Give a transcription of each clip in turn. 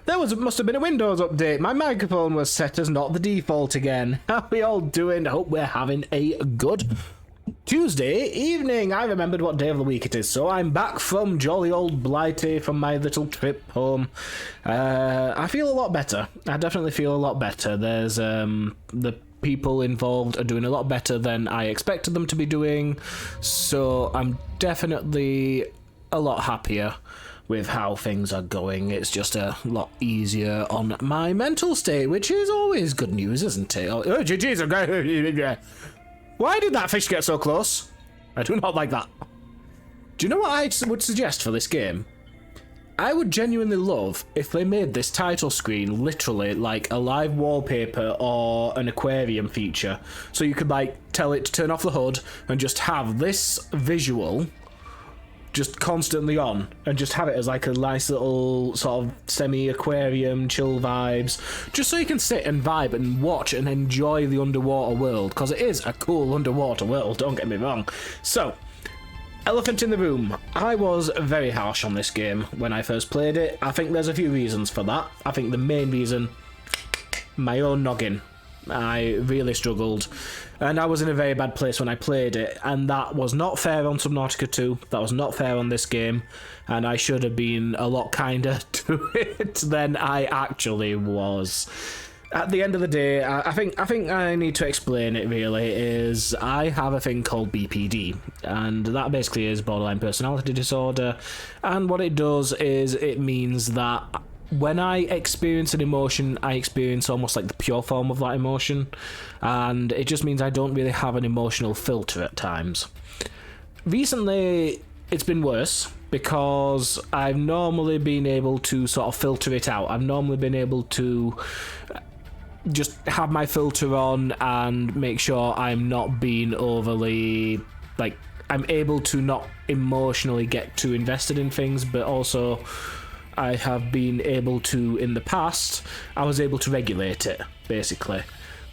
Must have been a Windows update. My microphone was set as not the default again. How are we all doing? Hope we're having a good Tuesday evening. I remembered what day of the week it is, so I'm back from jolly old Blighty from my little trip home. I feel a lot better. I definitely feel a lot better. There's the people involved are doing a lot better than I expected them to be doing, so I'm definitely a lot happier with how things are going. It's just a lot easier on my mental state, which is always good news, isn't it? Oh, jeez. Why did that fish get so close? I do not like that. Do you know what I would suggest for this game? I would genuinely love if they made this title screen literally like a live wallpaper or an aquarium feature. So you could like tell it to turn off the HUD and just have this visual just constantly on, and just have it as like a nice little sort of semi-aquarium chill vibes, just so you can sit and vibe and watch and enjoy the underwater world, because it is a cool underwater world, don't get me wrong. So, elephant in the room. I was very harsh on this game when I first played it. I think there's a few reasons for that. I think the main reason, my own noggin. I really struggled, and I was in a very bad place when I played it, and that was not fair on Subnautica 2, that was not fair on this game, and I should have been a lot kinder to it than I actually was. At the end of the day, I think I need to explain it really, is I have a thing called BPD, and that basically is borderline personality disorder, and what it does is it means that when I experience an emotion, I experience almost like the pure form of that emotion, and it just means I don't really have an emotional filter at times. Recently, it's been worse, because I've normally been able to sort of filter it out. I've normally been able to just have my filter on and make sure I'm not being overly, like, I'm able to not emotionally get too invested in things, but also I have been able to, in the past, I was able to regulate it, basically.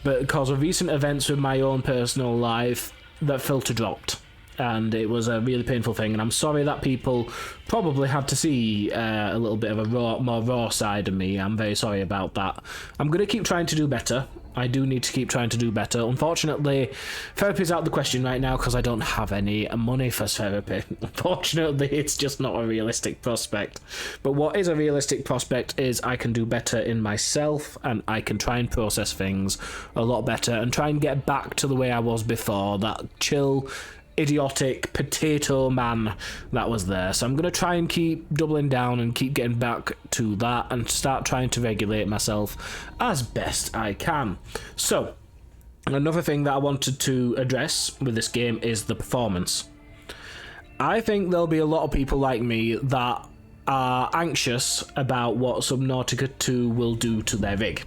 But because of recent events with my own personal life, that filter dropped. And it was a really painful thing, and I'm sorry that people probably had to see a little bit of a more raw side of me. I'm very sorry about that. I'm going to keep trying to do better. I do need to keep trying to do better. Unfortunately, therapy's out of the question right now because I don't have any money for therapy. Unfortunately, it's just not a realistic prospect. But what is a realistic prospect is I can do better in myself, and I can try and process things a lot better and try and get back to the way I was before, that chill, idiotic potato man that was there. So I'm going to try and keep doubling down and keep getting back to that and start trying to regulate myself as best I can. So another thing that I wanted to address with this game is the performance. I think there'll be a lot of people like me that are anxious about what Subnautica 2 will do to their rig,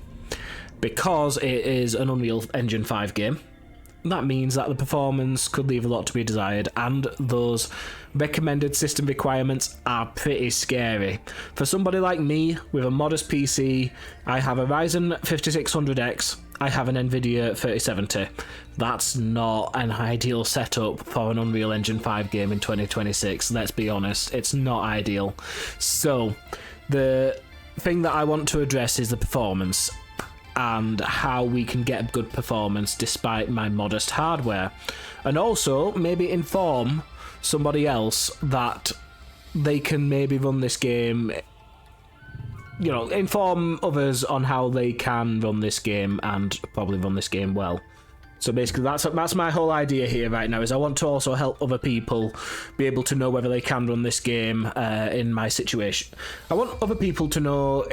because it is an Unreal Engine 5 game. That means that the performance could leave a lot to be desired, and those recommended system requirements are pretty scary. For somebody like me, with a modest PC, I have a Ryzen 5600X, I have an Nvidia 3070. That's not an ideal setup for an Unreal Engine 5 game in 2026, let's be honest, it's not ideal. So, the thing that I want to address is the performance, and how we can get good performance despite my modest hardware. And also, maybe inform somebody else that they can maybe run this game, you know, inform others on how they can run this game and probably run this game well. So basically that's my whole idea here right now, is I want to also help other people be able to know whether they can run this game in my situation. I want other people to know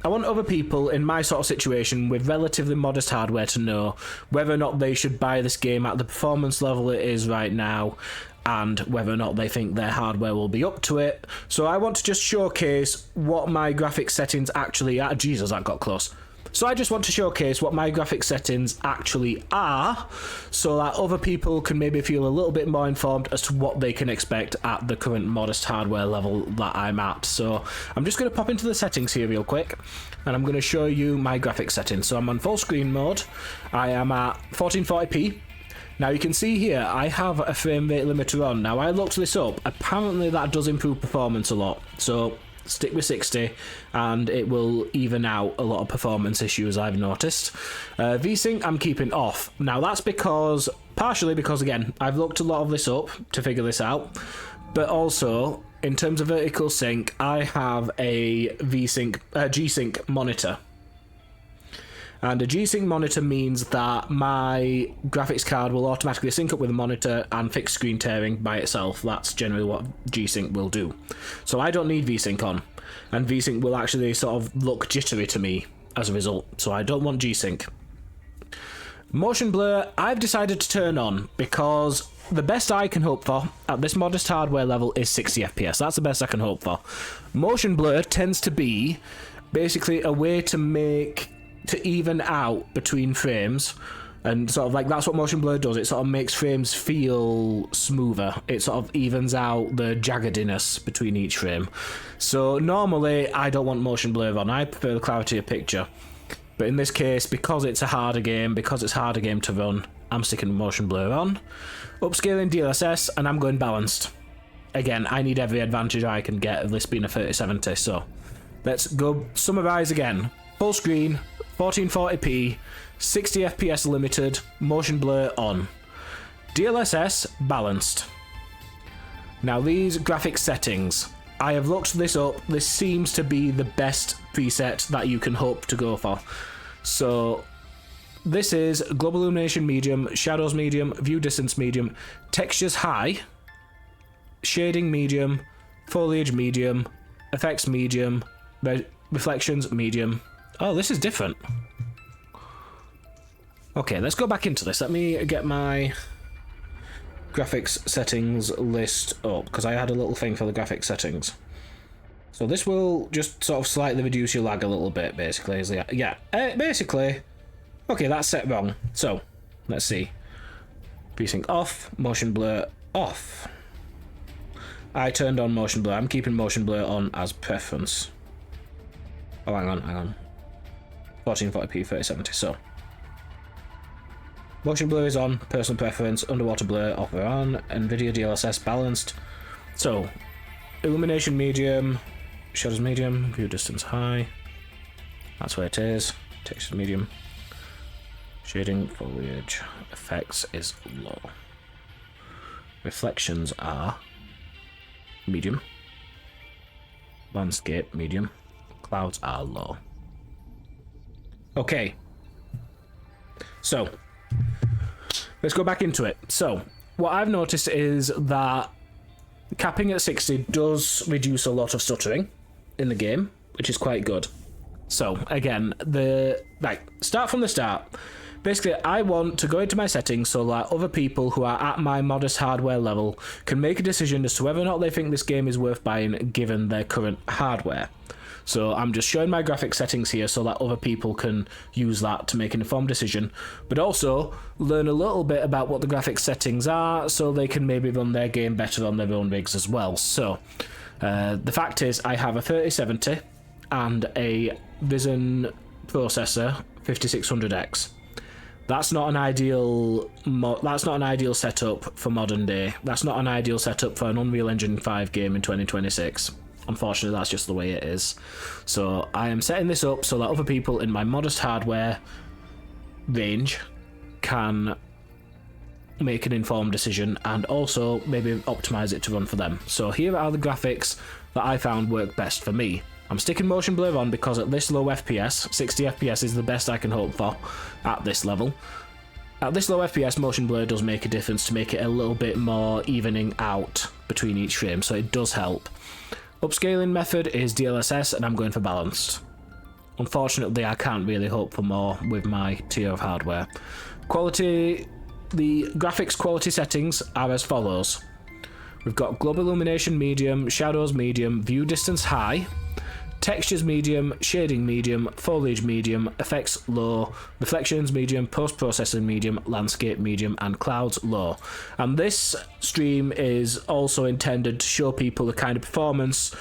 I want other people in my sort of situation with relatively modest hardware to know whether or not they should buy this game at the performance level it is right now, and whether or not they think their hardware will be up to it. So I want to just showcase what my graphics settings actually are. Jesus, that got close. So I just want to showcase what my graphics settings actually are, so that other people can maybe feel a little bit more informed as to what they can expect at the current modest hardware level that I'm at. So I'm just going to pop into the settings here real quick, and I'm going to show you my graphics settings. So I'm on full screen mode. I am at 1440p. Now you can see here I have a frame rate limiter on. Now I looked this up. Apparently that does improve performance a lot. So stick with 60, and it will even out a lot of performance issues I've noticed. VSync I'm keeping off. Now that's partially because again, I've looked a lot of this up to figure this out, but also in terms of vertical sync, I have a G-Sync monitor. And a G-Sync monitor means that my graphics card will automatically sync up with the monitor and fix screen tearing by itself. That's generally what G-Sync will do. So I don't need VSync on. And VSync will actually sort of look jittery to me as a result. So I don't want G-Sync. Motion blur, I've decided to turn on because the best I can hope for at this modest hardware level is 60 FPS. That's the best I can hope for. Motion blur tends to be basically a way to even out between frames, and sort of like that's what motion blur does. It sort of makes frames feel smoother. It sort of evens out the jaggediness between each frame. So normally I don't want motion blur on. I prefer the clarity of picture. But in this case, because it's harder game to run, I'm sticking motion blur on. Upscaling DLSS, and I'm going balanced. Again, I need every advantage I can get of this being a 3070, so let's go summarise again. Full screen, 1440p, 60 FPS limited, motion blur on. DLSS balanced. Now these graphics settings, I have looked this up. This seems to be the best preset that you can hope to go for. So this is global illumination medium, shadows medium, view distance medium, textures high, shading medium, foliage medium, effects medium, reflections medium. Oh, this is different. Okay, let's go back into this. Let me get my graphics settings list up, because I had a little thing for the graphics settings. So this will just sort of slightly reduce your lag a little bit, basically. Basically. Okay, that's set wrong. So, let's see. VSync off, motion blur off. I turned on motion blur. I'm keeping motion blur on as preference. Oh, hang on. 1440p, 3070, so. Motion blur is on, personal preference, underwater blur off or on, NVIDIA DLSS balanced. So, illumination medium, shadows medium, view distance high. That's where it is. Texture medium. Shading, foliage, effects is low. Reflections are medium. Landscape, medium. Clouds are low. Okay. So, let's go back into it. So, what I've noticed is that capping at 60 does reduce a lot of stuttering in the game, which is quite good. So, again, start from the start. Basically, I want to go into my settings so that other people who are at my modest hardware level can make a decision as to whether or not they think this game is worth buying given their current hardware. So I'm just showing my graphic settings here so that other people can use that to make an informed decision, but also learn a little bit about what the graphic settings are so they can maybe run their game better on their own rigs as well. So the fact is I have a 3070 and a Ryzen processor 5600X. That's not an ideal setup for modern day. That's not an ideal setup for an Unreal Engine 5 game in 2026. Unfortunately, that's just the way it is. So I am setting this up so that other people in my modest hardware range can make an informed decision and also maybe optimize it to run for them. So here are the graphics that I found work best for me. I'm sticking motion blur on because at this low FPS, 60 FPS is the best I can hope for at this level. At this low FPS, motion blur does make a difference to make it a little bit more evening out between each frame, so it does help. Upscaling method is DLSS and I'm going for balanced. Unfortunately, I can't really hope for more with my tier of hardware. Quality, the graphics quality settings are as follows. We've got global illumination medium, shadows medium, view distance high, textures medium, shading medium, foliage medium, effects low, reflections medium, post-processing medium, landscape medium, and clouds low. And this stream is also intended to show people the kind of performance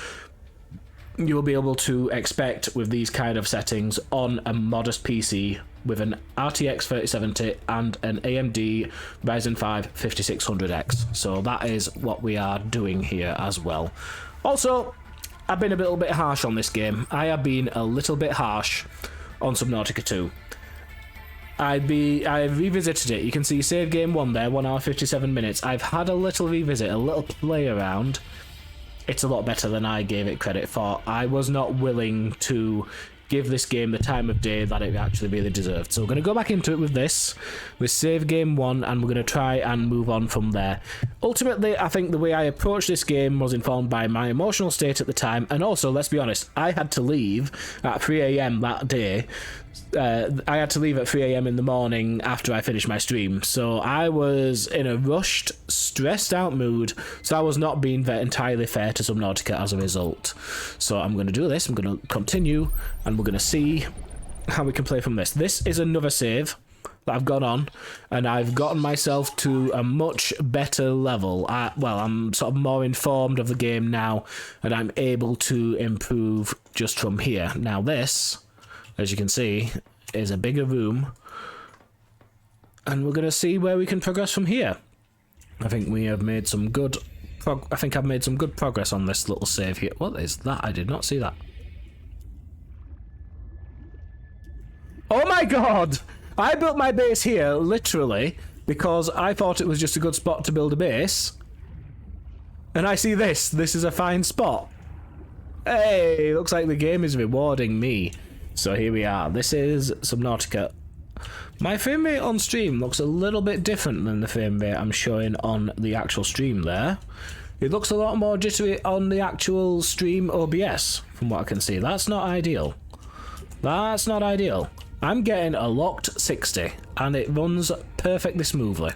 you will be able to expect with these kind of settings on a modest PC with an RTX 3070 and an AMD Ryzen 5 5600X. So that is what we are doing here as well. Also, I've been a little bit harsh on this game. I have been a little bit harsh on Subnautica 2. I revisited it. You can see save game 1 there, 1 hour 57 minutes. I've had a little revisit, a little play around. It's a lot better than I gave it credit for. I was not willing to give this game the time of day that it actually really deserved. So we're going to go back into it with this, with save game 1, and we're going to try and move on from there. Ultimately, I think the way I approached this game was informed by my emotional state at the time, and also, let's be honest, I had to leave at 3 a.m. that day. I had to leave at 3 a.m. in the morning after I finished my stream, so I was in a rushed, stressed out mood, so I was not being entirely fair to Subnautica as a result. So I'm going to do this, I'm going to continue, and we're going to see how we can play from this. This is another save that I've gone on, and I've gotten myself to a much better level. Well, I'm sort of more informed of the game now, and I'm able to improve just from here. Now this, as you can see, is a bigger room, and we're going to see where we can progress from here. I think we have made some good I think I've made some good progress on this little save here. What is that? I did not see that. Oh my god! I built my base here, literally, because I thought it was just a good spot to build a base. And I see this. This is a fine spot. Hey, looks like the game is rewarding me. So here we are. This is Subnautica. My frame rate on stream looks a little bit different than the frame rate I'm showing on the actual stream there. It looks a lot more jittery on the actual stream OBS, from what I can see. That's not ideal. That's not ideal. I'm getting a locked 60, and it runs perfectly smoothly.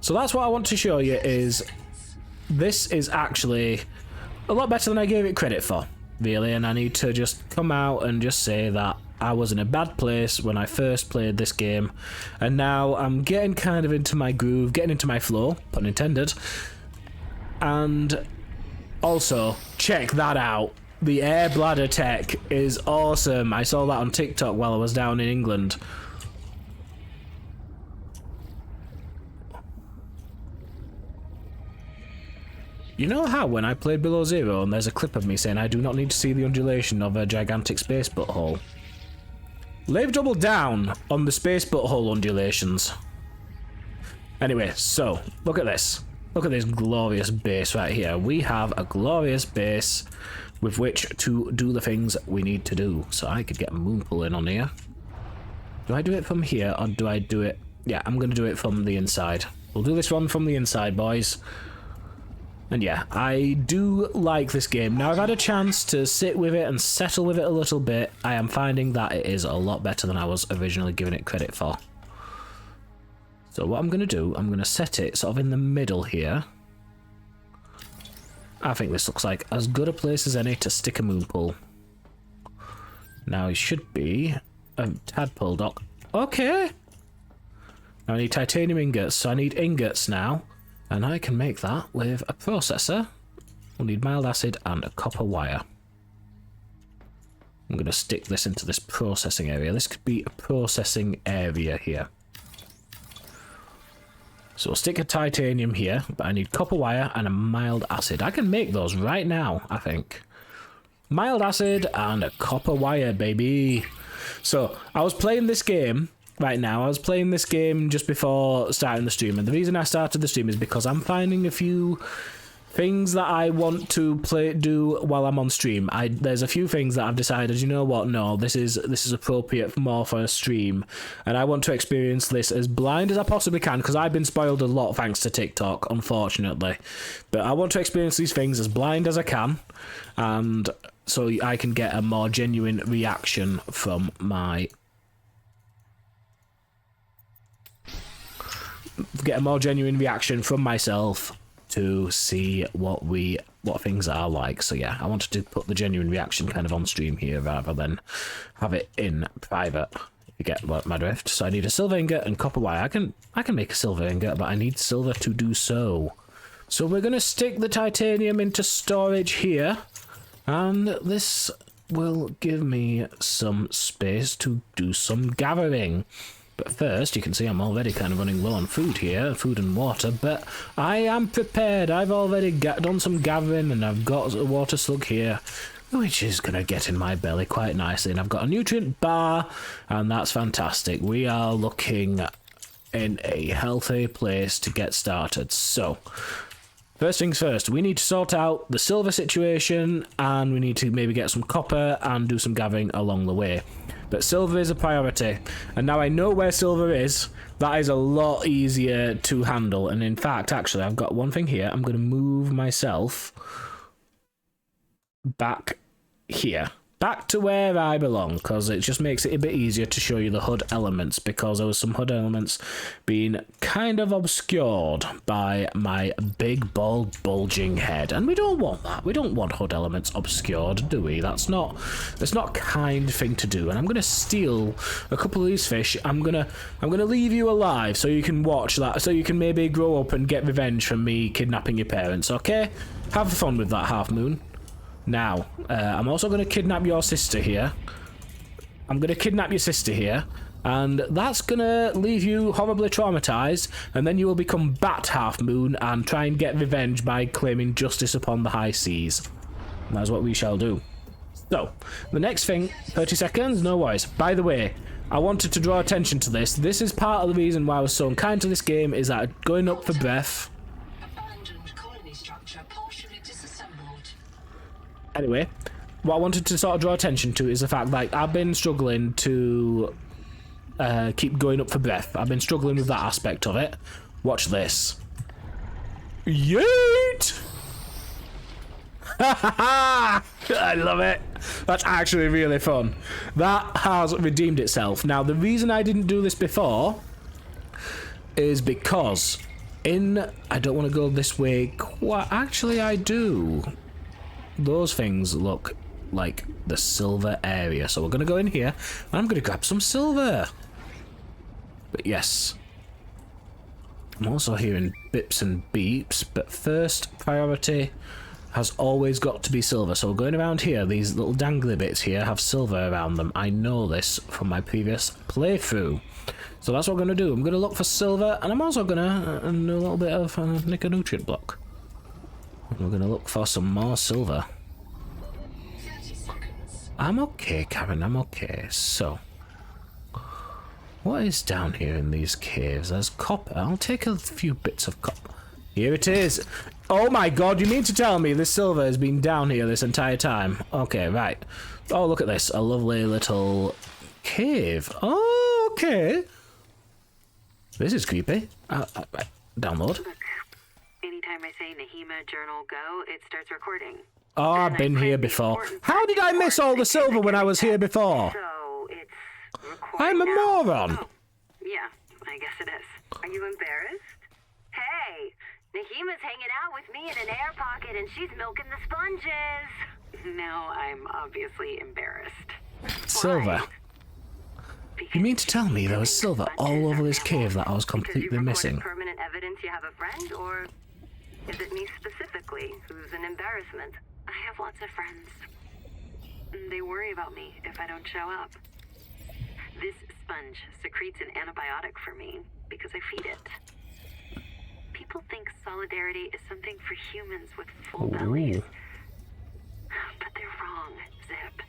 So that's what I want to show you is, this is actually a lot better than I gave it credit for, really, and I need to just come out and just say that I was in a bad place when I first played this game, and now I'm getting kind of into my groove, getting into my flow, pun intended. And also, check that out. The air bladder tech is awesome. I saw that on TikTok while I was down in England. You know how when I played Below Zero and there's a clip of me saying I do not need to see the undulation of a gigantic space butthole? They've doubled down on the space butthole undulations. Anyway, so, look at this. Look at this glorious base right here. We have a glorious base with which to do the things we need to do. So I could get moon pull in on here. Do I do it from here, or do I do it... Yeah, I'm going to do it from the inside. We'll do this one from the inside, boys. And yeah, I do like this game. Now I've had a chance to sit with it and settle with it a little bit. I am finding that it is a lot better than I was originally giving it credit for. So what I'm going to do, I'm going to set it sort of in the middle here. I think this looks like as good a place as any to stick a moon pool. Now it should be a tadpole dock. Okay. Now I need titanium ingots, so I need ingots now. And I can make that with a processor. We'll need mild acid and a copper wire. I'm going to stick this into this processing area. This could be a processing area here. So we'll stick a titanium here, but I need copper wire and a mild acid. I can make those right now, I think. Mild acid and a copper wire, baby. So I was playing this game right now. I was playing this game just before starting the stream, and the reason I started the stream is because I'm finding a few things that I want to do while I'm on stream. There's a few things that I've decided, you know what, no, this is appropriate more for a stream, and I want to experience this as blind as I possibly can, because I've been spoiled a lot thanks to TikTok, unfortunately. But I want to experience these things as blind as I can, and so I can get a more genuine reaction from my... myself to see what things are like. So yeah, I wanted to put the genuine reaction kind of on stream here rather than have it in private, if you get my drift. So I need a silver ingot and copper wire. I can make a silver ingot, but I need silver to do so. So we're gonna stick the titanium into storage here, and this will give me some space to do some gathering. But first, you can see I'm already kind of running low on food here, food and water, but I am prepared. I've already done some gathering, and I've got a water slug here. which is going to get in my belly quite nicely. And I've got a nutrient bar, and that's fantastic. We are looking in a healthy place to get started. So, first things first, we need to sort out the silver situation, and we need to maybe get some copper and do some gathering along the way. But silver is a priority, and now I know where silver is. That is a lot easier to handle. And in fact, actually, I've got one thing here. I'm going to move myself back here. Back to where I belong, because it just makes it a bit easier to show you the HUD elements, because there was some HUD elements being kind of obscured by my big, bald, bulging head. And we don't want that. We don't want HUD elements obscured, do we? That's not a kind thing to do. And I'm going to steal a couple of these fish. I'm gonna leave you alive so you can watch that, so you can maybe grow up and get revenge from me kidnapping your parents, okay? Have fun with that, Half Moon. Now, I'm also going to kidnap your sister here. I'm going to kidnap your sister here. And that's going to leave you horribly traumatized. And then you will become Bat Half Moon and try and get revenge by claiming justice upon the high seas. And that's what we shall do. So, the next thing, 30 seconds, no worries. By the way, I wanted to draw attention to this. This is part of the reason why I was so unkind to this game, is that going up for breath. Anyway, what I wanted to sort of draw attention to is the fact that I've been struggling to keep going up for breath. I've been struggling with that aspect of it. Watch this. Yeet! I love it. That's actually really fun. That has redeemed itself. Now, the reason I didn't do this before is because I don't want to go this way. Actually, I do. Those things look like the silver area. So we're going to go in here, and I'm going to grab some silver. But yes. I'm also hearing bips and beeps, but first priority has always got to be silver. So we're going around here. These little dangly bits here have silver around them. I know this from my previous playthrough. So that's what I'm going to do. I'm going to look for silver, and I'm also going to do a little bit of nick a nutrient block. We're going to look for some more silver. I'm okay, Karen, I'm okay. So, what is down here in these caves? There's copper. I'll take a few bits of copper. Here it is. Oh my god, you mean to tell me this silver has been down here this entire time? Okay, right. Oh, look at this. A lovely little cave. Oh, okay. This is creepy. Download. Anytime I say Nahima Journal Go, it starts recording. Oh, I've been here before. How did I miss all the silver when I was here before? So it's I'm a moron. Oh, yeah, I guess it is. Are you embarrassed? Hey, Nahima's hanging out with me in an air pocket and she's milking the sponges. Now I'm obviously embarrassed. Silver. You mean to tell me there was silver all over this cave that I was completely missing? Permanent evidence you have a friend, or is it me specifically who's an embarrassment? I have lots of friends. They worry about me if I don't show up. This sponge secretes an antibiotic for me because I feed it. People think solidarity is something for humans with full bellies. But they're wrong, Zip.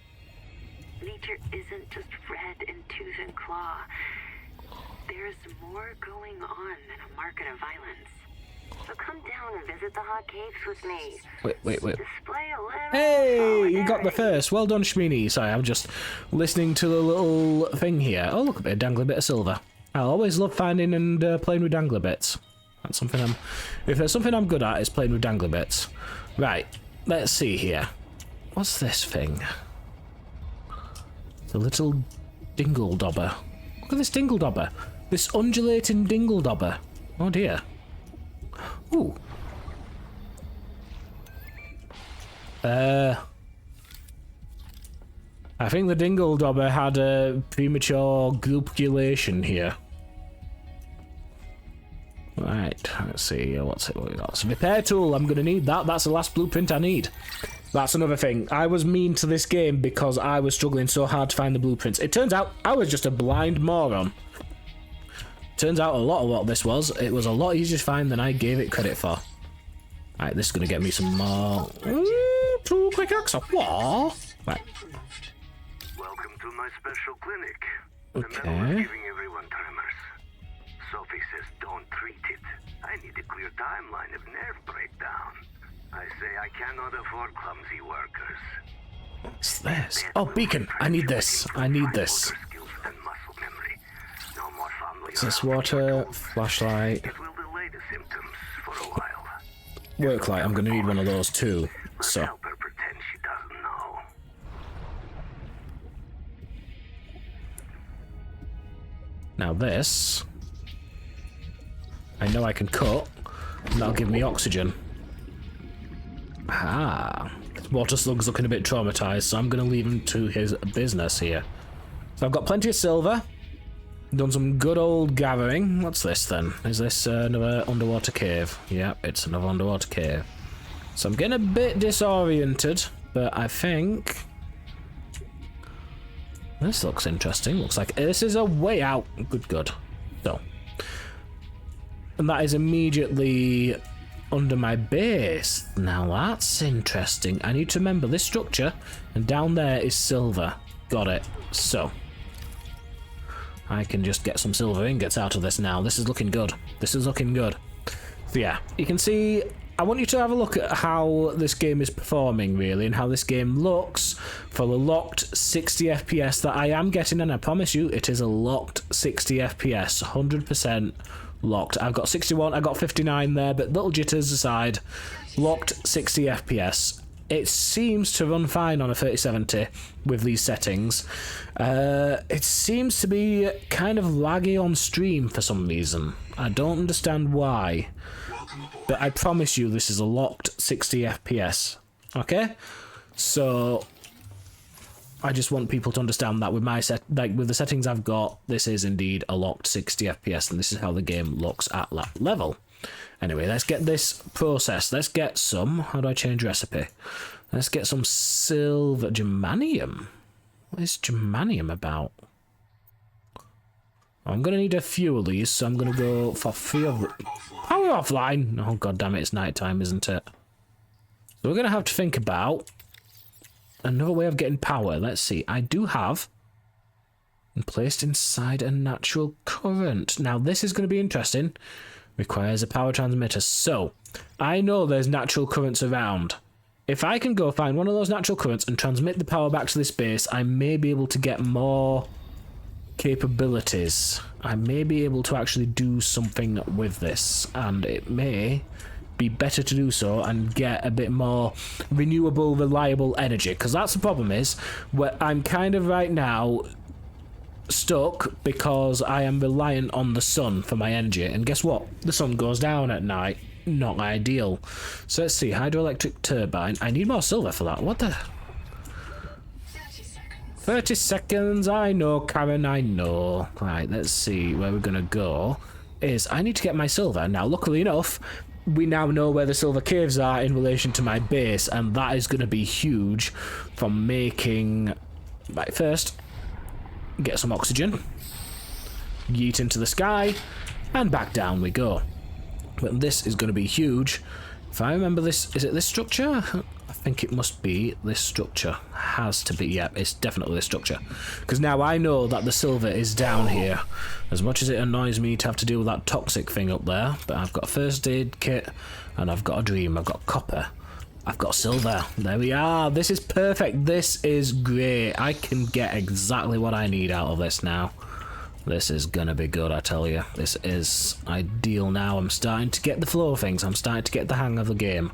Nature isn't just red in tooth and claw. There's more going on than a market of violence. So come down and visit the hot caves with me. Wait. Display a little Hey, you got the first. Well done, Shmeeny. Sorry, I'm just listening to the little thing here. Oh, look, a dangly bit of silver. I always love finding and playing with dangly bits. That's something if there's something I'm good at, it's playing with dangly bits. Right, let's see here. What's this thing? The little dingle dobber. Look at this dingle dobber. This undulating dingle dobber. Oh dear. Ooh. I think the dingle dobber had a premature gloopulation here. Right, let's see, what's it? It's a repair tool, I'm gonna need that. That's the last blueprint I need. That's another thing. I was mean to this game because I was struggling so hard to find the blueprints. It turns out I was just a blind moron. Turns out a lot of what this was, it was a lot easier to find than I gave it credit for. Right, this is gonna get me some more. Ooh, too quick accent. What? Right. Welcome to my special clinic. Okay. The medal is giving everyone tremors. Sophie says don't treat it. I need a clear timeline of nerve breakdown. I say I cannot afford clumsy workers. What's this? Oh, beacon. I need this. I need this. Is this water? Flashlight. It will delay the symptoms for a while. Work light. I'm going to need one of those too. So. Help her pretend she doesn't know. Now this. I know I can cut. And that'll give me oxygen. Ah. Water Slug's looking a bit traumatized, so I'm going to leave him to his business here. So I've got plenty of silver. Done some good old gathering. What's this then? Is this another underwater cave? Yeah, it's another underwater cave. So I'm getting a bit disoriented, but I think this looks interesting. Looks like this is a way out. Good. So, and that is immediately under my base. Now that's interesting. I need to remember this structure, and down there is silver. Got it. So I can just get some silver ingots out of this now. This is looking good. This is looking good. So yeah, you can see, I want you to have a look at how this game is performing, really, and how this game looks for the locked 60 FPS that I am getting, and I promise you, it is a locked 60 FPS, 100% locked. I've got 61, I got 59 there, but little jitters aside, locked 60 FPS. It seems to run fine on a 3070 with these settings. It seems to be kind of laggy on stream for some reason. I don't understand why. But I promise you this is a locked 60 FPS. Okay? So I just want people to understand that with my with the settings I've got, this is indeed a locked 60 FPS, and this is how the game looks at that level. Anyway, let's get this processed. Let's get some... How do I change recipe? Let's get some silver... Germanium? What is germanium about? I'm going to need a few of these, so I'm going to go for 3 of them. Power offline! Oh, god damn it, it's night time, isn't it? So we're going to have to think about another way of getting power. Let's see. I do have... and placed inside a natural current. Now, this is going to be interesting. Requires a power transmitter. So, I know there's natural currents around. If I can go find one of those natural currents and transmit the power back to this base, I may be able to get more capabilities. I may be able to actually do something with this, and it may be better to do so and get a bit more renewable, reliable energy, because that's the problem is, where I'm kind of right now stuck because I am reliant on the sun for my energy, and guess what? The sun goes down at night. Not ideal. So let's see, hydroelectric turbine. I need more silver for that. What the... 30 seconds, I know, Karen, I know. Right, let's see where we're gonna go. I need to get my silver. Now, luckily enough, we now know where the silver caves are in relation to my base, and that is gonna be huge for making... Right, first, get some oxygen. Yeet into the sky, and back down we go. But this is going to be huge. If I remember this, is it this structure? I think it must be this structure. Has to be, yeah, it's definitely this structure. Because now I know that the silver is down here. As much as it annoys me to have to deal with that toxic thing up there, but I've got a first aid kit, and I've got a dream. I've got copper. I've got silver. There we are. This is perfect. This is great. I can get exactly what I need out of this now. This is gonna be good, I tell you. This is ideal now. I'm starting to get the flow of things. I'm starting to get the hang of the game.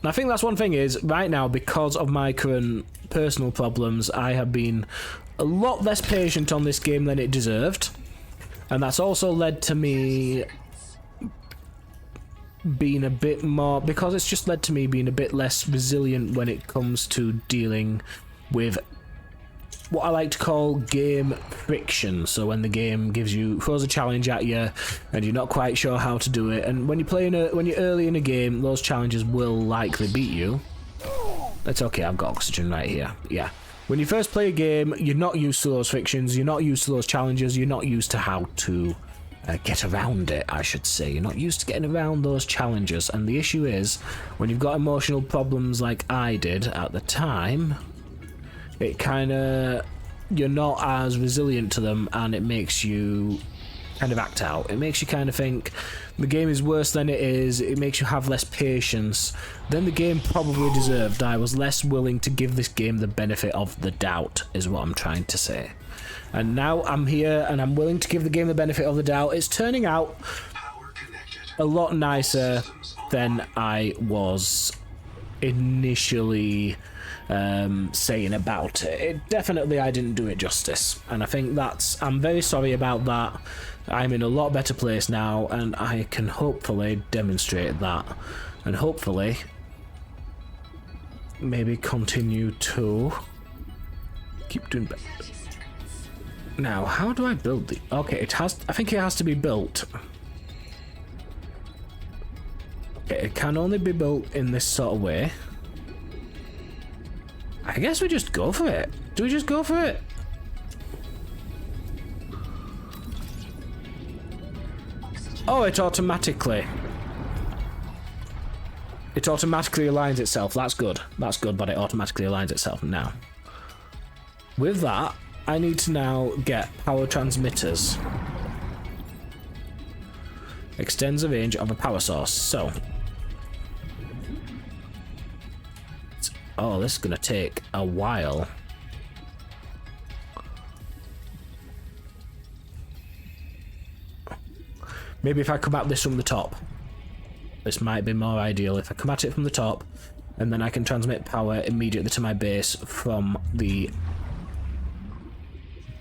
And I think that's one thing is, right now, because of my current personal problems, I have been a lot less patient on this game than it deserved. And that's also led to me being a bit more... Because it's just led to me being a bit less resilient when it comes to dealing with what I like to call game friction. So when the game throws a challenge at you and you're not quite sure how to do it, and when you're early in a game, those challenges will likely beat you. That's okay, I've got oxygen right here. Yeah. When you first play a game, you're not used to those frictions, you're not used to those challenges, you're not used to how to get around it, I should say. You're not used to getting around those challenges, and the issue is, when you've got emotional problems like I did at the time, it kind of, you're not as resilient to them, and it makes you kind of act out. It makes you kind of think the game is worse than it is. It makes you have less patience than the game probably deserved. I was less willing to give this game the benefit of the doubt, is what I'm trying to say. And now I'm here and I'm willing to give the game the benefit of the doubt. It's turning out a lot nicer than I was initially saying about it. Definitely I didn't do it justice, and I think I'm very sorry about that. I'm in a lot better place now, and I can hopefully demonstrate that, and hopefully maybe continue to keep doing better. Now, how do I build the... Okay, I think it has to be built. Okay, it can only be built in this sort of way. I guess we just go for it. Do we just go for it? Oh, it automatically aligns itself. That's good. That's good, but it automatically aligns itself now. With that, I need to now get power transmitters. Extends the range of a power source. So, oh, this is gonna take a while. Maybe if I come at this from the top. This might be more ideal if I come at it from the top, and then I can transmit power immediately to my base from the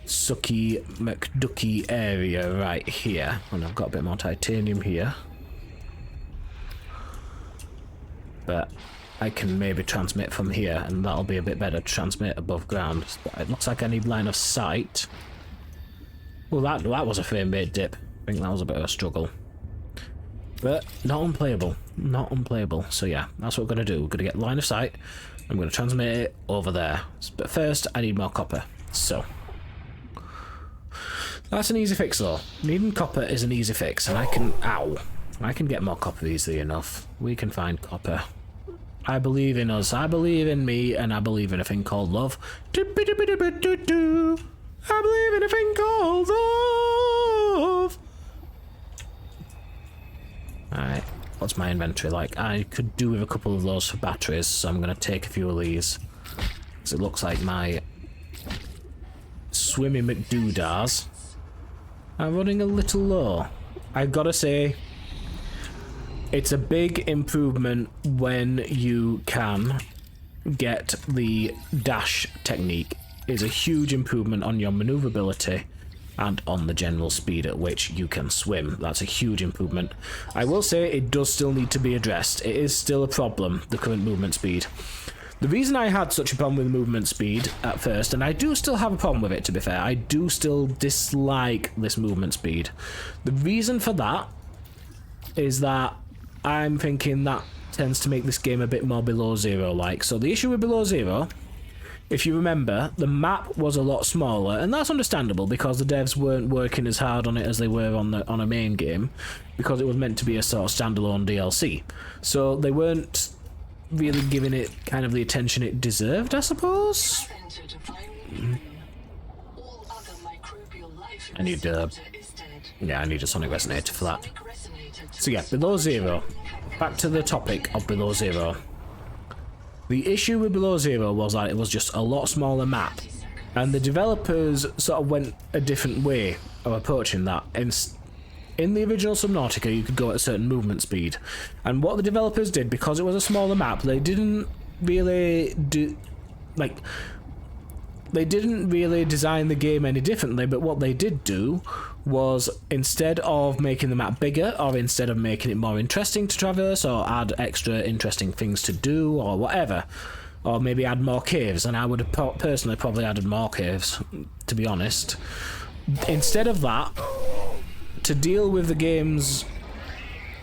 Sucky McDucky area right here. And I've got a bit more titanium here. But I can maybe transmit from here, and that'll be a bit better to transmit above ground. But it looks like I need line of sight. Well, that was a frame rate dip. I think that was a bit of a struggle. But not unplayable. Not unplayable. So yeah, that's what we're going to do. We're going to get line of sight. I'm going to transmit it over there. But first, I need more copper. So that's an easy fix though. Needing copper is an easy fix, and I can get more copper easily enough. We can find copper. I believe in us. I believe in me, and I believe in a thing called love. I believe in a thing called love. Alright, what's my inventory like? I could do with a couple of those for batteries, so I'm going to take a few of these. Because it looks like my Swimmy McDoodars are running a little low. I've got to say, it's a big improvement when you can get the dash technique. It's a huge improvement on your maneuverability and on the general speed at which you can swim. That's a huge improvement. I will say it does still need to be addressed. It is still a problem, the current movement speed. The reason I had such a problem with movement speed at first, and I do still have a problem with it to be fair, I do still dislike this movement speed. The reason for that is that I'm thinking that tends to make this game a bit more below zero like. So the issue with below zero, if you remember, the map was a lot smaller, and that's understandable because the devs weren't working as hard on it as they were on a main game, because it was meant to be a sort of standalone DLC. So they weren't really giving it kind of the attention it deserved, I suppose. I need a sonic resonator for that. So yeah, below zero. Back to the topic of below zero. The issue with below zero was that it was just a lot smaller map, and the developers sort of went a different way of approaching that. In the original Subnautica, you could go at a certain movement speed, and what the developers did, because it was a smaller map, they didn't really design the game any differently, but what they did do was, instead of making the map bigger, or instead of making it more interesting to traverse, or add extra interesting things to do, or whatever, or maybe add more caves, and I would have personally probably added more caves, to be honest. Instead of that, to deal with the game's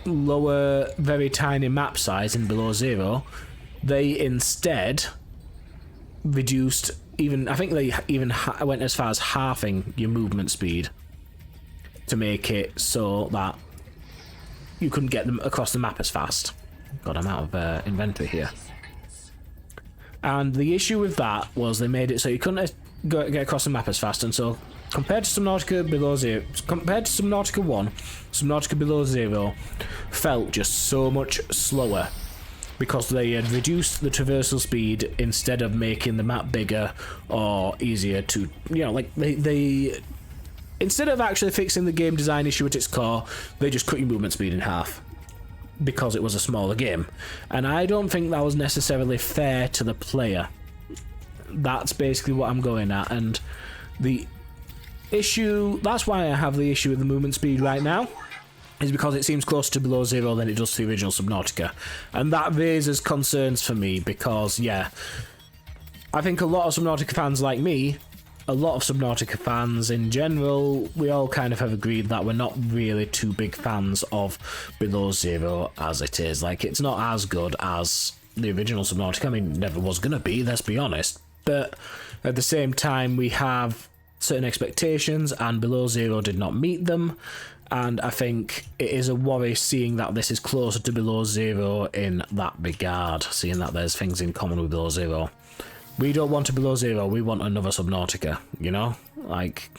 lower, very tiny map size in below zero, they instead reduced, I think they even went as far as halving your movement speed. to make it so that you couldn't get them across the map as fast. God, I'm out of inventory here. And the issue with that was they made it so you couldn't get across the map as fast, and so compared to Subnautica Below Zero, compared to Subnautica 1, Subnautica Below Zero felt just so much slower because they had reduced the traversal speed instead of making the map bigger or easier to, you know, like they instead of actually fixing the game design issue at its core, they just cut your movement speed in half because it was a smaller game. And I don't think that was necessarily fair to the player. That's basically what I'm going at, and the issue, that's why I have the issue with the movement speed right now, is because it seems closer to Below Zero than it does to the original Subnautica. And that raises concerns for me because, yeah, I think a lot of Subnautica fans like me, a lot of Subnautica fans in general, we all kind of have agreed that we're not really too big fans of Below Zero as it is. Like, it's not as good as the original Subnautica. I mean, it never was going to be, let's be honest. But at the same time, we have certain expectations, and Below Zero did not meet them. And I think it is a worry seeing that this is closer to Below Zero in that regard, seeing that there's things in common with Below Zero. We don't want a Below Zero, we want another Subnautica, you know? Like,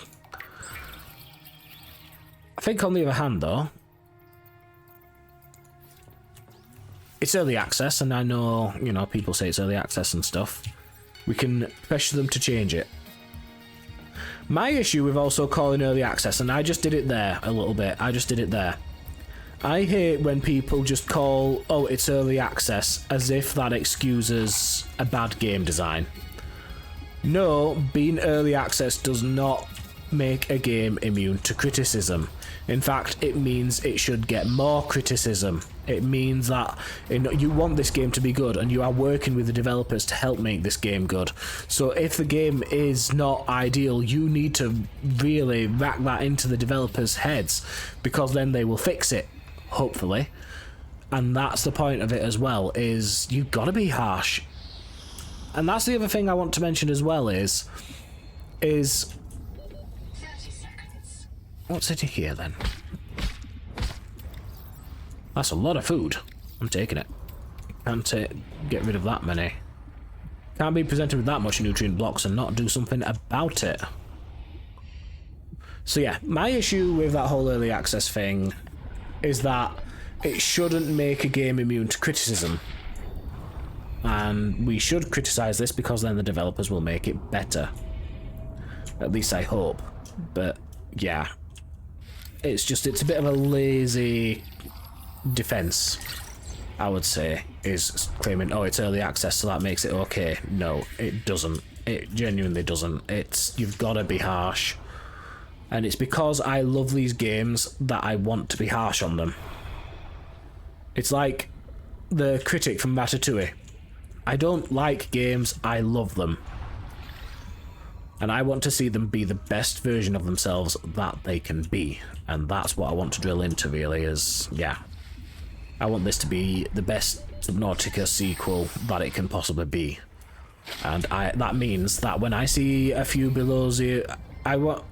I think on the other hand, though, it's early access, and I know, you know, people say it's early access and stuff. We can pressure them to change it. My issue with also calling early access, and I just did it there a little bit, I just did it there. I hate when people just call, oh, it's early access, as if that excuses a bad game design. No, being early access does not make a game immune to criticism. In fact, it means it should get more criticism. It means that you want this game to be good, and you are working with the developers to help make this game good. So if the game is not ideal, you need to really rack that into the developers' heads, because then they will fix it. Hopefully. And that's the point of it as well, is you've got to be harsh. And that's the other thing I want to mention as well is what's it here then? That's a lot of food. I'm taking it. Can't get rid of that many. Can't be presented with that much nutrient blocks and not do something about it. So yeah, my issue with that whole early access thing is that it shouldn't make a game immune to criticism. And we should criticize this because then the developers will make it better. At least I hope. But yeah, it's a bit of a lazy defense, I would say, is claiming, oh, it's early access, so that makes it okay. No, it doesn't. It genuinely doesn't. You've got to be harsh. And it's because I love these games that I want to be harsh on them. It's like the critic from Ratatouille. I don't like games, I love them. And I want to see them be the best version of themselves that they can be. And that's what I want to drill into, really, is, yeah. I want this to be the best Subnautica sequel that it can possibly be. And that means that when I see a few Below Zero, I want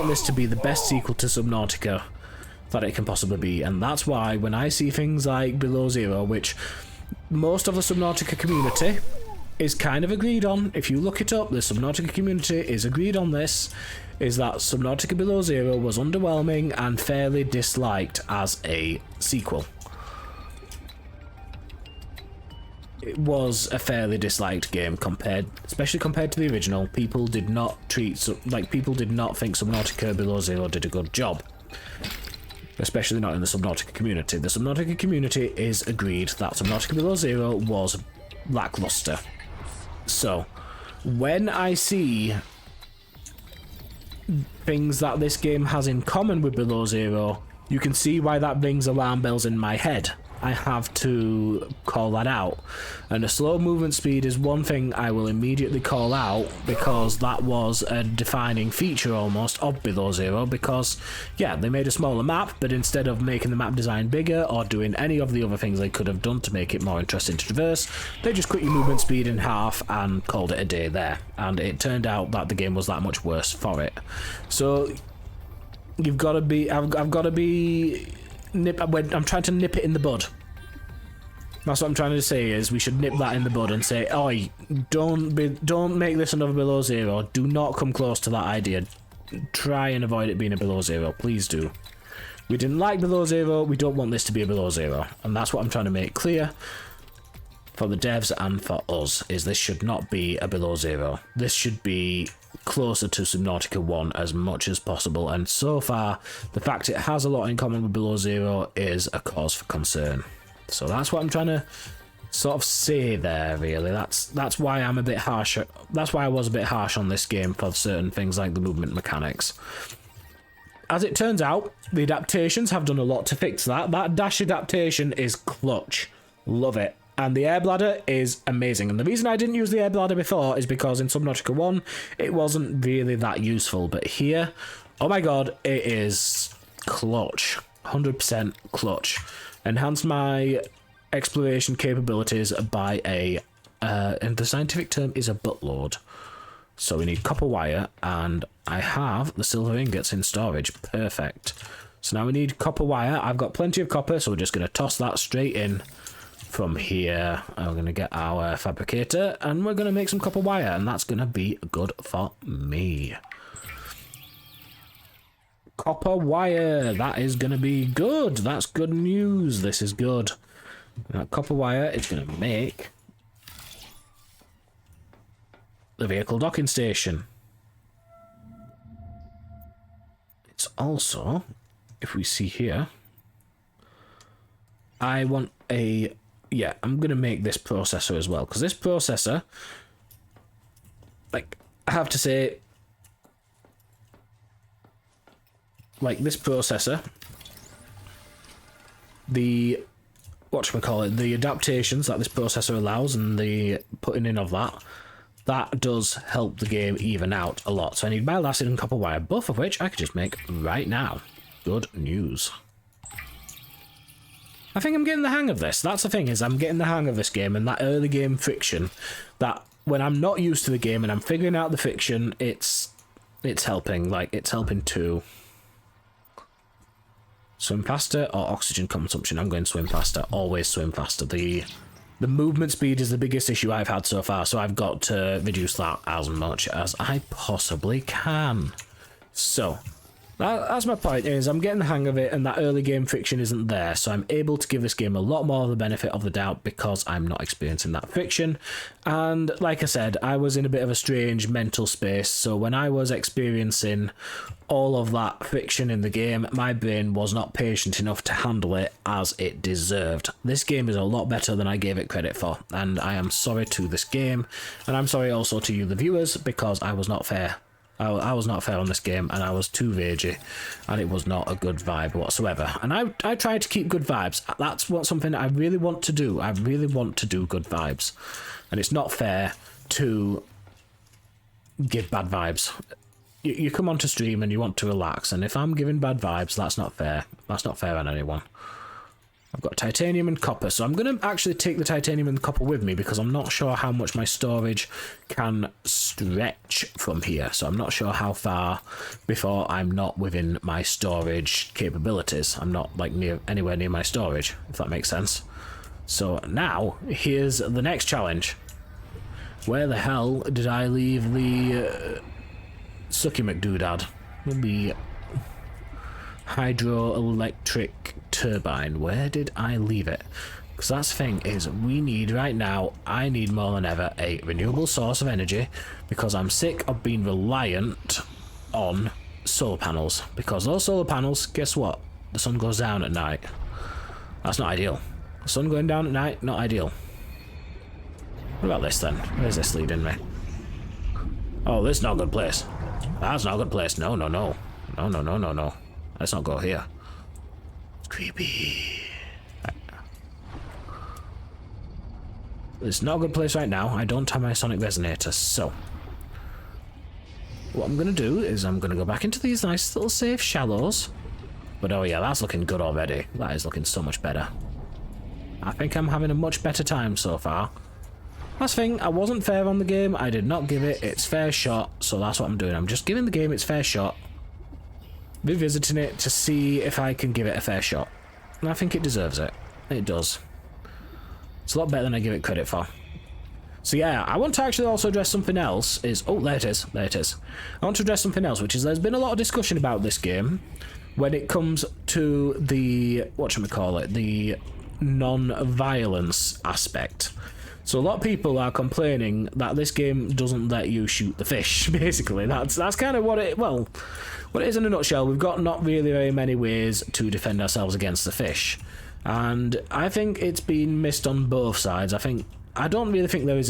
this to be the best sequel to Subnautica that it can possibly be. And that's why when I see things like Below Zero, which most of the Subnautica community is kind of agreed on, if you look it up, the Subnautica community is agreed on this, is that Subnautica Below Zero was underwhelming and fairly disliked as a sequel. It was a fairly disliked game especially compared to the original. People did not think Subnautica Below Zero did a good job. Especially not in the Subnautica community. The Subnautica community is agreed that Subnautica Below Zero was lackluster. So, when I see things that this game has in common with Below Zero, you can see why that rings alarm bells in my head. I have to call that out. And a slow movement speed is one thing I will immediately call out, because that was a defining feature almost of Below Zero, because yeah, they made a smaller map, but instead of making the map design bigger or doing any of the other things they could have done to make it more interesting to traverse, they just cut your movement speed in half and called it a day there. And it turned out that the game was that much worse for it. So you've got to be, I've got to be I'm trying to nip it in the bud. That's what I'm trying to say, is we should nip that in the bud and say, oi, don't make this another Below Zero. Do not come close to that idea. Try and avoid it being a Below Zero. Please do. We didn't like Below Zero. We don't want this to be a Below Zero. And that's what I'm trying to make clear for the devs and for us, is this should not be a Below Zero. This should be closer to Subnautica 1 as much as possible, and so far the fact it has a lot in common with Below Zero is a cause for concern. So that's what I'm trying to sort of say there, really. That's why I'm a bit harsh. That's why I was a bit harsh on this game for certain things like the movement mechanics. As it turns out, the adaptations have done a lot to fix that. That dash adaptation is clutch. Love it. And the air bladder is amazing. And the reason I didn't use the air bladder before is because in Subnautica 1, it wasn't really that useful. But here, oh my god, it is clutch. 100% clutch. Enhanced my exploration capabilities by a, and the scientific term is a buttload. So we need copper wire, and I have the silver ingots in storage. Perfect. So now we need copper wire. I've got plenty of copper, so we're just going to toss that straight in. From here, we're going to get our fabricator, and we're going to make some copper wire, and that's going to be good for me. Copper wire, that is going to be good. That's good news. This is good. That copper wire is going to make the vehicle docking station. It's also, if we see here, I want a... Yeah, I'm going to make this processor as well, because this processor, like, I have to say, like, this processor, the, whatchamacallit, the adaptations that this processor allows and the putting in of that does help the game even out a lot. So I need mild acid and copper wire, both of which I could just make right now. Good news. I think I'm getting the hang of this. That's the thing, is I'm getting the hang of this game, and that early game friction, that when I'm not used to the game and I'm figuring out the friction, it's helping. Like, it's helping too. Swim faster or oxygen consumption? I'm going swim faster. Always swim faster. The movement speed is the biggest issue I've had so far, so I've got to reduce that as much as I possibly can. So that's my point, is I'm getting the hang of it, and that early game friction isn't there, so I'm able to give this game a lot more of the benefit of the doubt because I'm not experiencing that friction. And like I said, I was in a bit of a strange mental space, so when I was experiencing all of that friction in the game, my brain was not patient enough to handle it as it deserved. This game is a lot better than I gave it credit for, and I am sorry to this game, and I'm sorry also to you, the viewers, because I was not fair. I was not fair on this game, and I was too ragey, and it was not a good vibe whatsoever. And I tried to keep good vibes. That's something I really want to do. I really want to do good vibes, and it's not fair to give bad vibes. You come onto stream and you want to relax, and if I'm giving bad vibes, that's not fair. That's not fair on anyone. I've got titanium and copper, so I'm going to actually take the titanium and the copper with me because I'm not sure how much my storage can stretch from here. So I'm not sure how far before I'm not within my storage capabilities. I'm not like anywhere near my storage, if that makes sense. So now, here's the next challenge. Where the hell did I leave the Sucky McDoodad? The hydroelectric turbine. Where did I leave it? Because that's the thing, is we need right now, I need more than ever a renewable source of energy, because I'm sick of being reliant on solar panels. Because those solar panels, guess what? The sun goes down at night. That's not ideal. The sun going down at night, not ideal. What about this then? Where's this leading me? Oh, this is not a good place. That's not a good place. No, no, no. No, no, no, no, no. Let's not go here. It's creepy. Right. It's not a good place right now. I don't have my sonic resonator, so what I'm going to do is I'm going to go back into these nice little safe shallows. But oh yeah, that's looking good already. That is looking so much better. I think I'm having a much better time so far. Last thing, I wasn't fair on the game. I did not give it its fair shot, so that's what I'm doing. I'm just giving the game its fair shot, revisiting it to see if I can give it a fair shot. And I think it deserves it. It does. It's a lot better than I give it credit for. So yeah, I want to actually also address something else. Oh, there it is. There it is. I want to address something else, which is there's been a lot of discussion about this game when it comes to the, whatchamacallit, the non-violence aspect. So a lot of people are complaining that this game doesn't let you shoot the fish, basically. That's kind of what it is in a nutshell. We've got not really very many ways to defend ourselves against the fish. And I think it's been missed on both sides. I don't really think it's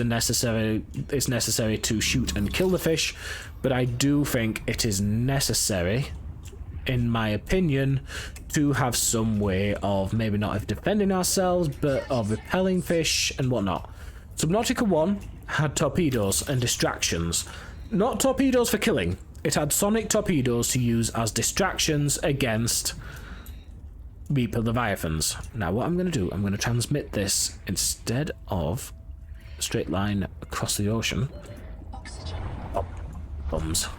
necessary to shoot and kill the fish, but I do think it is necessary, in my opinion, to have some way of maybe not of defending ourselves, but of repelling fish and whatnot. Subnautica 1 had torpedoes and distractions. Not torpedoes for killing. It had sonic torpedoes to use as distractions against Reaper Leviathans. Now what I'm going to do, I'm going to transmit this instead of a straight line across the ocean. Oh, bums.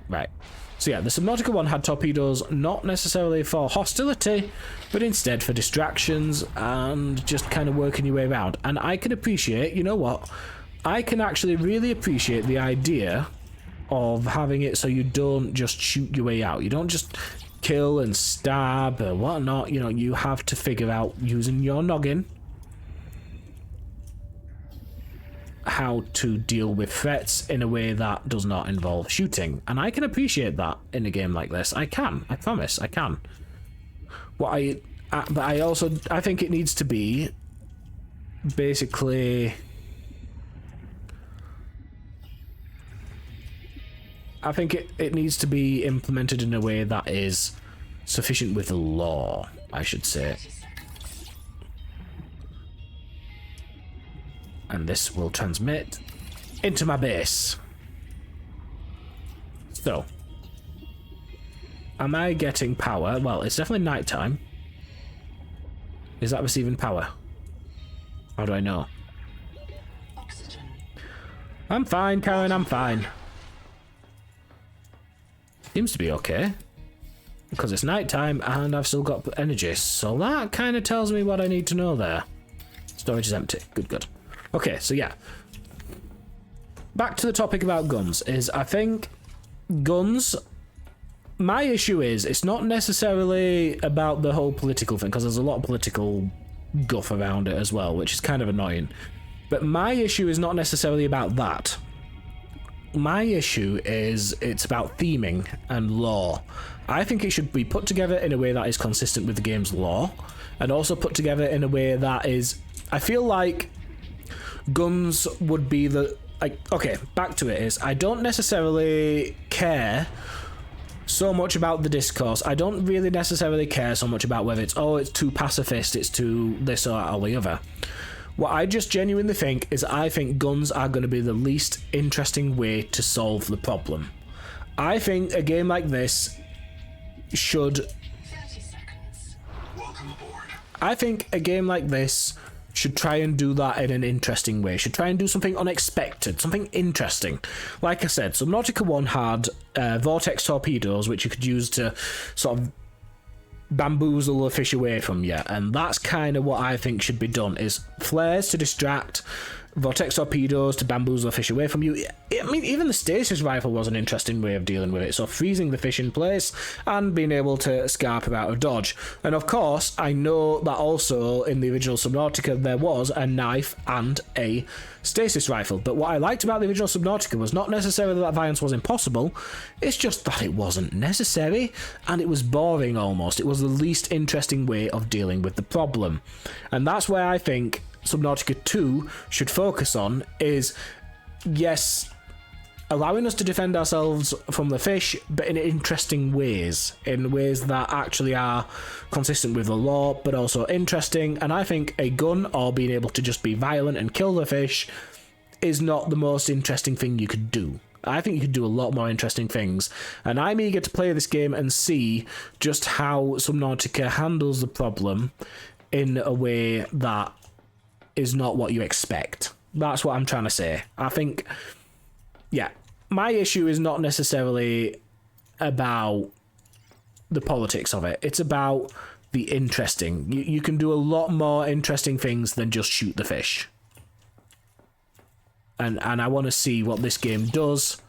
Right. So yeah, the Subnautica 1 had torpedoes not necessarily for hostility, but instead for distractions and just kind of working your way around. And I can appreciate, you know what? I can actually really appreciate the idea of having it so you don't just shoot your way out. You don't just kill and stab or whatnot. You know, you have to figure out, using your noggin, how to deal with threats in a way that does not involve shooting. And I can appreciate that in a game like this. I promise I can. But I think it needs to be basically, I think it needs to be implemented in a way that is sufficient with the law, I should say. And this will transmit into my base. So, am I getting power? Well, it's definitely nighttime. Is that receiving power? How do I know? Oxygen. I'm fine, Karen, I'm fine. Seems to be okay. Because it's nighttime and I've still got energy. So that kind of tells me what I need to know there. Storage is empty. Good, good. Okay, so yeah. Back to the topic about guns, is I think guns, my issue is it's not necessarily about the whole political thing, because there's a lot of political guff around it as well, which is kind of annoying. But my issue is not necessarily about that. My issue is it's about theming and law. I think it should be put together in a way that is consistent with the game's law, and also put together in a way that is, I feel like guns would be the, like, okay, back to it is, I don't necessarily care so much about the discourse. I don't really necessarily care so much about whether it's, oh, it's too pacifist, it's too this or that or the other. What I just genuinely think is I think guns are going to be the least interesting way to solve the problem. I think a game like this should... 30 seconds. Welcome aboard. I think a game like this should try and do that in an interesting way. Should try and do something unexpected, something interesting. Like I said, Subnautica 1 had vortex torpedoes, which you could use to sort of bamboozle a fish away from you, and that's kind of what I think should be done, is flares to distract, vortex torpedoes to bamboozle a fish away from you. I mean, even the stasis rifle was an interesting way of dealing with it, so freezing the fish in place and being able to scarp him out of dodge. And of course, I know that also in the original Subnautica there was a knife and a stasis rifle, but what I liked about the original Subnautica was not necessarily that violence was impossible, it's just that it wasn't necessary, and it was boring almost. It was the least interesting way of dealing with the problem. And that's where I think Subnautica 2 should focus on, is, yes, allowing us to defend ourselves from the fish, but in interesting ways, in ways that actually are consistent with the law, but also interesting. And I think a gun or being able to just be violent and kill the fish is not the most interesting thing you could do. I think you could do a lot more interesting things, and I'm eager to play this game and see just how Subnautica handles the problem in a way that is not what you expect. That's what I'm trying to say. I think, yeah, my issue is not necessarily about the politics of it. It's about the interesting. You can do a lot more interesting things than just shoot the fish. And I want to see what this game does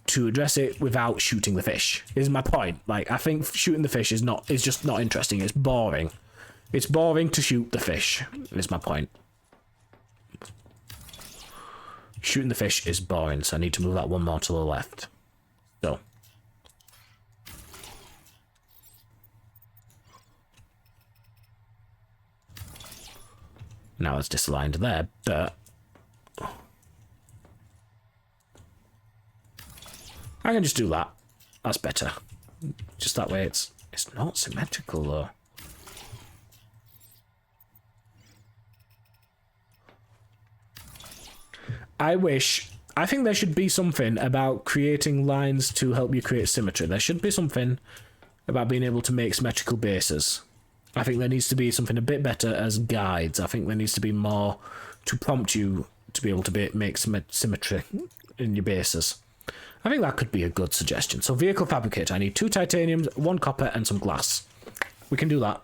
to address it without shooting the fish, is my point. Like, I think shooting the fish is just not interesting. It's boring. It's boring to shoot the fish, is my point. Shooting the fish is boring, so I need to move that one more to the left. So. Now it's disaligned there, but I can just do that. That's better. Just that way it's not symmetrical though. I think there should be something about creating lines to help you create symmetry. There should be something about being able to make symmetrical bases. I think there needs to be something a bit better as guides. I think there needs to be more to prompt you to be able to make symmetry in your bases. I think that could be a good suggestion. So vehicle fabricator, I need 2 titaniums, 1 copper and some glass. We can do that.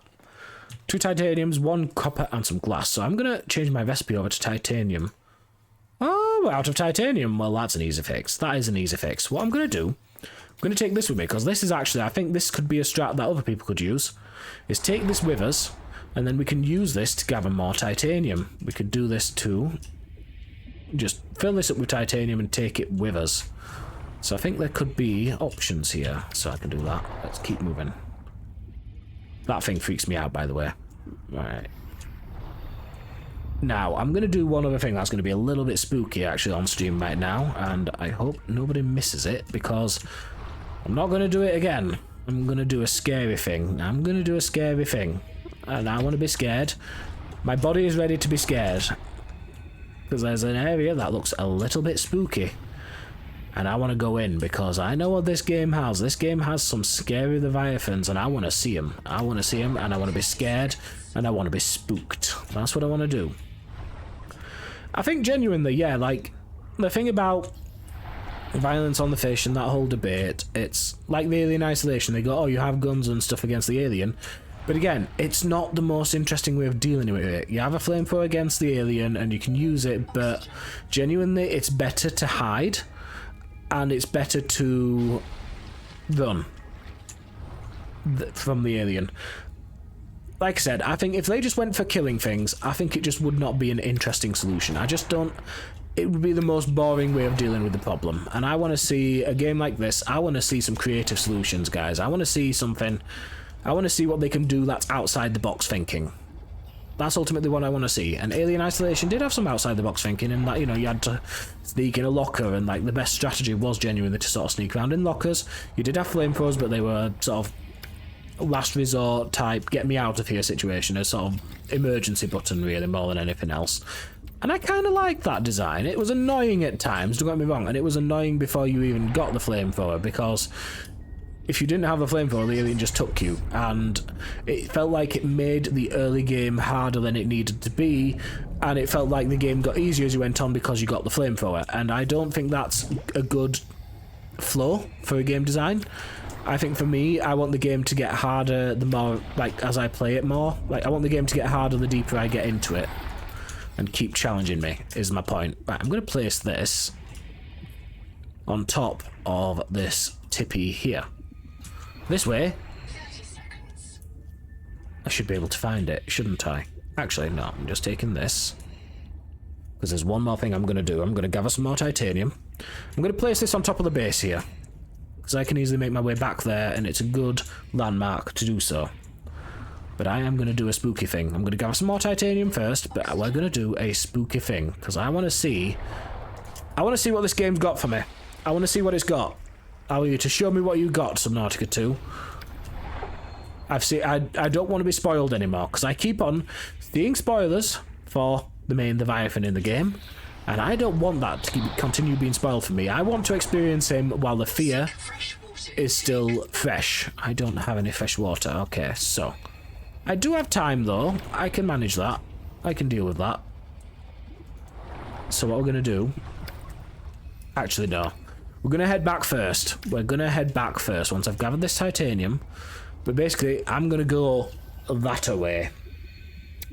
2 titaniums, 1 copper and some glass. So I'm going to change my recipe over to titanium. Oh, we're out of titanium. Well, that's an easy fix. That is an easy fix. What I'm going to do, I'm going to take this with me, because this is actually, I think this could be a strat that other people could use, is take this with us, and then we can use this to gather more titanium. We could do this too. Just fill this up with titanium and take it with us. So I think there could be options here, so I can do that. Let's keep moving. That thing freaks me out, by the way. Right. Now, I'm going to do one other thing that's going to be a little bit spooky, actually, on stream right now, and I hope nobody misses it, because I'm not going to do it again. I'm going to do a scary thing. I'm going to do a scary thing, and I want to be scared. My body is ready to be scared, because there's an area that looks a little bit spooky. And I want to go in because I know what this game has. This game has some scary leviathans and I want to see them. I want to see them and I want to be scared and I want to be spooked. That's what I want to do. I think genuinely, yeah, like, the thing about violence on the fish and that whole debate, it's like the Alien Isolation. They go, oh, you have guns and stuff against the alien. But again, it's not the most interesting way of dealing with it. You have a flamethrower against the alien and you can use it, but genuinely, it's better to hide. And it's better to run from the alien. Like I said, I think if they just went for killing things, I think it just would not be an interesting solution. I just don't... It would be the most boring way of dealing with the problem. And I want to see a game like this. I want to see some creative solutions, guys. I want to see something... I want to see what they can do that's outside the box thinking. That's ultimately what I want to see. And Alien Isolation did have some outside the box thinking in that, you know, you had to sneak in a locker and like the best strategy was genuinely to sort of sneak around in lockers. You did have flamethrowers, but they were sort of last resort type, get me out of here situation, a sort of emergency button really more than anything else. And I kind of liked that design. It was annoying at times, don't get me wrong, and it was annoying before you even got the flamethrower because if you didn't have a flamethrower, the alien just took you, and it felt like it made the early game harder than it needed to be, and it felt like the game got easier as you went on because you got the flamethrower, and I don't think that's a good flow for a game design. I think for me, I want the game to get harder the more, like, as I play it more. Like, I want the game to get harder the deeper I get into it, and keep challenging me, is my point. Right, I'm going to place this on top of this tippy here. This way, I should be able to find it, shouldn't I? Actually, no, I'm just taking this. Because there's one more thing I'm going to do. I'm going to gather some more titanium. I'm going to place this on top of the base here. Because I can easily make my way back there, and it's a good landmark to do so. But I am going to do a spooky thing. I'm going to gather some more titanium first, but we're going to do a spooky thing. Because I want to see I want to see what this game's got for me. I want to see what it's got. I want you to show me what you got, Subnautica 2. I don't want to be spoiled anymore, because I keep on seeing spoilers for the Leviathan in the game, and I don't want that to continue being spoiled for me. I want to experience him while the fear is still fresh. I don't have any fresh water. Okay, so I do have time, though. I can manage that. I can deal with that. So what we're going to do... Actually, no. We're going to head back first. We're going to head back first once I've gathered this titanium. But basically, I'm going to go that way.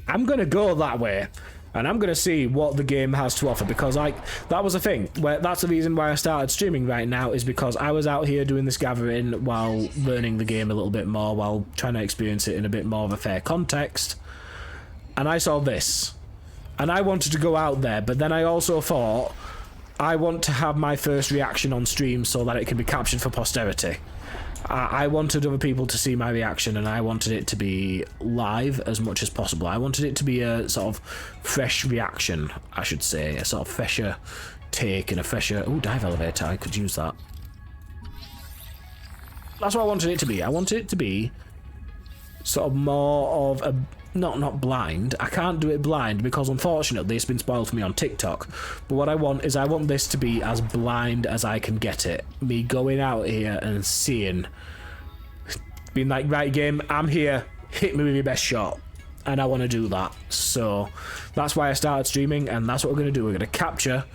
I'm going to go that way. And I'm going to see what the game has to offer. Because, like, that was the thing. That's the reason why I started streaming right now. Is because I was out here doing this gathering while learning the game a little bit more. While trying to experience it in a bit more of a fair context. And I saw this. And I wanted to go out there. But then I also thought... I want to have my first reaction on stream so that it can be captured for posterity. I wanted other people to see my reaction, and I wanted it to be live as much as possible. I wanted it to be a sort of fresh reaction, I should say. A sort of fresher take and a fresher... Oh, dive elevator, I could use that. That's what I wanted it to be. I wanted it to be sort of more of a... Not blind. I can't do it blind because unfortunately it's been spoiled for me on TikTok. But what I want is I want this to be as blind as I can get it. Me going out here and seeing, being like, right game, I'm here, hit me with your best shot. And I want to do that. So that's why I started streaming, and that's what we're going to do. We're going to capture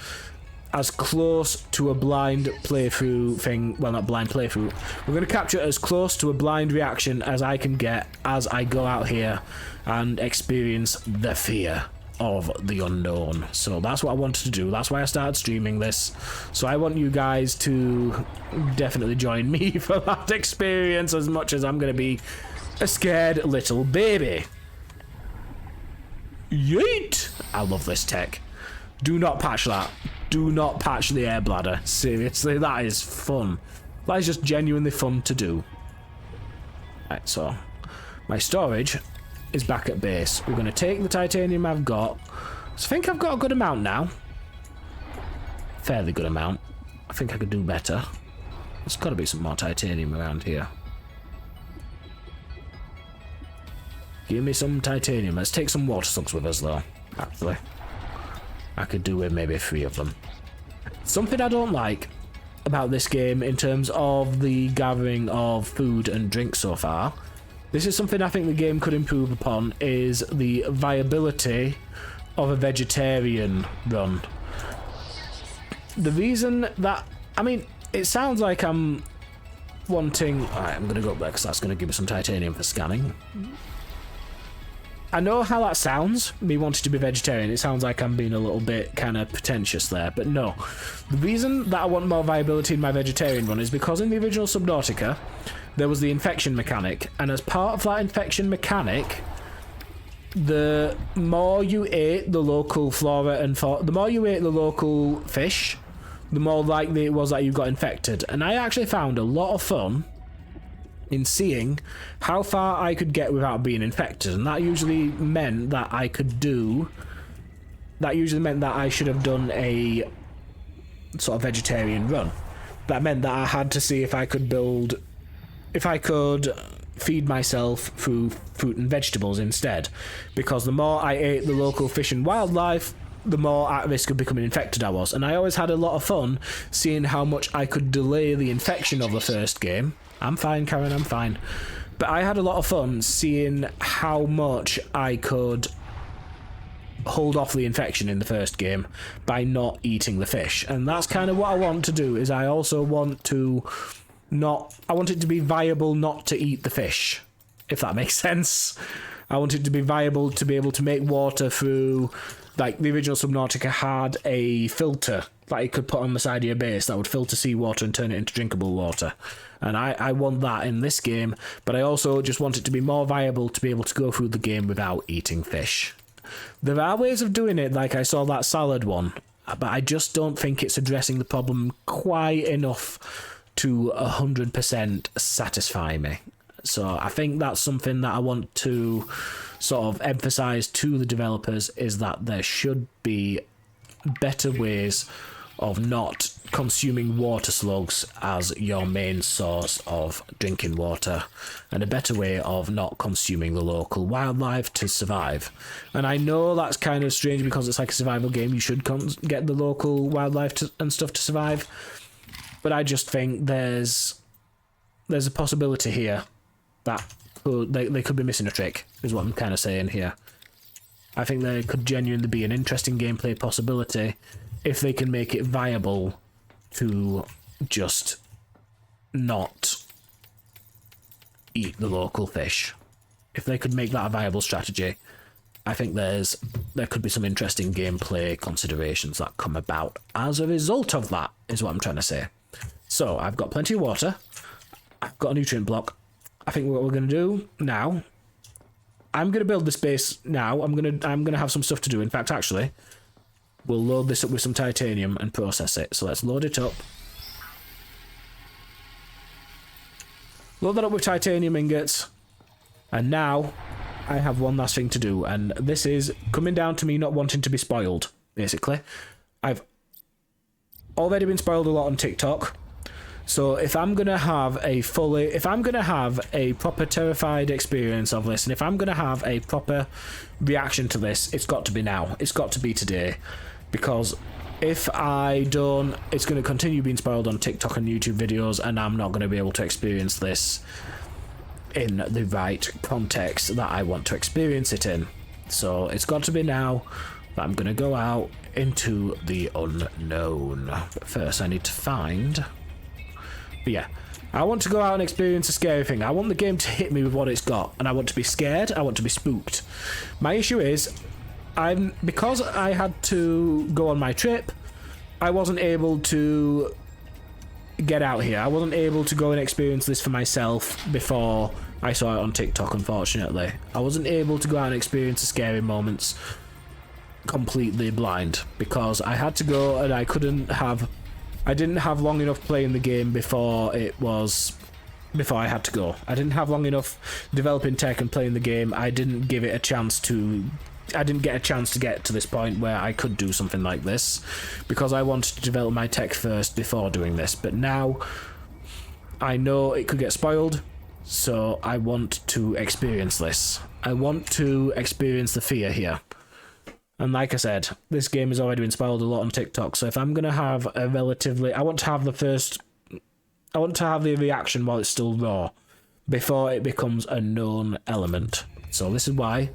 as close to a blind playthrough thing, well, not blind playthrough, we're going to capture as close to a blind reaction as I can get as I go out here and experience the fear of the unknown. So that's what I wanted to do. That's why I started streaming this. So I want you guys to definitely join me for that experience as much as I'm going to be a scared little baby. Yeet! I love this tech. Do not patch that. Do not patch the air bladder. Seriously, that is fun. That is just genuinely fun to do. Right, so my storage is back at base. We're going to take the titanium I've got. So I think I've got a good amount now. Fairly good amount. I think I could do better. There's got to be some more titanium around here. Give me some titanium. Let's take some water slugs with us, though, actually. I could do with maybe 3 of them. Something I don't like about this game in terms of the gathering of food and drink so far, this is something I think the game could improve upon, is the viability of a vegetarian run. The reason that... I mean, it sounds like I'm wanting... Alright, I'm going to go up there because that's going to give me some titanium for scanning. I know how that sounds, me wanting to be vegetarian. It sounds like I'm being a little bit kind of pretentious there, but no. The reason that I want more viability in my vegetarian run is because in the original Subnautica, there was the infection mechanic, and as part of that infection mechanic, the more you ate the local flora and the more you ate the local fish, the more likely it was that you got infected. And I actually found a lot of fun in seeing how far I could get without being infected, and that usually meant that I could do... That usually meant that I should have done a sort of vegetarian run. That meant that I had to see if I could build... If I could feed myself through fruit and vegetables instead, because the more I ate the local fish and wildlife, the more at risk of becoming infected I was. And I always had a lot of fun seeing how much I could delay the infection of the first game. I'm fine, Karen, I'm fine. But I had a lot of fun seeing how much I could hold off the infection in the first game by not eating the fish. And that's kind of what I want to do, is I also want to not... I want it to be viable not to eat the fish, if that makes sense. I want it to be viable to be able to make water through... Like, the original Subnautica had a filter that you could put on the side of your base that would filter seawater and turn it into drinkable water. And I want that in this game, but I also just want it to be more viable to be able to go through the game without eating fish. There are ways of doing it, like I saw that salad one, but I just don't think it's addressing the problem quite enough to 100% satisfy me. So I think that's something that I want to sort of emphasize to the developers, is that there should be better ways of not consuming water slugs as your main source of drinking water, and a better way of not consuming the local wildlife to survive. And I know that's kind of strange because it's like a survival game. You should get the local wildlife and stuff to survive, but I just think there's a possibility here that they could be missing a trick, is what I'm kind of saying here. I think there could genuinely be an interesting gameplay possibility if they can make it viable to just not eat the local fish. If they could make that a viable strategy, I think there could be some interesting gameplay considerations that come about as a result of that, is what I'm trying to say. So, I've got plenty of water. I've got a nutrient block. I think what we're going to do now, I'm going to build this base now. I'm going to have some stuff to do. In fact, actually, we'll load this up with some titanium and process it. So let's load it up. Load that up with titanium ingots. And now I have one last thing to do. And this is coming down to me not wanting to be spoiled, basically. I've already been spoiled a lot on TikTok. So if I'm going to have a proper terrified experience of this, and if I'm going to have a proper reaction to this, it's got to be now. It's got to be today. Because if I don't, it's going to continue being spoiled on TikTok and YouTube videos, and I'm not going to be able to experience this in the right context that I want to experience it in. So it's got to be now that I'm going to go out into the unknown. But first I need to find... But yeah, I want to go out and experience a scary thing. I want the game to hit me with what it's got, and I want to be scared, I want to be spooked. My issue is, because I had to go on my trip, I wasn't able to get out here. I wasn't able to go and experience this for myself before I saw it on TikTok, unfortunately. I wasn't able to go out and experience the scary moments completely blind, because I had to go and I didn't have long enough playing the game before I had to go. I didn't have long enough developing tech and playing the game. I didn't get a chance to get to this point where I could do something like this, because I wanted to develop my tech first before doing this. But now I know it could get spoiled, so I want to experience this. I want to experience the fear here. And like I said, this game has already been spoiled a lot on TikTok, so if I'm going to have I want to have the reaction while it's still raw, before it becomes a known element. So this is why.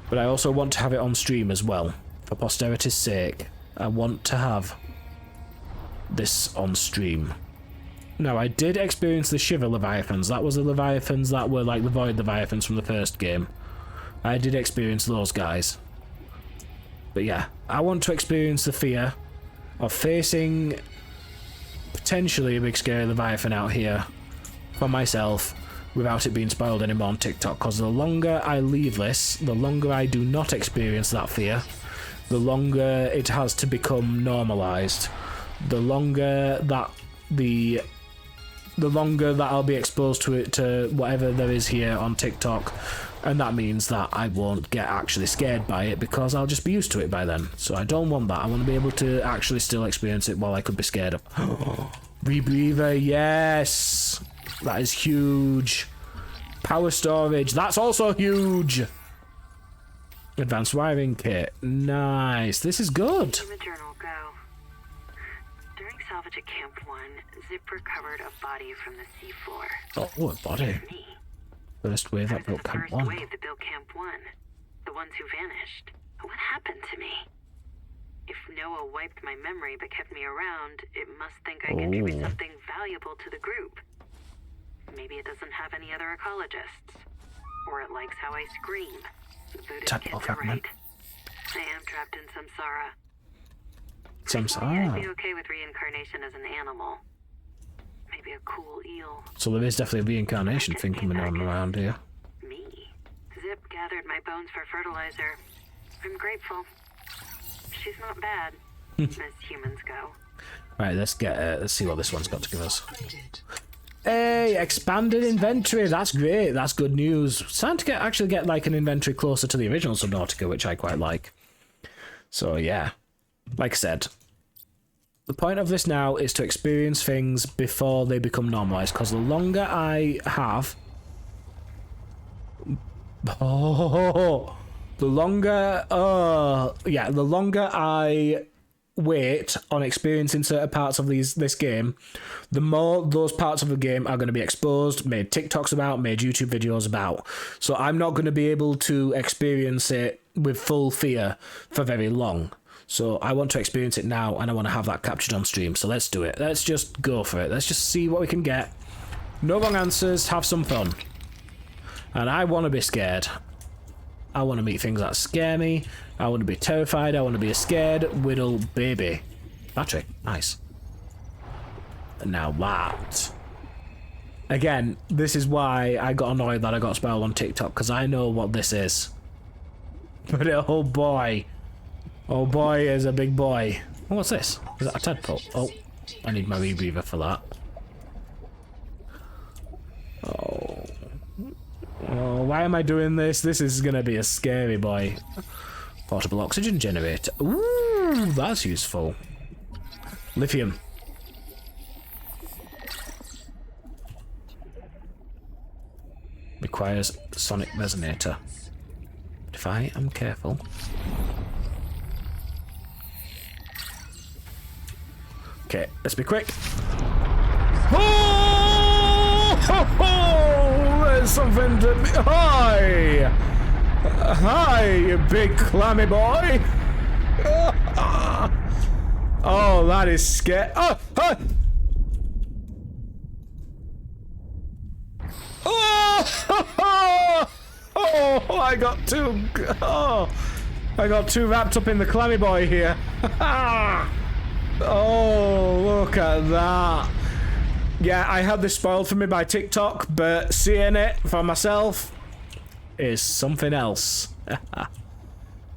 But I also want to have it on stream as well, for posterity's sake. I want to have this on stream. Now, I did experience the Shiver Leviathans. That was the Leviathans that were like the Void Leviathans from the first game. I did experience those guys. But yeah, I want to experience the fear of facing potentially a big scary Leviathan out here for myself without it being spoiled anymore on TikTok, because the longer I leave this, the longer I do not experience that fear, the longer it has to become normalized, the longer that I'll be exposed to it, to whatever there is here on TikTok. And that means that I won't get actually scared by it, because I'll just be used to it by then. So I don't want that. I want to be able to actually still experience it while I could be scared of. Rebreather, yes! That is huge. Power storage, that's also huge! Advanced wiring kit, nice. This is good. In the journal, go. During salvage at Camp 1, Zip recovered a body from the seafloor. Oh, a body. Me. First wave that built Camp 1. First wave that built Camp 1. The ones who vanished. What happened to me? If Noah wiped my memory but kept me around, it must think I contribute something valuable to the group. Maybe it doesn't have any other ecologists. Or it likes how I scream. The Buddhist kids are right. I am trapped in samsara. Samsara? I'd be okay with reincarnation as an animal. Maybe a cool eel. So there is definitely a reincarnation thing coming on around here. Me? Zip gathered my bones for fertilizer. I'm grateful. She's not bad, as humans go. Right, let's see what this one's got to give us. Hey, expanded inventory. That's great. That's good news. It's time to actually get like an inventory closer to the original Subnautica, which I quite like. So yeah, like I said, The point of this now is to experience things before they become normalized, because the longer I have... Oh, the longer... yeah, the longer I wait on experiencing certain parts of this game, the more those parts of the game are going to be exposed, made TikToks about, made YouTube videos about. So I'm not going to be able to experience it with full fear for very long. So I want to experience it now, and I want to have that captured on stream. So let's do it. Let's just go for it. Let's just see what we can get. No wrong answers. Have some fun. And I want to be scared. I want to meet things that scare me. I want to be terrified. I want to be a scared little baby. Battery. Nice. And now that. Again, this is why I got annoyed that I got spoiled on TikTok, because I know what this is. But oh boy. Oh boy is a big boy. Oh, what's this? Is that a tadpole? Oh, I need my rebreather for that. Oh. Oh, why am I doing this? This is gonna be a scary boy. Portable oxygen generator. Ooh, that's useful. Lithium. Requires sonic resonator. But if I am careful... Okay, let's be quick. Oh! Ho, ho! There's something to be... Hi! Hi, you big clammy boy! Oh, that is scary. Oh! Hi! Oh! Oh! I got too... Oh! I got too wrapped up in the clammy boy here. Oh, look at that. Yeah, I had this spoiled for me by TikTok, but seeing it for myself is something else.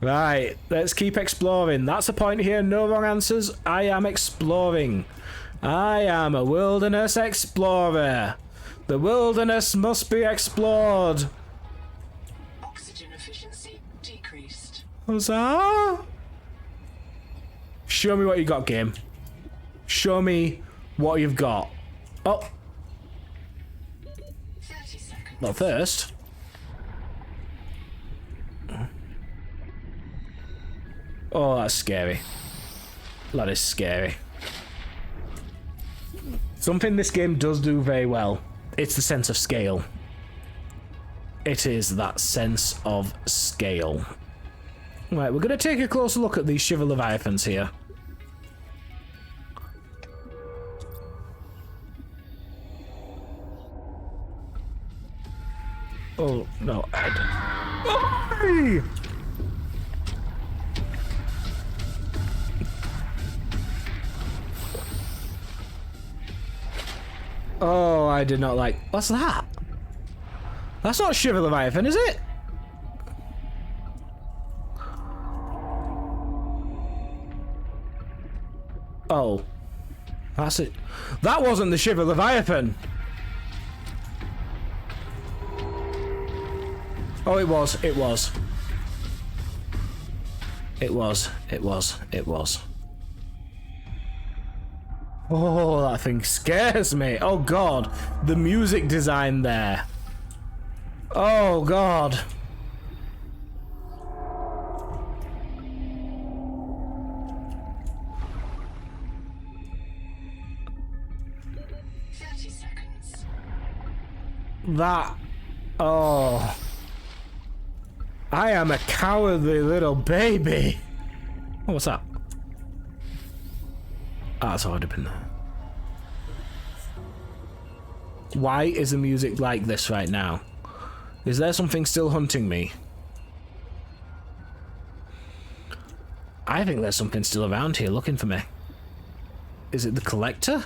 Right, let's keep exploring. That's the point here. No wrong answers. I am exploring. I am a wilderness explorer. The wilderness must be explored. Oxygen efficiency decreased. Huzzah! Show me what you got, game. Show me what you've got. Oh. 30 seconds. Well, first. Oh, that's scary. That is scary. Something this game does do very well. It's the sense of scale. It is that sense of scale. Right, we're going to take a closer look at these Shiver Leviathans here. Oh, no. Oh, oh, I did not like... What's that? That's not Shiver Leviathan, is it? Oh. That's it. That wasn't the Shiver Leviathan! Oh, it was. It was. It was. It was. It was. Oh, that thing scares me. Oh, God. The music design there. Oh, God. That... Oh... I am a cowardly little baby. Oh, what's that? Ah, it's already been there. Why is the music like this right now? Is there something still hunting me? I think there's something still around here looking for me. Is it the collector?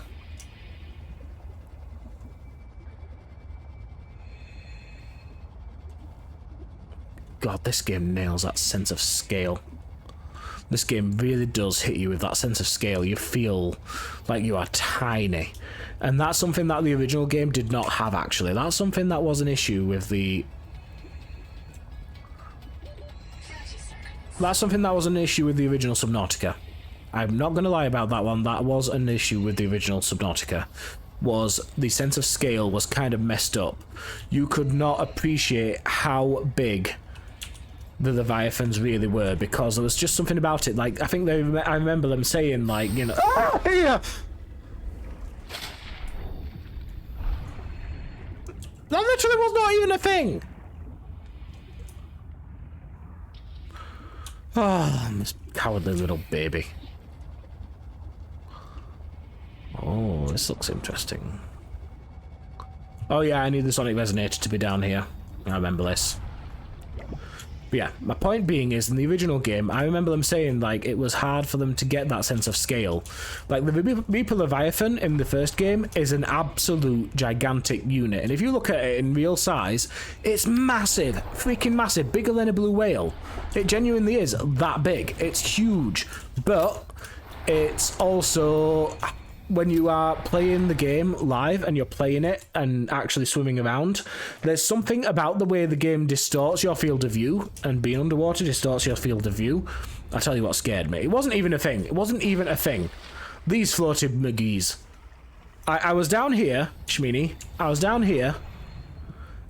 God, this game nails that sense of scale. This game really does hit you with that sense of scale. You feel like you are tiny. And that's something that the original game did not have, actually. That's something that was an issue with the... That's something that was an issue with the original Subnautica. I'm not going to lie about that one. That was an issue with the original Subnautica. Was the sense of scale was kind of messed up. You could not appreciate how big the Leviathans really were, because there was just something about it. Like, I think I remember them saying, like, you know, ah, here! That literally was not even a thing! Oh, this cowardly little baby. Oh, this looks interesting. Oh yeah, I need the sonic resonator to be down here. I remember this. But yeah, my point being is, in the original game, I remember them saying, like, it was hard for them to get that sense of scale. Like, the Reaper Leviathan in the first game is an absolute gigantic unit, and if you look at it in real size, it's massive, freaking massive, bigger than a blue whale. It genuinely is that big. It's huge, but it's also, when you are playing the game live and you're playing it and actually swimming around, there's something about the way the game distorts your field of view, and being underwater distorts your field of view. I'll tell you what scared me. It wasn't even a thing. It wasn't even a thing. These floated McGee's. I was down here, Shmini. I was down here,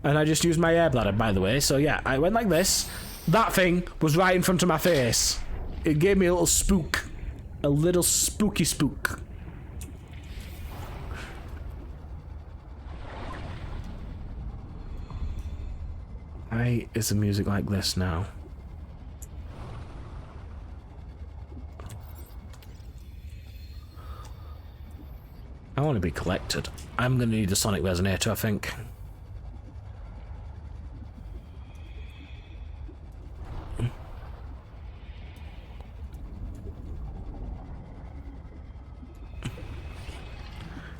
and I just used my air bladder, by the way. So yeah, I went like this. That thing was right in front of my face. It gave me a little spook. A little spooky spook. Why is the music like this now? I want to be collected. I'm going to need a sonic resonator, I think.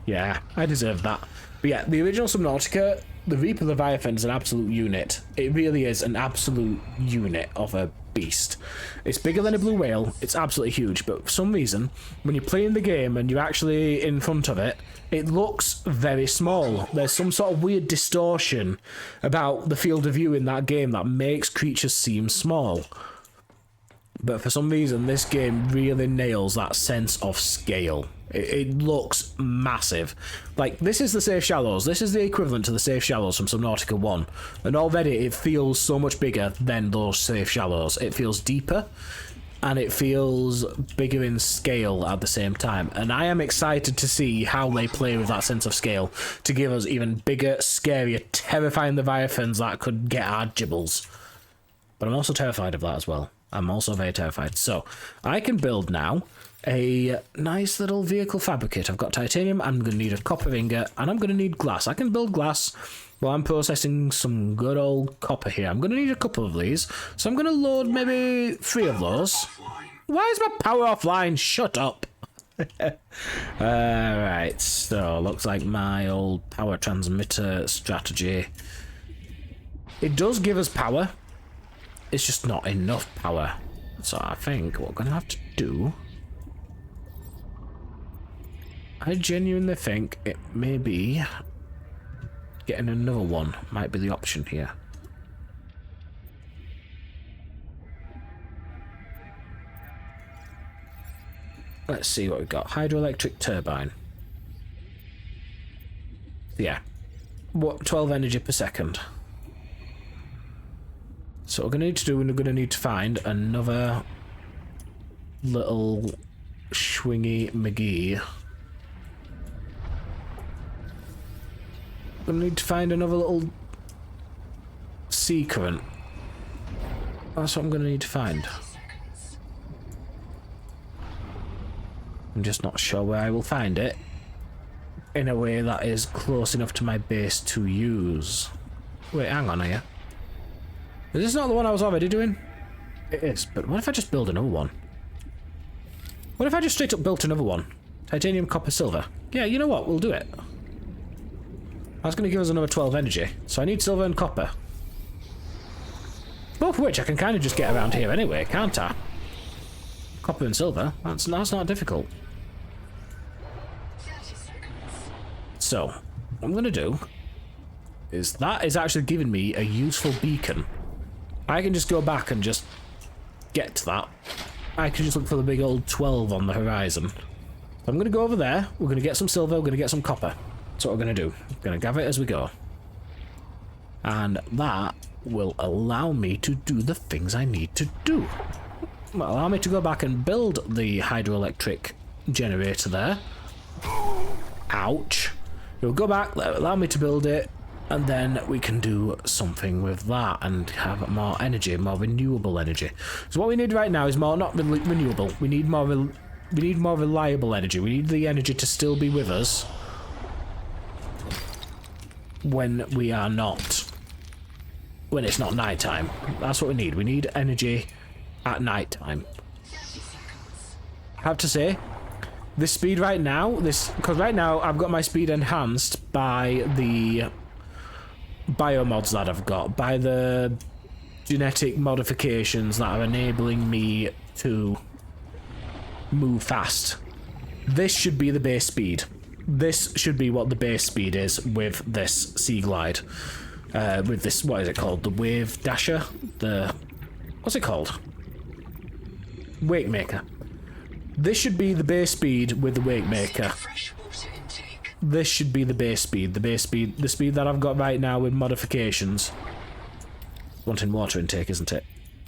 Yeah, I deserve that. But yeah, the original Subnautica, the Reaper Leviathan is an absolute unit. It really is an absolute unit of a beast. It's bigger than a blue whale. It's absolutely huge. But for some reason, when you're playing the game and you're actually in front of it, it looks very small. There's some sort of weird distortion about the field of view in that game that makes creatures seem small. But for some reason, this game really nails that sense of scale. It looks massive. Like, this is the Safe Shallows. This is the equivalent to the Safe Shallows from Subnautica 1. And already it feels so much bigger than those Safe Shallows. It feels deeper, and it feels bigger in scale at the same time. And I am excited to see how they play with that sense of scale to give us even bigger, scarier, terrifying Leviathans that could get our gibbles. But I'm also terrified of that as well. I'm also very terrified. So, I can build now a nice little vehicle fabricate. I've got titanium, I'm going to need a copper ingot, and I'm going to need glass. I can build glass while I'm processing some good old copper here. I'm going to need a couple of these, so I'm going to load maybe 3 of those. Why is my power offline? Shut up. Alright, so looks like my old power transmitter strategy. It does give us power. It's just not enough power. So I think what we're going to have to do... I genuinely think it may be getting another one might be the option here. Let's see what we've got. Hydroelectric turbine. Yeah. What, 12 energy per second. So what we're going to need to do, we're going to need to find another little swingy McGee. We're going to need to find another little sea current. That's what I'm going to need to find. I'm just not sure where I will find it in a way that is close enough to my base to use. Wait, hang on here. Is this not the one I was already doing? It is, but what if I just build another one? What if I just straight up built another one? Titanium, copper, silver. Yeah, you know what? We'll do it. That's going to give us another 12 energy, so I need silver and copper. Both of which I can kind of just get around here anyway, can't I? Copper and silver. That's not difficult. So, what I'm going to do is that is actually giving me a useful beacon. I can just go back and just get to that I can just look for the big old 12 on the horizon. I'm going to go over there. We're going to get some silver. We're going to get some copper. That's what we're going to do. We're going to gather it as we go. And that will allow me to do the things I need to do. Well, allow me to go back and build the hydroelectric generator there. Ouch. It'll go back, allow me to build it, and then we can do something with that and have more energy, more renewable energy. So what we need right now is more, not renewable, we need more reliable energy. We need the energy to still be with us when we are not, when it's not nighttime. That's what we need. We need energy at nighttime. I have to say, this speed right now, because right now I've got my speed enhanced by the biomods that I've got, by the genetic modifications that are enabling me to move fast. This should be the base speed. This should be what the base speed is with this Sea Glide. With this, what is it called? The Wave Dasher? What's it called? Wake Maker. This should be the base speed with the Wake Maker. This should be the base speed. The speed that I've got right now with modifications. Wanting water intake, isn't it?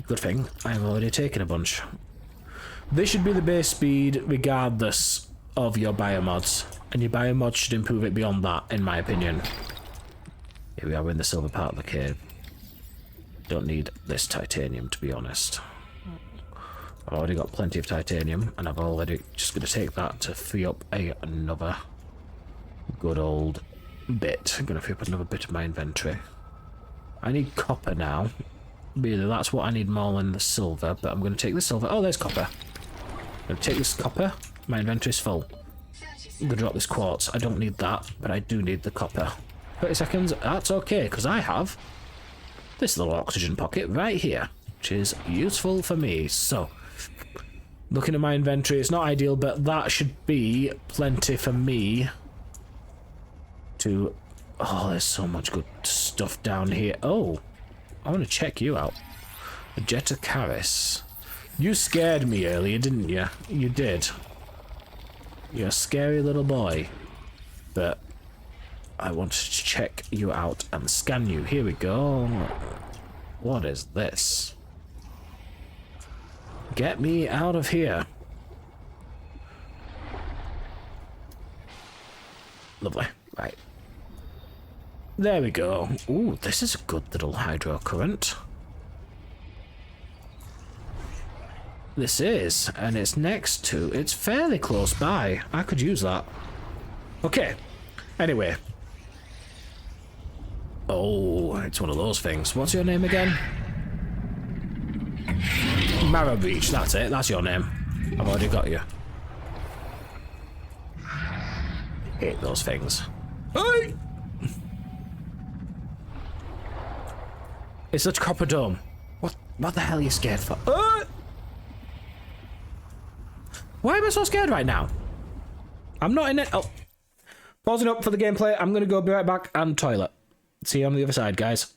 Good thing. I've already taken a bunch. This should be the base speed regardless of your biomods. And your biomods should improve it beyond that, in my opinion. Here we are in the silver part of the cave. Don't need this titanium, to be honest. I've already got plenty of titanium, and I've already just going to take that to free up another good old bit. I'm going to free up another bit of my inventory. I need copper now. Really, that's what I need more than the silver, but I'm going to take the silver. Oh, there's copper. I'm going to take this copper. My inventory's full. I'm going to drop this quartz. I don't need that, but I do need the copper. 30 seconds. That's okay, because I have this little oxygen pocket right here, which is useful for me. So, looking at my inventory, it's not ideal, but that should be plenty for me to... Oh, there's so much good stuff down here. Oh, I want to check you out. A Jetacaris. You scared me earlier, didn't you? You did. You're a scary little boy. But I wanted to check you out and scan you. Here we go. What is this? Get me out of here. Lovely. Right. There we go. Ooh, this is a good little hydro current. This is, and it's next to, it's fairly close by. I could use that. Okay. Anyway. Oh, it's one of those things. What's your name again? Marrow Beach, that's it. That's your name. I've already got you. Hate those things. Hey! It's a copper dome. What the hell are you scared for? Why am I so scared right now? I'm not in it. Oh. Pausing up for the gameplay. I'm going to go be right back and toilet. See you on the other side, guys.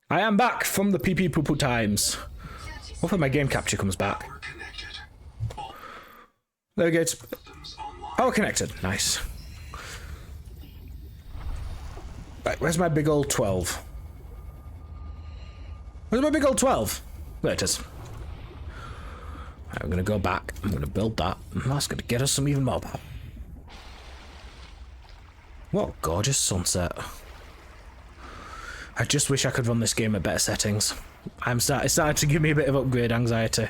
I am back from the pee poo poo times. Hopefully my game capture comes back. Power connected. There we go. It's Systems online. power connected. Nice. Right, where's my big old 12? Where's my big old 12? There it is. Right, I'm gonna go back. I'm gonna build that. And that's gonna get us some even more power. What a gorgeous sunset. I just wish I could run this game at better settings. It's starting to give me a bit of upgrade anxiety.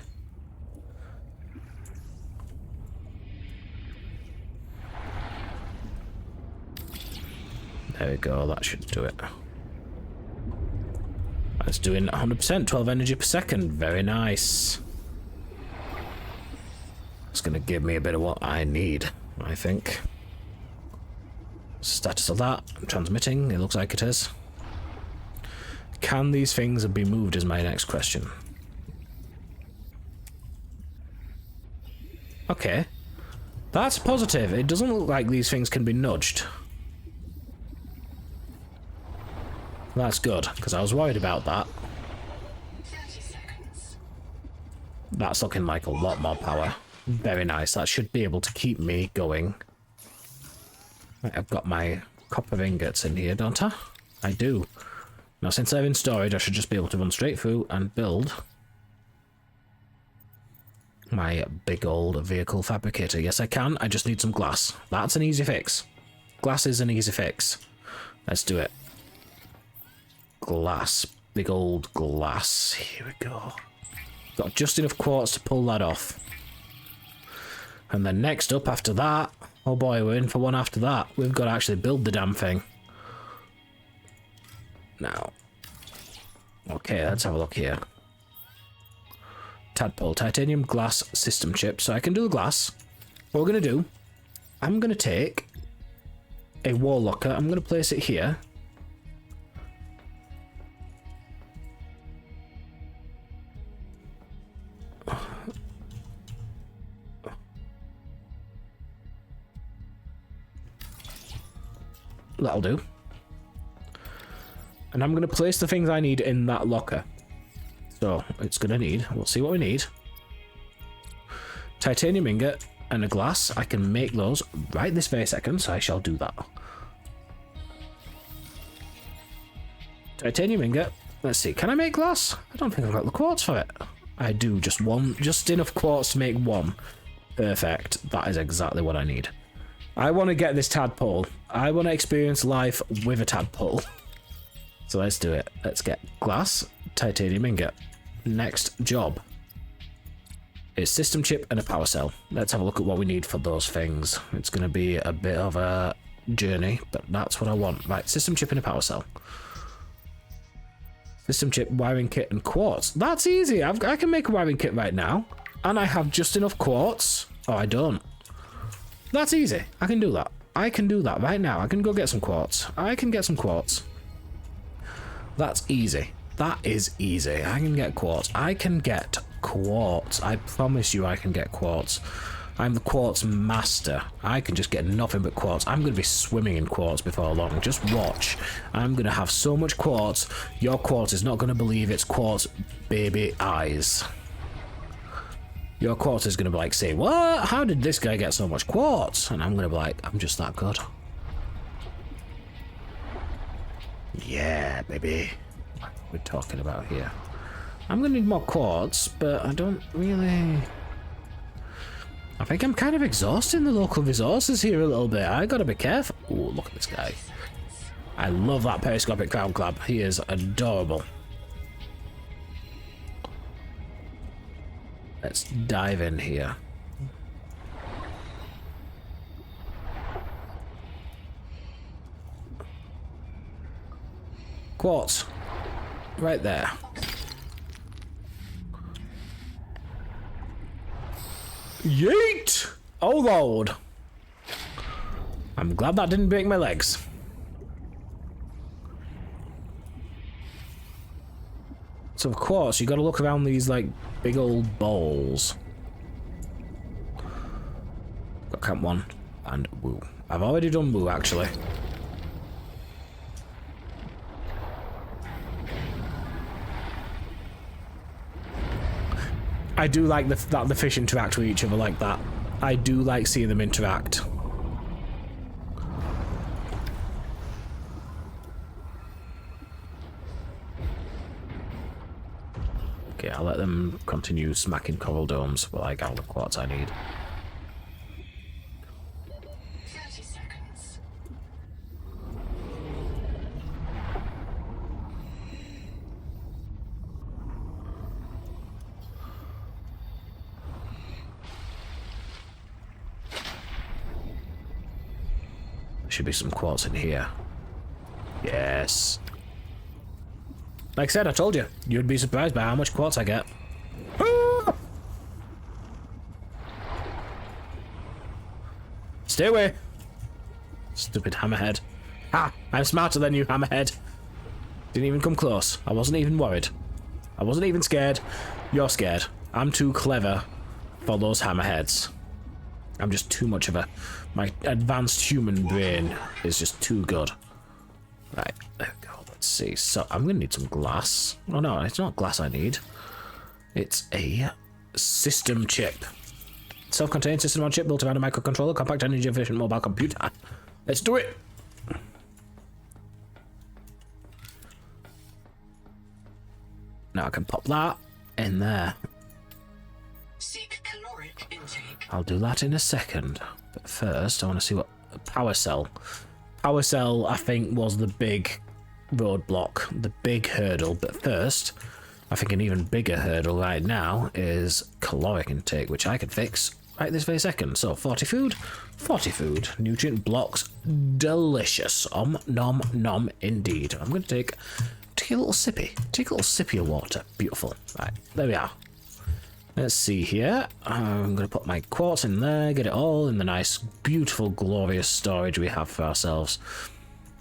There we go, that should do it. That's doing 100%, 12 energy per second. Very nice. It's gonna give me a bit of what I need, I think. Status of that, transmitting, it looks like it is. Can these things be moved is my next question. Okay. That's positive. It doesn't look like these things can be nudged. That's good, because I was worried about that. 30 seconds. That's looking like a lot more power. Very nice. That should be able to keep me going. Right, I've got my copper ingots in here, don't I? I do. Now, since they're in storage, I should just be able to run straight through and build my big old vehicle fabricator. Yes, I can. I just need some glass. That's an easy fix. Glass is an easy fix. Let's do it. Glass. Big old glass. Here we go. Got just enough quartz to pull that off. And then next up after that, oh boy, we're in for one after that. We've got to actually build the damn thing. Now. Okay, let's have a look here. Tadpole, titanium glass system chip. So I can do the glass. What we're going to do, I'm going to take a wall locker. I'm going to place it here. That'll do. And I'm going to place the things I need in that locker. So it's going to need, we'll see what we need. Titanium ingot and a glass. I can make those right this very second, so I shall do that. Titanium ingot. Let's see, can I make glass? I don't think I've got the quartz for it. I do, just enough quartz to make one. Perfect. That is exactly what I need. I want to get this tadpole. I want to experience life with a tadpole. So let's do it. Let's get glass, titanium ingot. Next job is system chip and a power cell. Let's have a look at what we need for those things. It's going to be a bit of a journey, but that's what I want. Right, system chip and a power cell. System chip, wiring kit, and quartz. That's easy. I can make a wiring kit right now. And I have just enough quartz. Oh, I don't. That's easy. I can do that. I can do that right now. I can go get some quartz. I can get some quartz. That's easy. That is easy. I can get quartz. I can get quartz. I promise you I can get quartz. I'm the quartz master. I can just get nothing but quartz. I'm going to be swimming in quartz before long. Just watch. I'm going to have so much quartz. Your quartz is not going to believe it's quartz baby eyes. Your quartz is going to be like, say, what? How did this guy get so much quartz? And I'm going to be like, I'm just that good. Yeah, baby. What we're talking about here. I'm going to need more quartz, but I don't really... I think I'm kind of exhausting the local resources here a little bit. I got to be careful. Ooh, look at this guy. I love that periscopic crown crab. He is adorable. Let's dive in here. Quartz. Right there. Yeet! Oh lord. I'm glad that didn't break my legs. So of course you gotta look around these like big old balls. Got camp 1 and woo. I've already done woo actually. I do like that the fish interact with each other like that. I do like seeing them interact. Okay, I'll let them continue smacking coral domes while I gather the quartz I need. 30 seconds. There should be some quartz in here. Yes. Like I said, I told you, you'd be surprised by how much quartz I get. Ah! Stay away. Stupid hammerhead. Ha! I'm smarter than you, hammerhead. Didn't even come close. I wasn't even worried. I wasn't even scared. You're scared. I'm too clever for those hammerheads. I'm just too much of a... My advanced human brain is just too good. Right, there we go. Let's see. So, I'm going to need some glass. Oh no, it's not glass I need. It's a system chip. Self-contained system on chip built around a microcontroller, compact energy efficient mobile computer. Let's do it! Now I can pop that in there. Seek caloric intake. I'll do that in a second. But first, I want to see what... Power cell. Power cell, I think, was the big roadblock, the big hurdle. But first, I think an even bigger hurdle right now is caloric intake, which I can fix right this very second. So, 40 food, nutrient blocks, delicious. Nom, nom, indeed. I'm going to take a little sippy of water. Beautiful. Right, there we are. Let's see here. I'm going to put my quartz in there, get it all in the nice, beautiful, glorious storage we have for ourselves.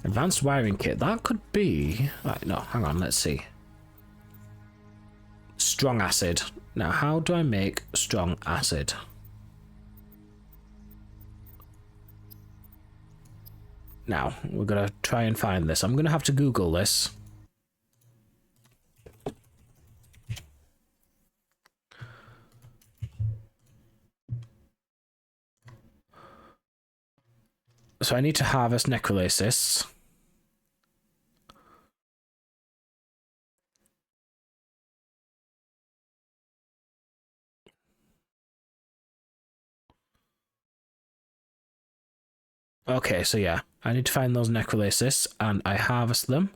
Advanced wiring kit. That could be... Right, no, hang on, let's see. Strong acid. Now, how do I make strong acid? Now, we're going to try and find this. I'm going to have to Google this. So I need to harvest necrolysis. Okay, so yeah, I need to find those necrolysis and I harvest them.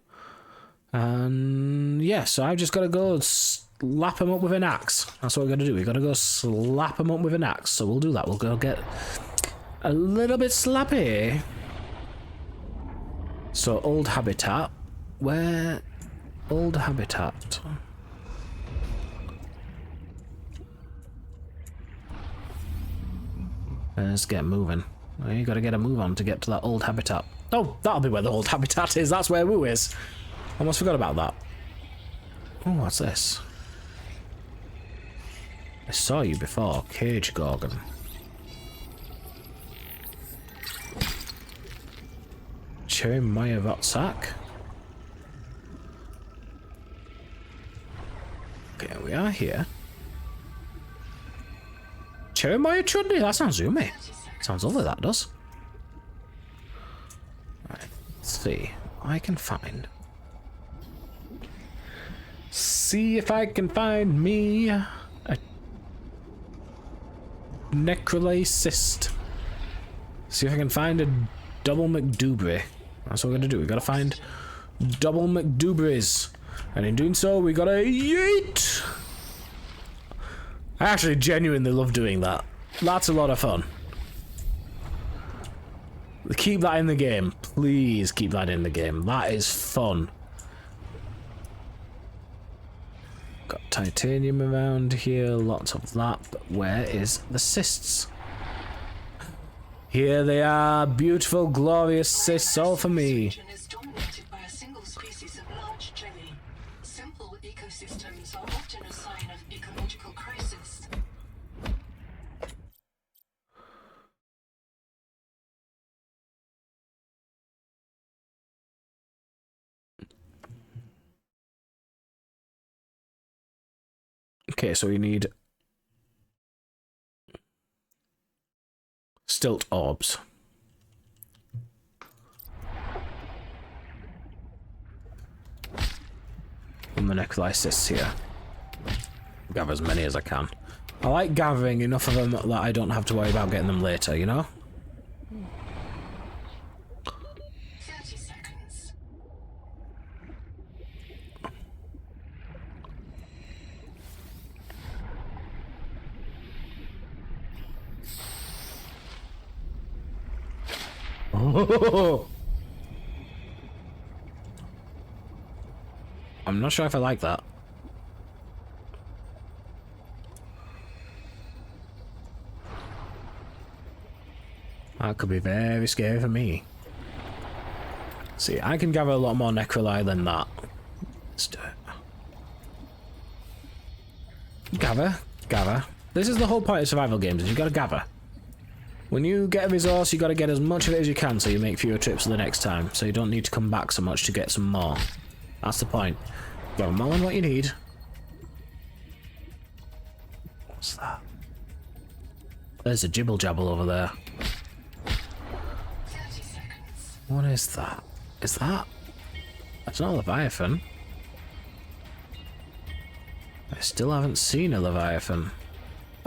And yeah, so I've just got to go slap them up with an axe. That's what we're going to do. We've got to go slap them up with an axe. So we'll do that. We'll go get a little bit slappy. So old habitat. Where? Old habitat. Let's get moving. Well, you gotta get a move on to get to that old habitat. Oh, that'll be where the old habitat is. That's where Woo is. Almost forgot about that. Oh, what's this? I saw you before. Cage Gorgon. Cherry Maya Rotsack. Okay, we are here. Cherry Maya Chudney. That sounds yummy. Sounds lovely, that does. Right, let's see what I can find. See if I can find me a necrolysis. See if I can find a double McDoobry. That's what we're gonna do. We gotta find double McDoobrys, and in doing so, we gotta yeet. I actually genuinely love doing that. That's a lot of fun. Keep that in the game. Please keep that in the game. That is fun. Got titanium around here. Lots of that. But where is the cysts? Here they are. Beautiful, glorious cysts all for me. Region is dominated by a single species of large jelly. Simple ecosystems are often a sign of ecological crisis. Okay, so we need Stilt orbs. And the necrolysis here. Gather as many as I can. I like gathering enough of them that I don't have to worry about getting them later, you know? 30 seconds. Oh! I'm not sure if I like that. That could be very scary for me. See, I can gather a lot more necroli than that. Let's do it. Gather. This is the whole point of survival games, is you gotta gather. When you get a resource, you gotta get as much of it as you can so you make fewer trips the next time, so you don't need to come back so much to get some more. That's the point. Gather more than what you need. What's that? There's a jibble jabble over there. 30 seconds. What is that? Is that? That's not a Leviathan. I still haven't seen a Leviathan.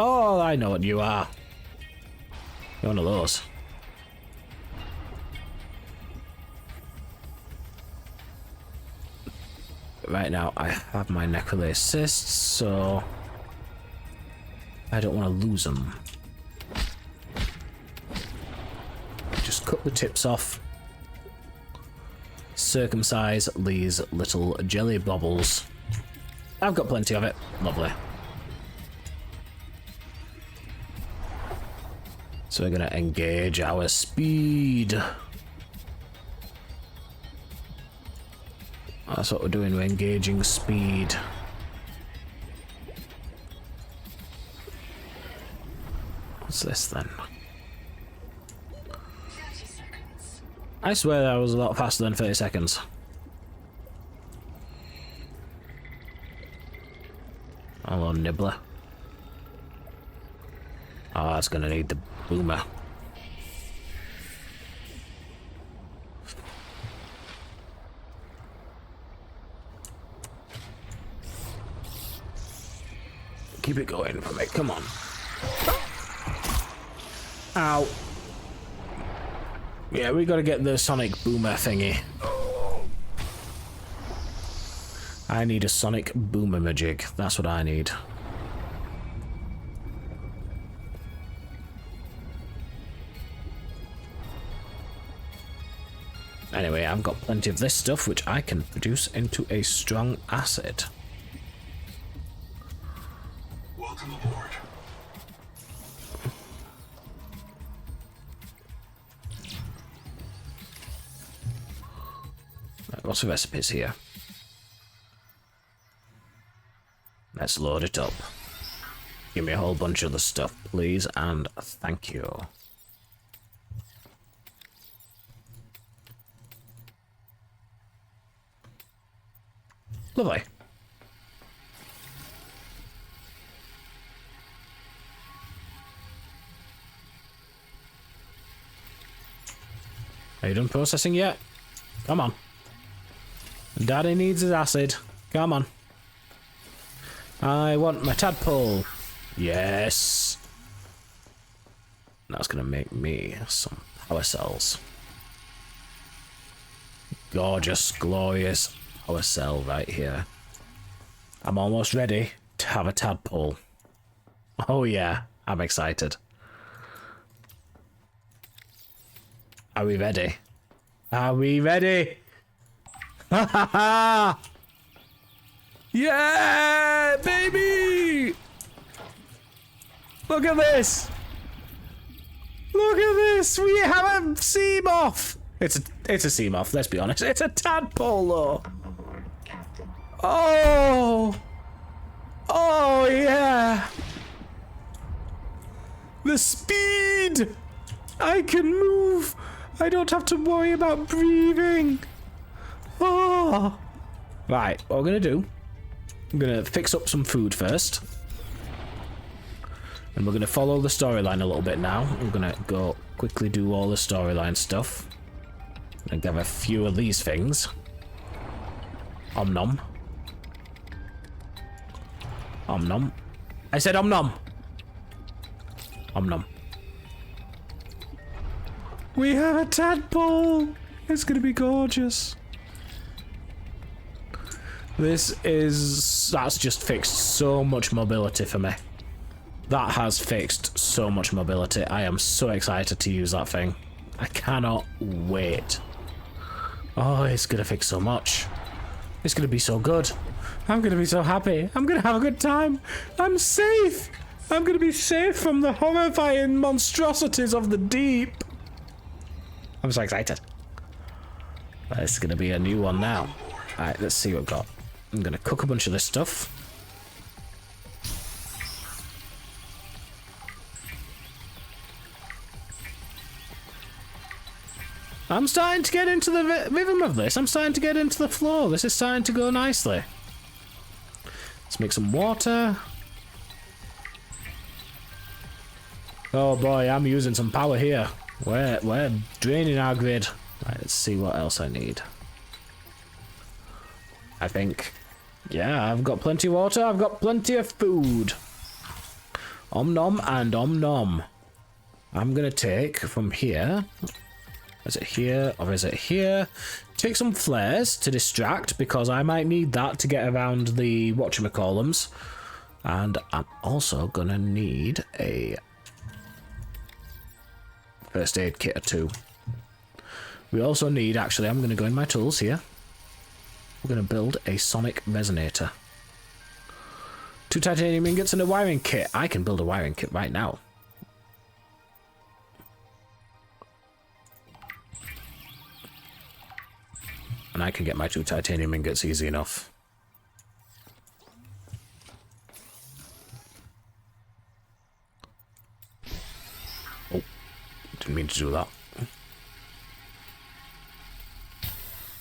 Oh, I know what you are. You're one of those. Right now, I have my necrolysis, so I don't want to lose them. Just cut the tips off. Circumcise these little jelly bobbles. I've got plenty of it. Lovely. So we're gonna engage our speed. That's what we're doing, we're engaging speed. What's this then? 30 seconds. I swear that was a lot faster than 30 seconds. Hello, Nibbler. Oh, it's gonna need the boomer. Keep it going for me, come on. Ow. Yeah, we gotta get the sonic boomer thingy. I need a sonic boomer majig. That's what I need. Anyway, I've got plenty of this stuff which I can produce into a strong acid. Welcome aboard. Right, lots of recipes here. Let's load it up. Give me a whole bunch of the stuff, please, and thank you. Lovely. Are you done processing yet? Come on. Daddy needs his acid. Come on. I want my tadpole. Yes. That's gonna make me some power cells. Gorgeous, glorious power cell right here. I'm almost ready to have a tadpole. Oh yeah, I'm excited. Are we ready? Are we ready? Ha ha ha! Yeah, baby! Look at this! Look at this! We have a sea moth! It's a sea moth, let's be honest. It's a tadpole though. Oh! Oh yeah! The speed! I can move! I don't have to worry about breathing. Oh! Right, what we're gonna do, I'm gonna fix up some food first. And we're going to follow the storyline a little bit now. I'm going to go quickly do all the storyline stuff. I'm going to grab a few of these things. Om nom. Om nom. I said om nom. Om nom. We have a tadpole. It's going to be gorgeous. That's just fixed so much mobility for me. That has fixed so much mobility. I am so excited to use that thing. I cannot wait. Oh, it's gonna fix so much. It's gonna be so good. I'm gonna be so happy. I'm gonna have a good time. I'm safe. I'm gonna be safe from the horrifying monstrosities of the deep. I'm so excited. It's gonna be a new one now. Alright, let's see what we've got. I'm gonna cook a bunch of this stuff. I'm starting to get into the rhythm of this. I'm starting to get into the flow. This is starting to go nicely. Let's make some water. Oh boy, I'm using some power here. We're draining our grid. Right, let's see what else I need. I think, yeah, I've got plenty of water. I've got plenty of food. Om nom and om nom. I'm gonna take from here. Is it here or is it here? Take some flares to distract because I might need that to get around the whatchamacallums. And I'm also gonna need a first aid kit or two. We also need, actually, I'm gonna go in my tools here. We're gonna build a sonic resonator. 2 titanium ingots and a wiring kit. I can build a wiring kit right now. And I can get my 2 titanium ingots easy enough. Oh, didn't mean to do that.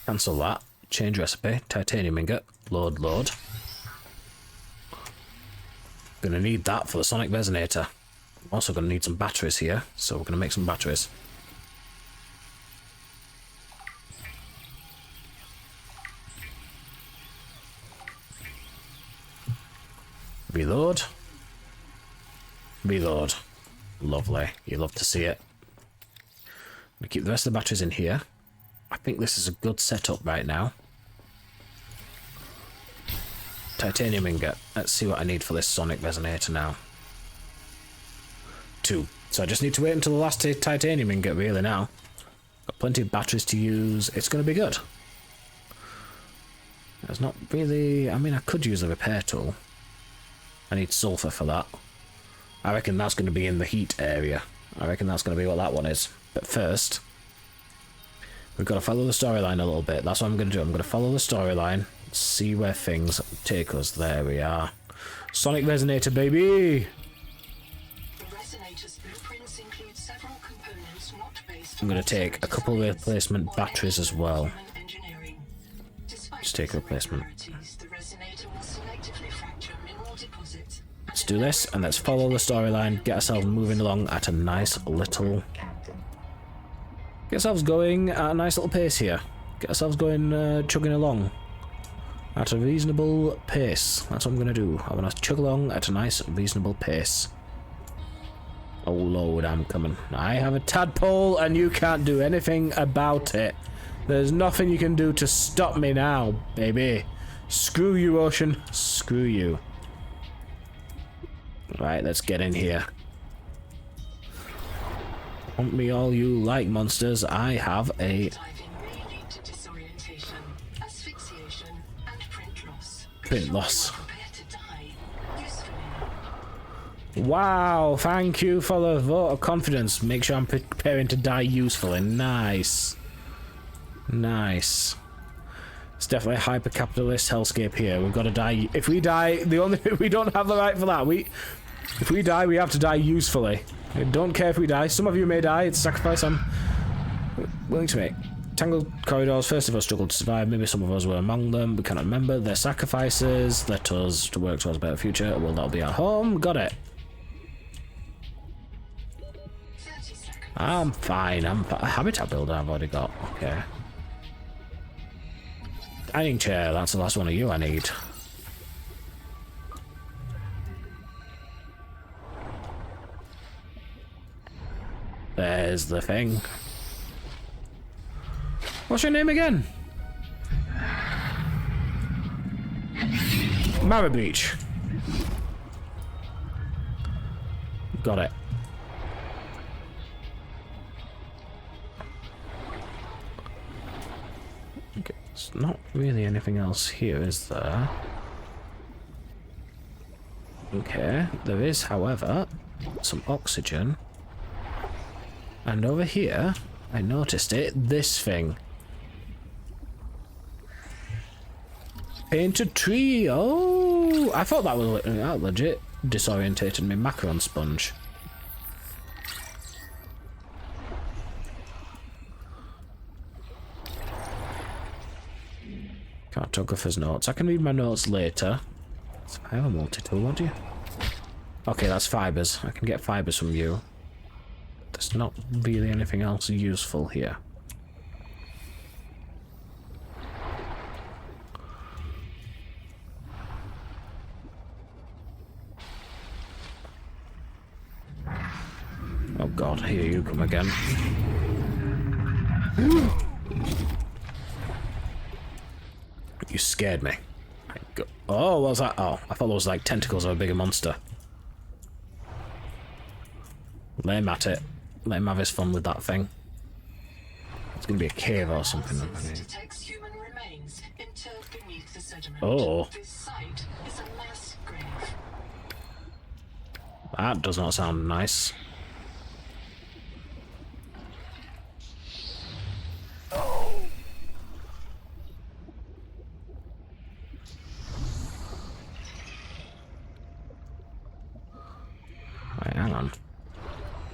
Cancel that. Change recipe. Titanium ingot. Load, load. Gonna need that for the sonic resonator. I'm also gonna need some batteries here, so we're gonna make some batteries. Reload. Reload. Lovely. You love to see it. We keep the rest of the batteries in here. I think this is a good setup right now. Titanium ingot. Let's see what I need for this sonic resonator now. 2. So I just need to wait until the last titanium ingot really now. Got plenty of batteries to use. It's going to be good. There's not really... I mean, I could use a repair tool. I need sulfur for that. I reckon that's going to be in the heat area. I reckon that's going to be what that one is. But first, we've got to follow the storyline a little bit. That's what I'm going to do. I'm going to follow the storyline, see where things take us. There we are. Sonic resonator, baby! The resonator's blueprints include several components not based I'm going on to take a couple of replacement batteries as well. engineering. Despite Just take a these replacement. irregularities, the resonator will selectively fracture mineral deposits. Let's do this, and let's follow the storyline, get ourselves moving along at a nice little... Get ourselves going at a nice little pace here. Get ourselves going, chugging along. At a reasonable pace. That's what I'm going to do. I'm going to chug along at a nice, reasonable pace. Oh Lord, I'm coming. I have a tadpole, and you can't do anything about it. There's nothing you can do to stop me now, baby. Screw you, ocean. Screw you. Right, let's get in here. Hunt me all you like, monsters. I have a... Diving may lead to disorientation, asphyxiation, and print loss. Print loss. Prepare to die. Usefully. Wow, thank you for the vote of confidence. Make sure I'm preparing to die usefully. Nice. Nice. It's definitely a hyper-capitalist hellscape here. We've got to die. If we die, we don't have the right for that. If we die, we have to die usefully. I don't care if we die. Some of you may die. It's a sacrifice I'm willing to make. Tangled corridors. First of us struggled to survive. Maybe some of us were among them. We cannot remember their sacrifices. Let us to work towards a better future. Well, that'll be our home. Got it. 30 seconds. I'm fine. Habitat builder I've already got. Okay. Dining chair. That's the last one of you I need. There's the thing. What's your name again? Mara Beach. Got it. Okay, there's not really anything else here, is there? Okay, there is, however, some oxygen. And over here, I noticed it, this thing. Painted tree. Oh, I thought that was legit disorientated me. Macaron sponge. Cartographer's notes. I can read my notes later. I have a multi-tool, what do you? Okay, that's fibers. I can get fibers from you. There's not really anything else useful here. Oh god, here you come again. You scared me. Oh, what was that? Oh, I thought it was like tentacles of a bigger monster. Let him at it. Let him have his fun with that thing. It's gonna be a cave or something. Detects human remains interred beneath the sediment. Oh. This site is a mass grave. That does not sound nice. Right, hang on.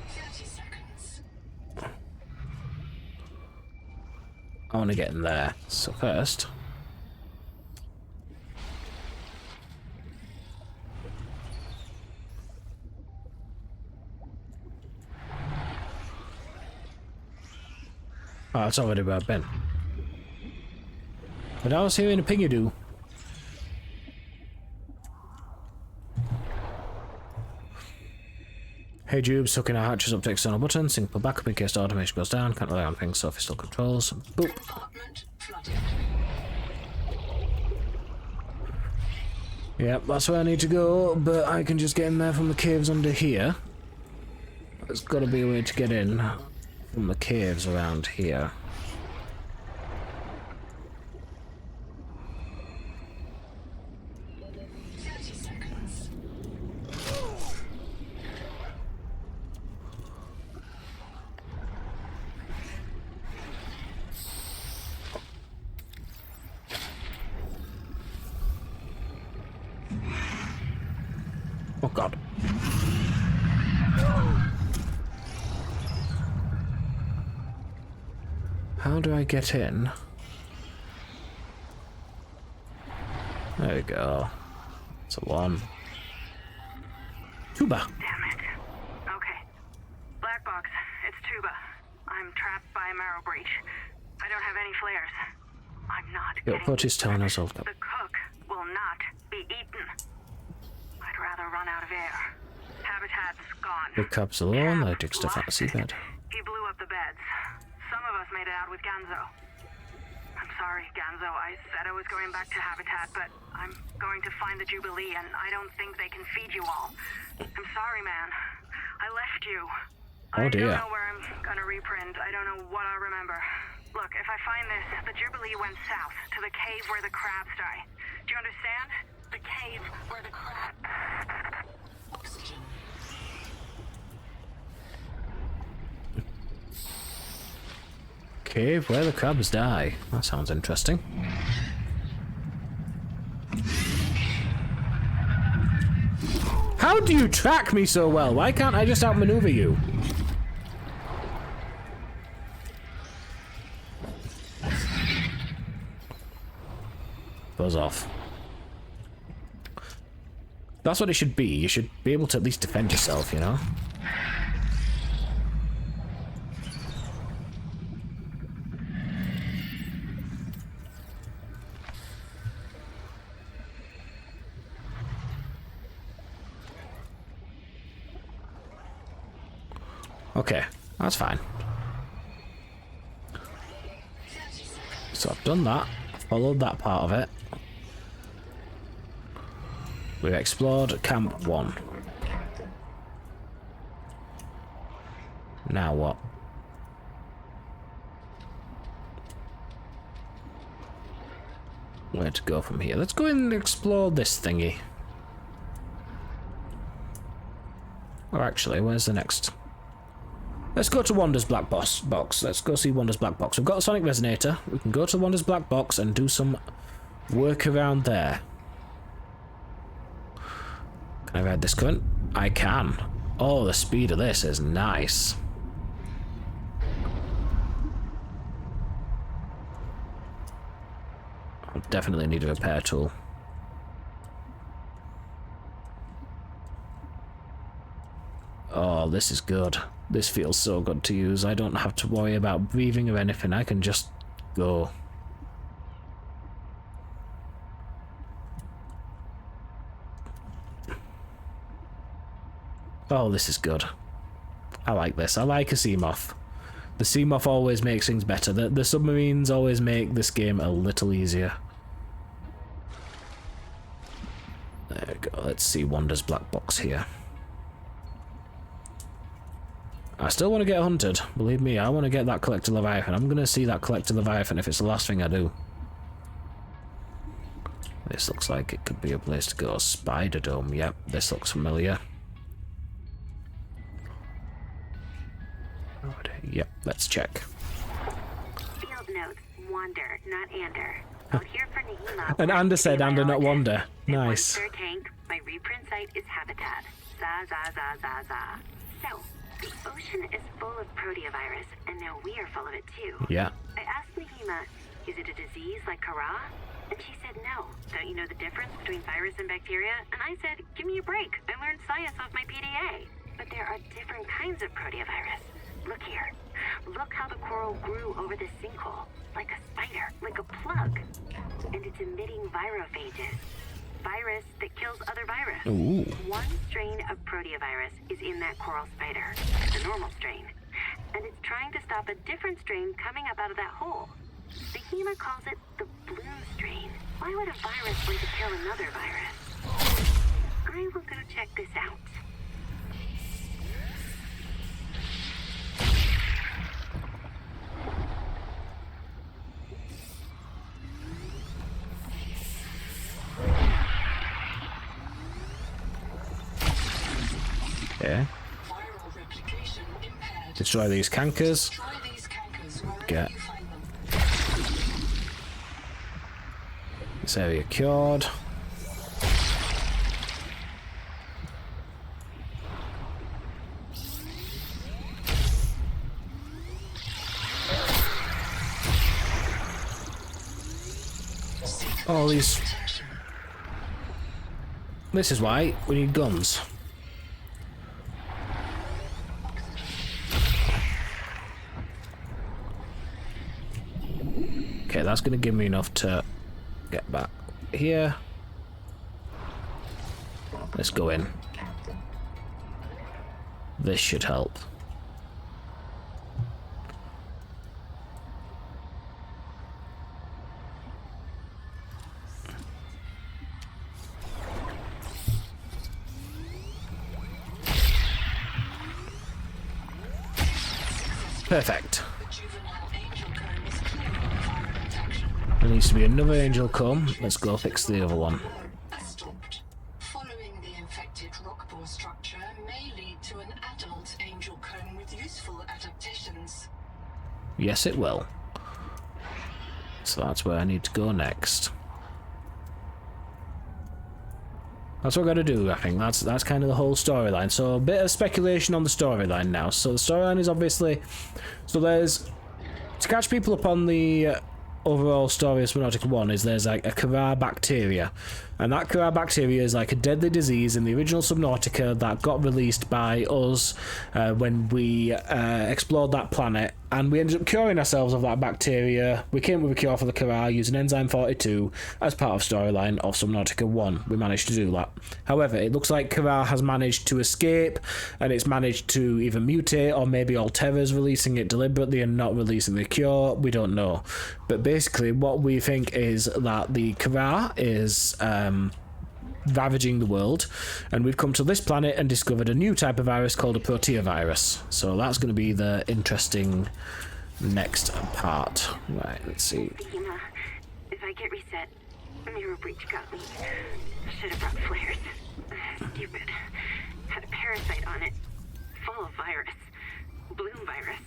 30 seconds. I want to get in there. So first... Oh, that's already where I've been. But I was hearing a ping-a-doo. Hey Jube, sucking our hatches up to external buttons, sync pull back up in case the automation goes down, can't rely on things, so if it still controls. Boop. Compartment flooded. Yep, that's where I need to go, but I can just get in there from the caves under here. There's got to be a way to get in from the caves around here. Oh god. How do I get in? There we go. It's a one. Tuba. Damn it. Okay. Black box, it's Tuba. I'm trapped by a marrow breach. I don't have any flares. I'm not Your getting foot is telling us all that. The cook will not be eaten. I'd rather run out of air. Habitat's gone. The cubs alone, Cab allergic to lost fantasy it. bed. He blew up the beds. Some of us made it out with Ganzo. I'm sorry, Ganzo. I said I was going back to Habitat, but I'm going to find the Jubilee, and I don't think they can feed you all. I'm sorry, man. I left you. Oh dear. I don't know where I'm gonna reprint. I don't know what I'll remember. Look, if I find this, the Jubilee went south to the cave where the crabs die. Do you understand? The cave where the crab... Oxygen. Cave where the crabs die. That sounds interesting. How do you track me so well? Why can't I just outmaneuver you? Buzz off. That's what it should be. You should be able to at least defend yourself, you know? Okay, that's fine. So I've done that, followed that part of it. We've explored Camp 1. Now what? Where to go from here? Let's go and explore this thingy. Or actually, where's the next? Let's go to Wanda's Black Box. Let's go see Wanda's Black Box. We've got a Sonic Resonator. We can go to Wanda's Black Box and do some work around there. Can I ride this current? I can. Oh, the speed of this is nice. I'll definitely need a repair tool. Oh, this is good. This feels so good to use. I don't have to worry about breathing or anything. I can just go. Oh, this is good. I like this. I like a Seamoth. The Seamoth always makes things better. The submarines always make this game a little easier. There we go. Let's see Wanda's Black Box here. I still want to get hunted. Believe me, I want to get that Collector Leviathan. I'm going to see that Collector Leviathan if it's the last thing I do. This looks like it could be a place to go. Spider Dome. Yep, this looks familiar. Yep, let's check. Field notes, Wander, not Ander. Out here for Nahima. And Ander said Ander, not Wander. Nice. Nice. Tank, my reprint site is Habitat. Za. So, the ocean is full of proteovirus, and now we are full of it too. Yeah. I asked Nahima, is it a disease like Kara? And she said no. Don't you know the difference between virus and bacteria? And I said, give me a break. I learned science off my PDA. But there are different kinds of proteovirus. Look here. Look how the coral grew over this sinkhole. Like a spider, like a plug. And it's emitting virophages. Virus that kills other virus. Ooh. One strain of proteovirus is in that coral spider, the normal strain. And it's trying to stop a different strain coming up out of that hole. The HEMA calls it the bloom strain. Why would a virus want to kill another virus? I will go check this out. Okay. Destroy these cankers. Get this area cured. All these. This is why we need guns. Okay, that's going to give me enough to get back here. Let's go in. This should help. Perfect. There needs to be another angel comb. Let's go fix the other one. Stopped. Following the infected rock bore structure may lead to an adult angel cone with useful adaptations. Yes, it will. So that's where I need to go next. That's what I've got to do, I think. That's kind of the whole storyline. So a bit of speculation on the storyline now. So the storyline is obviously... So there's... To catch people up on the overall story of Subnautica 1 is there's like a Kara bacteria And that Kara bacteria is like a deadly disease in the original Subnautica that got released by us when we explored that planet. And we ended up curing ourselves of that bacteria. We came with a cure for the Kara using Enzyme 42 as part of storyline of Subnautica 1. We managed to do that. However, it looks like Kara has managed to escape, and it's managed to either mutate, or maybe Alterra's releasing it deliberately and not releasing the cure. We don't know. But basically, what we think is that the Kara is ravaging the world, and we've come to this planet and discovered a new type of virus called a proteovirus. So that's going to be the interesting next part. Right, let's see. Fatima, if I get reset, mirror breach got me. Should have brought flares. Stupid. Had a parasite on it. Full of virus. Bloom virus.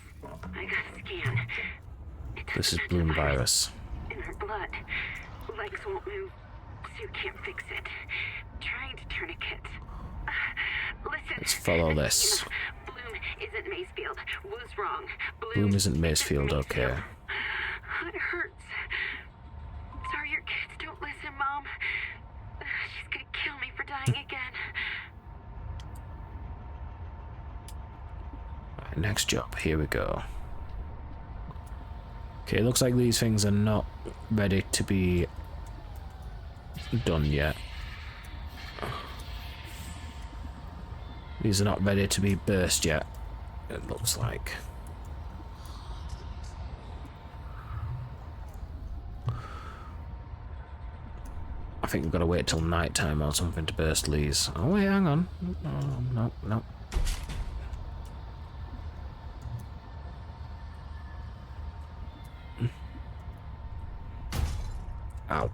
I got a scan. This is Bloom virus. In her blood. Legs won't move. Suit can't fix it. Trying to tourniquet. Listen. Let's follow this. Bloom isn't Macefield. Was wrong. Bloom isn't Macefield, okay. It hurts. Sorry your kids don't listen, Mom. She's gonna kill me for dying again. Right, next job. Here we go. Okay, looks like these things are not ready to be done yet. These are not ready to be burst yet, it looks like. I think we've got to wait till night time or something to burst these. Oh wait, hang on. No, no. Ow.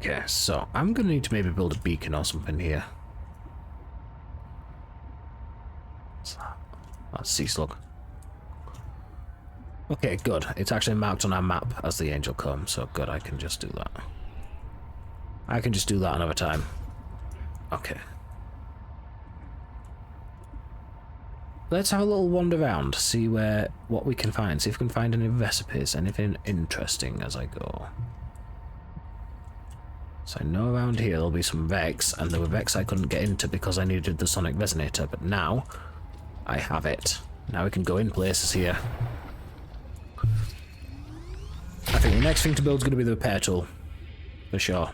Okay, so I'm gonna need to maybe build a beacon or something here. What's that? That's sea slug. Okay, good. It's actually marked on our map as the angel comb, so good, I can just do that. I can just do that another time. Okay. Let's have a little wander around, see what we can find, see if we can find any recipes, anything interesting as I go. So I know around here there'll be some Vex, and there were Vex I couldn't get into because I needed the sonic resonator, but now I have it. Now we can go in places here. I think the next thing to build is going to be the repair tool, for sure.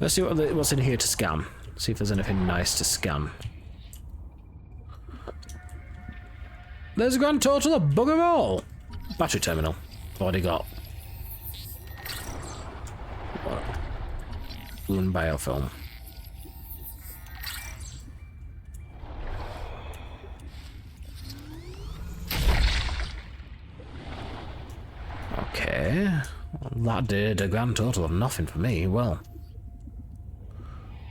Let's see what's in here to scan. See if there's anything nice to scan. There's a grand total of bugger all. Battery terminal. Already got. What? Balloon biofilm. Okay. Well, that did a grand total of nothing for me. Well.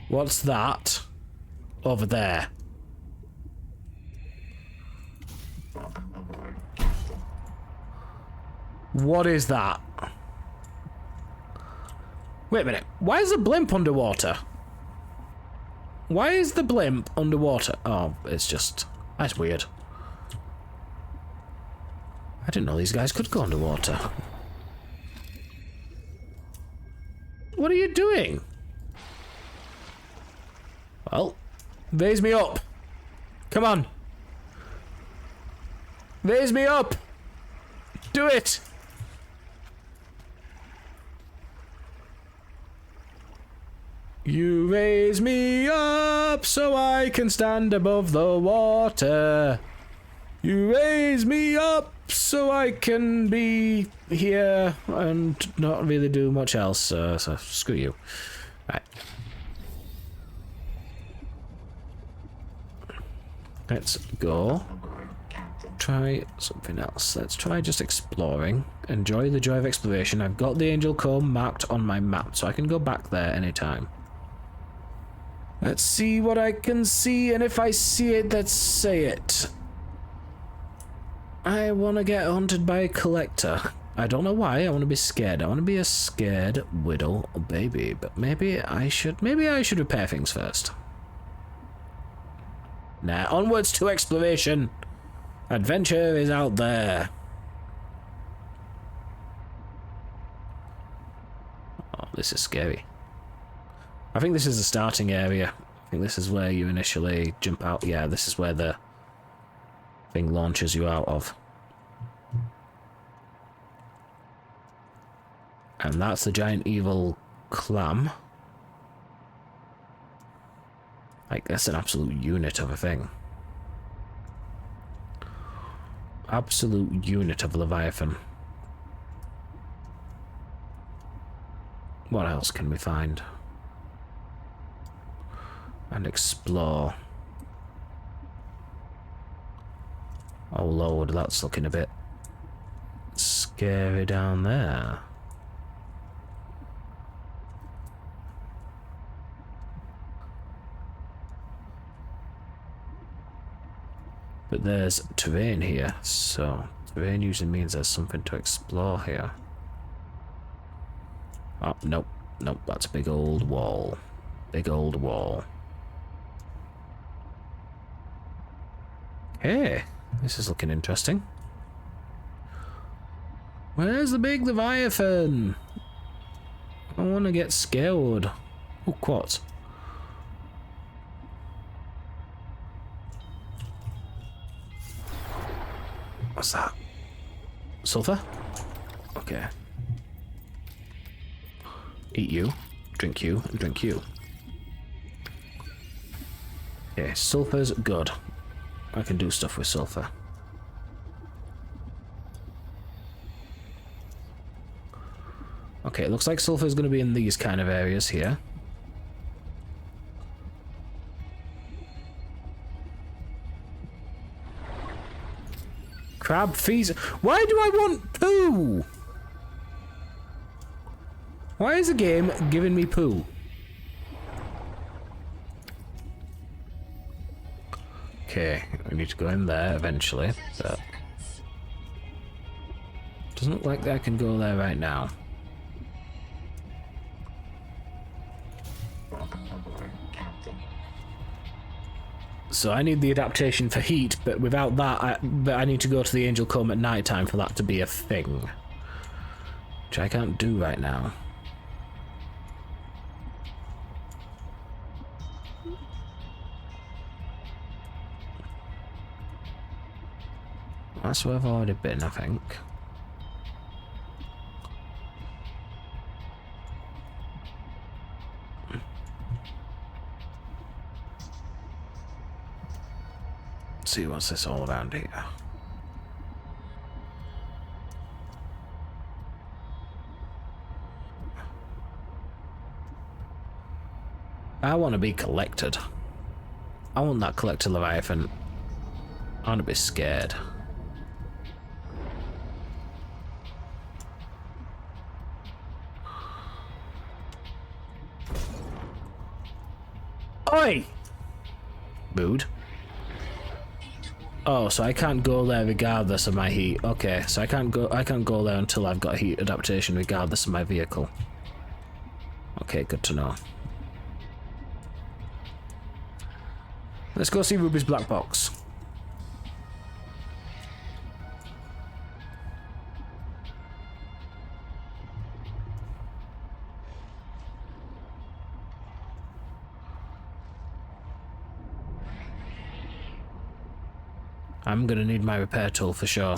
What's that? Over there. What is that? Wait a minute. Why is the blimp underwater? Why is the blimp underwater? Oh, it's just... That's weird. I didn't know these guys could go underwater. What are you doing? Well, raise me up. Come on. Raise me up. Do it. You raise me up so I can stand above the water. You raise me up so I can be here and not really do much else. So screw you. Right. Let's go. Try something else. Let's try just exploring. Enjoy the joy of exploration. I've got the angel comb marked on my map, so I can go back there anytime. Let's see what I can see, and if I see it, let's say it. I want to get hunted by a collector. I don't know why. I want to be scared. I want to be a scared widow baby, but maybe I should repair things first. Nah, onwards to exploration. Adventure is out there. Oh, this is scary. I think this is the starting area. I think this is where you initially jump out. Yeah, this is where the thing launches you out of. And that's the giant evil clam. Like, that's an absolute unit of a thing. Absolute unit of Leviathan. What else can we find? And explore. Oh lord, that's looking a bit scary down there. But there's terrain here, so terrain usually means there's something to explore here. Oh, nope, nope, that's a big old wall. Big old wall. Hey, this is looking interesting. Where's the big Leviathan? I want to get scared. Oh, quartz. What's that? Sulfur? Okay. Eat you, and drink you. Okay, sulfur's good. I can do stuff with sulfur. Okay, it looks like sulfur's going to be in these kind of areas here. Crab fees. Why do I want poo? Why is the game giving me poo? Okay, we need to go in there eventually, but doesn't look like I can go there right now. So I need the adaptation for heat, but without that, I need to go to the Angel Comb at night time for that to be a thing, which I can't do right now. That's where I've already been, I think. Let's see what's this all around here. I want to be collected. I want that collector Leviathan. I want to be scared. Oi! Mood. Oh, so I can't go there regardless of my heat. Okay, so I can't go there until I've got heat adaptation regardless of my vehicle. Okay, good to know. Let's go see Ruby's black box. I'm gonna need my repair tool for sure.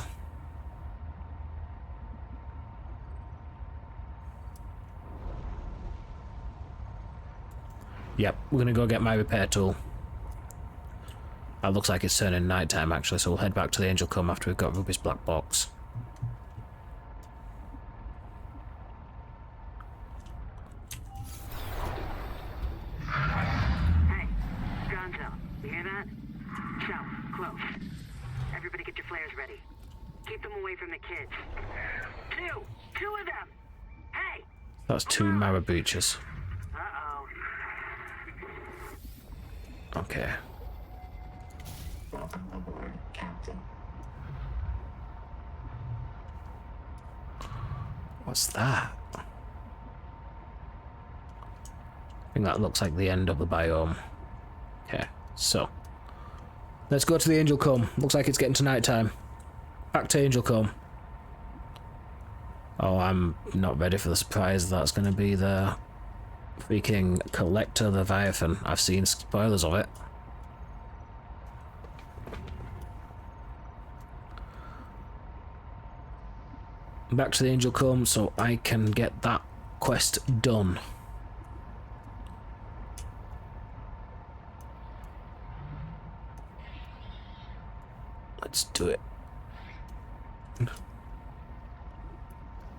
Yep, we're gonna go get my repair tool. That looks like it's turning nighttime actually, so we'll head back to the Angel Comb after we've got Ruby's black box. Hey, Gonzo, you hear that? South, close. Everybody get your flares ready. Keep them away from the kids. Two of them! Hey! That's two Marabuchas. Uh-oh. Okay. What's that? I think that looks like the end of the biome. Okay, so let's go to the Angel Comb. Looks like it's getting to night time. Back to Angel Comb. Oh, I'm not ready for the surprise that's going to be there. Freaking Collector Leviathan. I've seen spoilers of it. Back to the Angel Comb so I can get that quest done. Let's do it.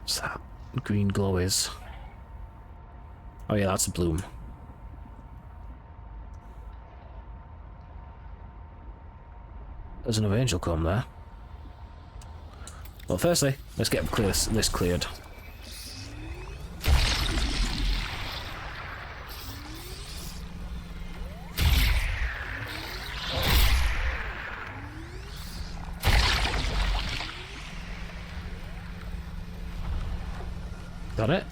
What's that green glow is? Oh yeah, that's a bloom. There's another Angel Comb there. Well, firstly, let's get this cleared. Got it?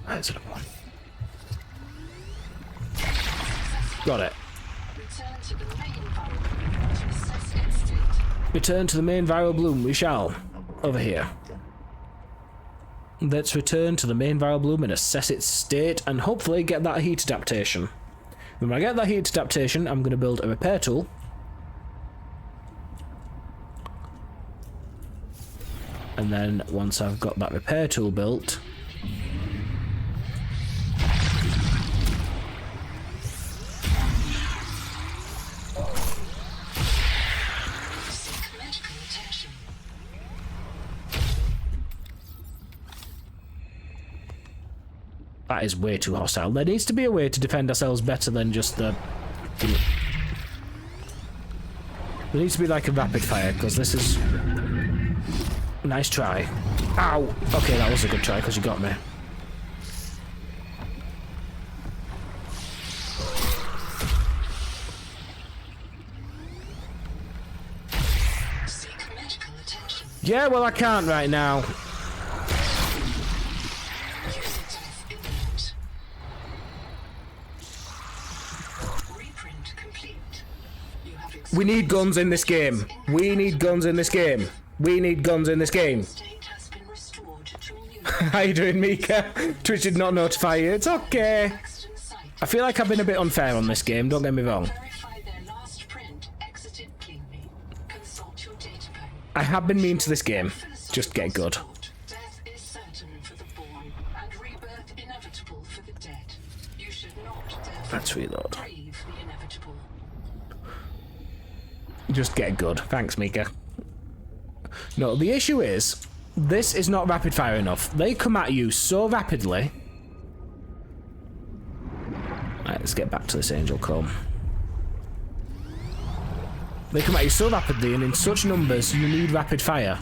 There's another one. Got it. Return to the main viral bloom. We shall. Over here. Let's return to the main viral bloom and assess its state and hopefully get that heat adaptation. When I get that heat adaptation, I'm going to build a repair tool. And then once I've got that repair tool built, that is way too hostile. There needs to be a way to defend ourselves better than just the... There needs to be like a rapid fire, because this is... Nice try. Ow! Okay, that was a good try, because you got me. Yeah, well, I can't right now. We need guns in this game. We need guns in this game. We need guns in this game. How you doing, Mika? Twitch did not notify you. It's okay. I feel like I've been a bit unfair on this game, don't get me wrong. I have been mean to this game. Just get good. Let's reload. Just get good. Thanks, Mika. No, the issue is, this is not rapid fire enough. They come at you so rapidly. Right, let's get back to this Angel Comb. They come at you so rapidly and in such numbers, you need rapid fire.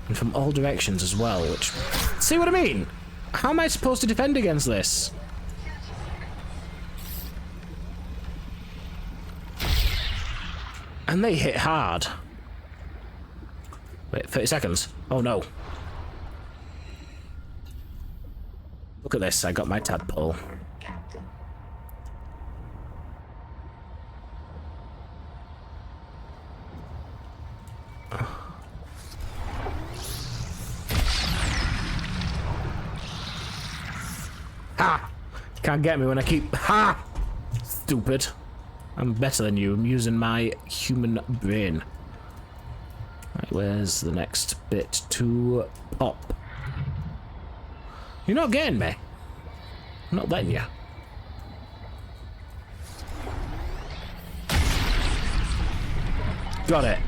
And from all directions as well, which... See what I mean? How am I supposed to defend against this? And they hit hard. Wait, 30 seconds. Oh no. Look at this, I got my tadpole. Ha! You can't get me when I keep... Ha! Stupid. I'm better than you. I'm using my human brain. Right, where's the next bit to pop? You're not getting me. I'm not letting you. Got it.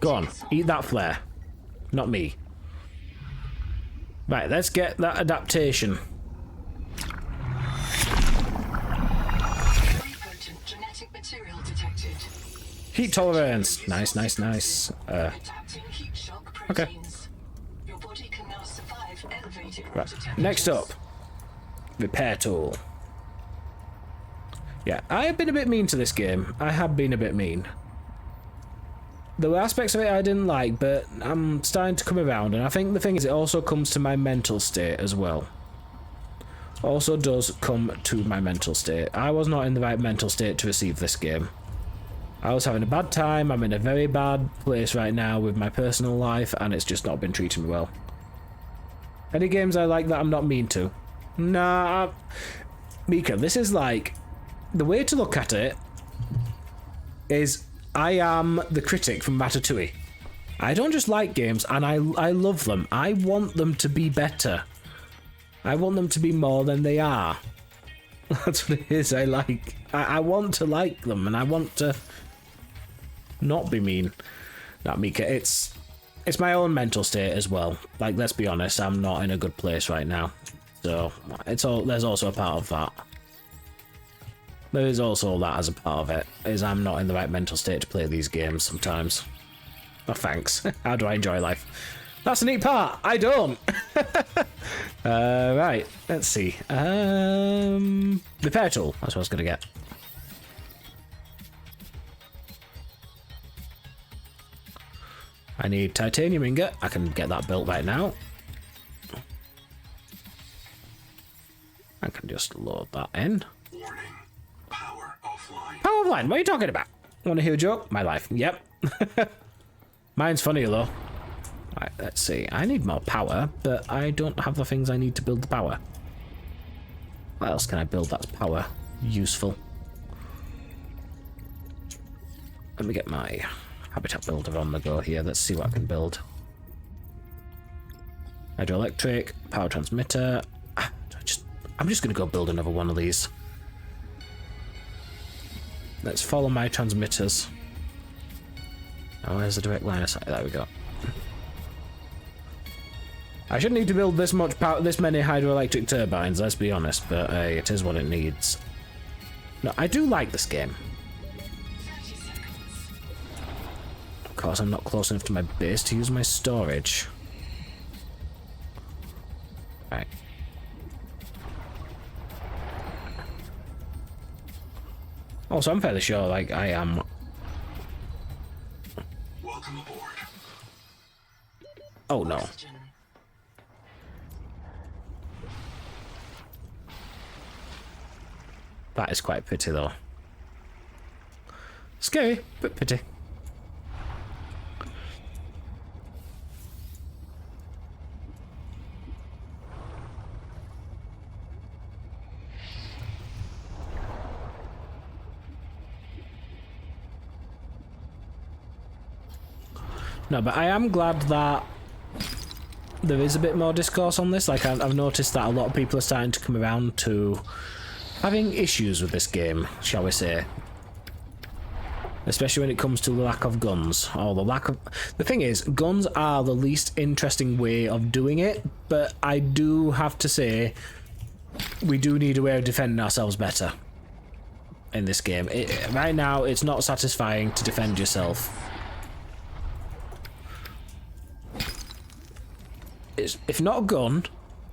Go on, eat that flare. Not me. Right, let's get that adaptation. Heat tolerance. Nice, nice, nice. Okay. Right, next up. Repair tool. Yeah, I have been a bit mean to this game. I have been a bit mean. there were aspects of it I didn't like, but I'm starting to come around, and I think the thing is it also comes to my mental state as well. Also does come to my mental state. I was not in the right mental state to receive this game. I was having a bad time. I'm in a very bad place right now with my personal life, and it's just not been treating me well. Any games I like that I'm not mean to? Nah, Mika, this is like... The way to look at it is I am the critic from Ratatouille. I don't just like games, and I love them. I want them to be better. I want them to be more than they are. That's what it is I like. I want to like them, and I want to not be mean. Not Mika, it's my own mental state as well. Like, let's be honest, I'm not in a good place right now. So, there's also a part of that. There is also that as a part of it, is I'm not in the right mental state to play these games sometimes. Oh, thanks. How do I enjoy life? That's a neat part. I don't. Right, let's see. Repair tool. That's what I was going to get. I need titanium ingot. I can get that built right now. I can just load that in. Warning. Power offline. Power offline? What are you talking about? Want to hear a joke? My life. Yep. Mine's funnier though. Right, let's see. I need more power, but I don't have the things I need to build the power. What else can I build that's power? Useful. Let me get my habitat builder on the go here. Let's see what I can build. Hydroelectric, power transmitter. I'm just going to go build another one of these. Let's follow my transmitters. Oh, where's the direct line of sight? There we go. I shouldn't need to build this much power, this many hydroelectric turbines, let's be honest, but hey, it is what it needs. No, I do like this game. Of course, I'm not close enough to my base to use my storage. Right. Also, I'm fairly sure, like, I am... Welcome aboard. Oh, no. That is quite pretty, though. Scary, but pretty. No, but I am glad that there is a bit more discourse on this. Like, I've noticed that a lot of people are starting to come around to having issues with this game, shall we say. Especially when it comes to the lack of guns, or the lack of... The thing is, guns are the least interesting way of doing it, but I do have to say, we do need a way of defending ourselves better in this game. Right now, it's not satisfying to defend yourself. It's, if not a gun,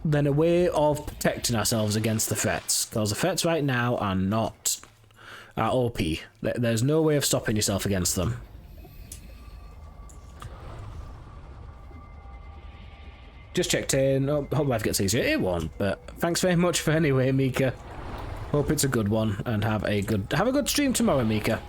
then a way of protecting ourselves against the threats. Because the threats right now are OP. There's no way of stopping yourself against them. Just checked in. Oh, hope life gets easier. It won't, but thanks very much for anyway, Mika. Hope it's a good one, and have a good stream tomorrow, Mika.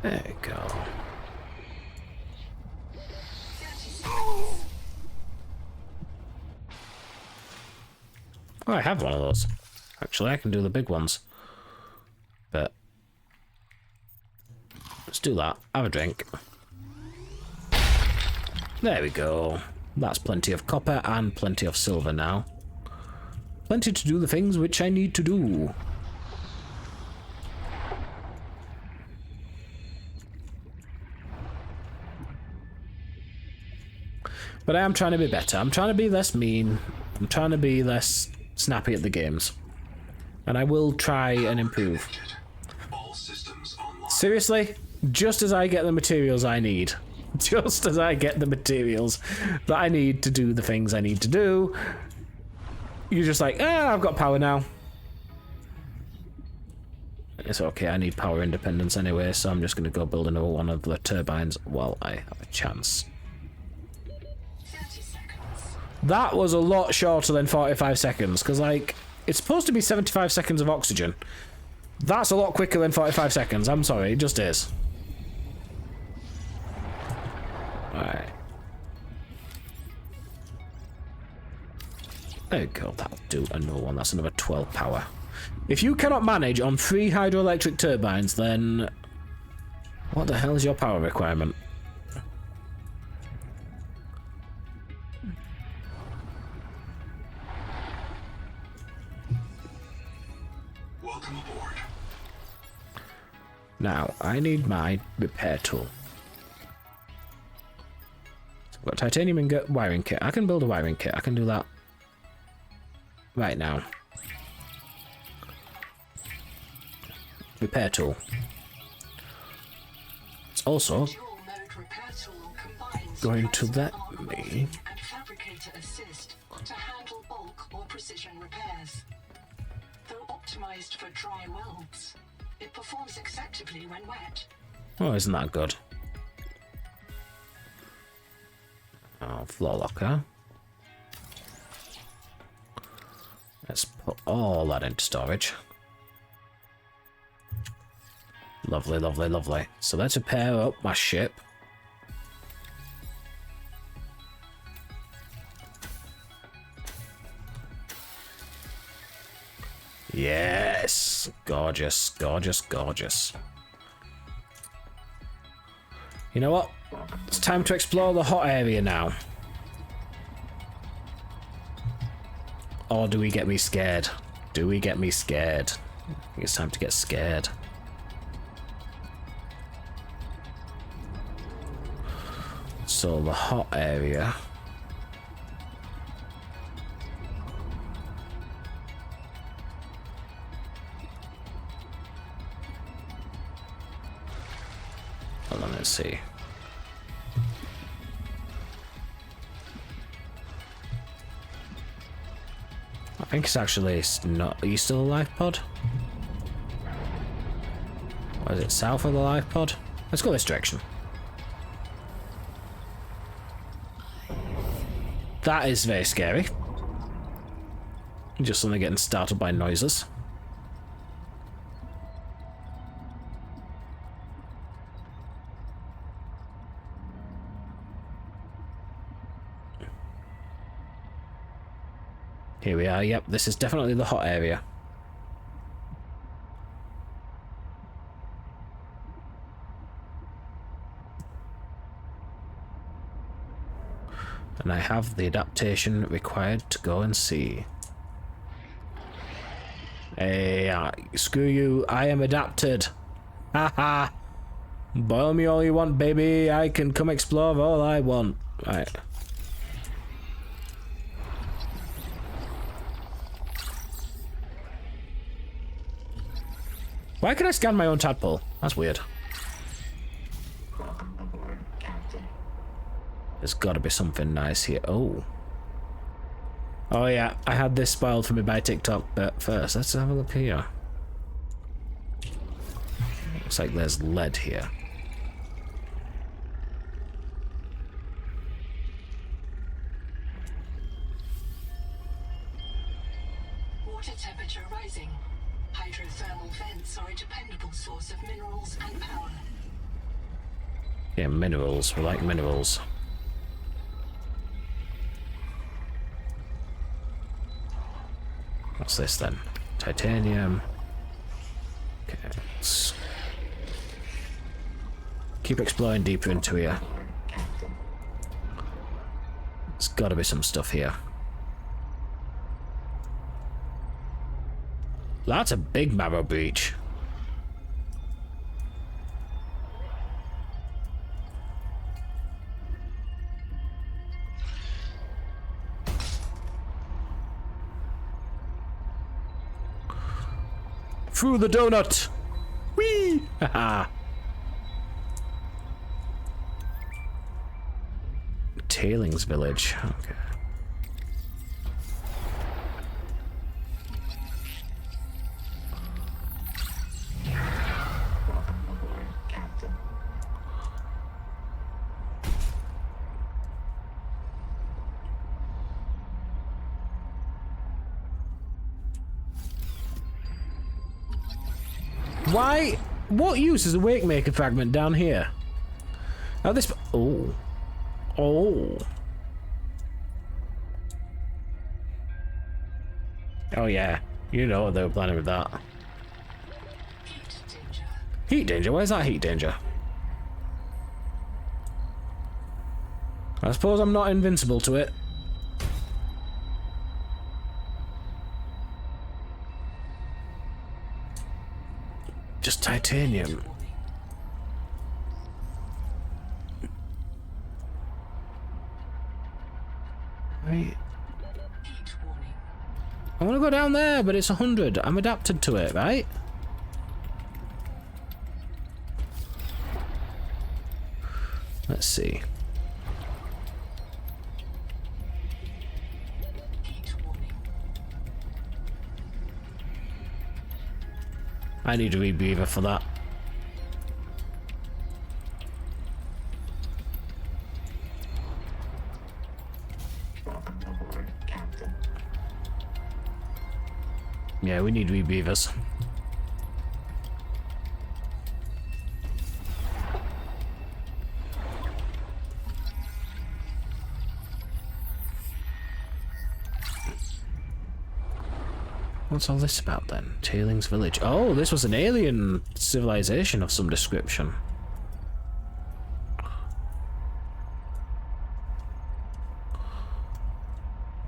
There we go. Oh, I have one of those. Actually, I can do the big ones. But let's do that. Have a drink. There we go. That's plenty of copper and plenty of silver now. Plenty to do the things which I need to do. But I am trying to be better. I'm trying to be less mean. I'm trying to be less snappy at the games. And I will try and improve. All systems online. Seriously? Just as I get the materials I need. Just as I get the materials that I need to do the things I need to do. You're just like, I've got power now. It's okay, I need power independence anyway, so I'm just going to go build another one of the turbines while I have a chance. 30 seconds. That was a lot shorter than 45 seconds, because, like, it's supposed to be 75 seconds of oxygen. That's a lot quicker than 45 seconds, I'm sorry, it just is. Alright. There you go, that'll do another one, that's another 12 power. If you cannot manage on 3 hydroelectric turbines, then what the hell is your power requirement? Welcome aboard. Now, I need my repair tool. So I've got titanium ingot wiring kit. I can build a wiring kit. I can do that right now. Repair tool. It's also Dual mode repair tool combines going to let armor me and fabricator assist to handle bulk or precision repairs. Though optimized for dry welds, it performs acceptably when wet. Oh, isn't that good? Oh, floor locker. Let's put all that into storage. Lovely, lovely, lovely. So let's repair up my ship. Yes! Gorgeous, gorgeous, gorgeous. You know what? It's time to explore the hot area now. Or do we get me scared? Do we get me scared? I think it's time to get scared. So the hot area. Hold on, let's see. I think it's actually not. Are you still a life pod? Or is it south of the life pod? Let's go this direction. That is very scary. Just suddenly getting startled by noises. Here we are, yep, this is definitely the hot area. And I have the adaptation required to go and see. Hey, screw you, I am adapted. Haha. Boil me all you want, baby. I can come explore all I want. Right. Why can I scan my own tadpole? That's weird. There's gotta be something nice here. Oh. Oh yeah, I had this spoiled for me by TikTok, but first, let's have a look here. Looks like there's lead here. Water temperature rising. Hydrothermal vents are a dependable source of minerals and power. Yeah, minerals. We like minerals. What's this then? Titanium. Okay, let's keep exploring deeper into here. There's gotta be some stuff here. That's a big marrow breach. Through the donut! Whee! Haha. Tailings village. Okay. Why? What use is a wake maker fragment down here? Now this. Oh. Oh. Oh yeah. You know what they were planning with that. Heat danger. Heat danger? Where's that heat danger? I suppose I'm not invincible to it. Just titanium. Right. Heat warning. I want to go down there, but it's 100. I'm adapted to it, right? Let's see. Heat warning. I need a rebreather for that. Yeah, we need rebreathers. What's all this about then? Tailings village. Oh, this was an alien civilization of some description.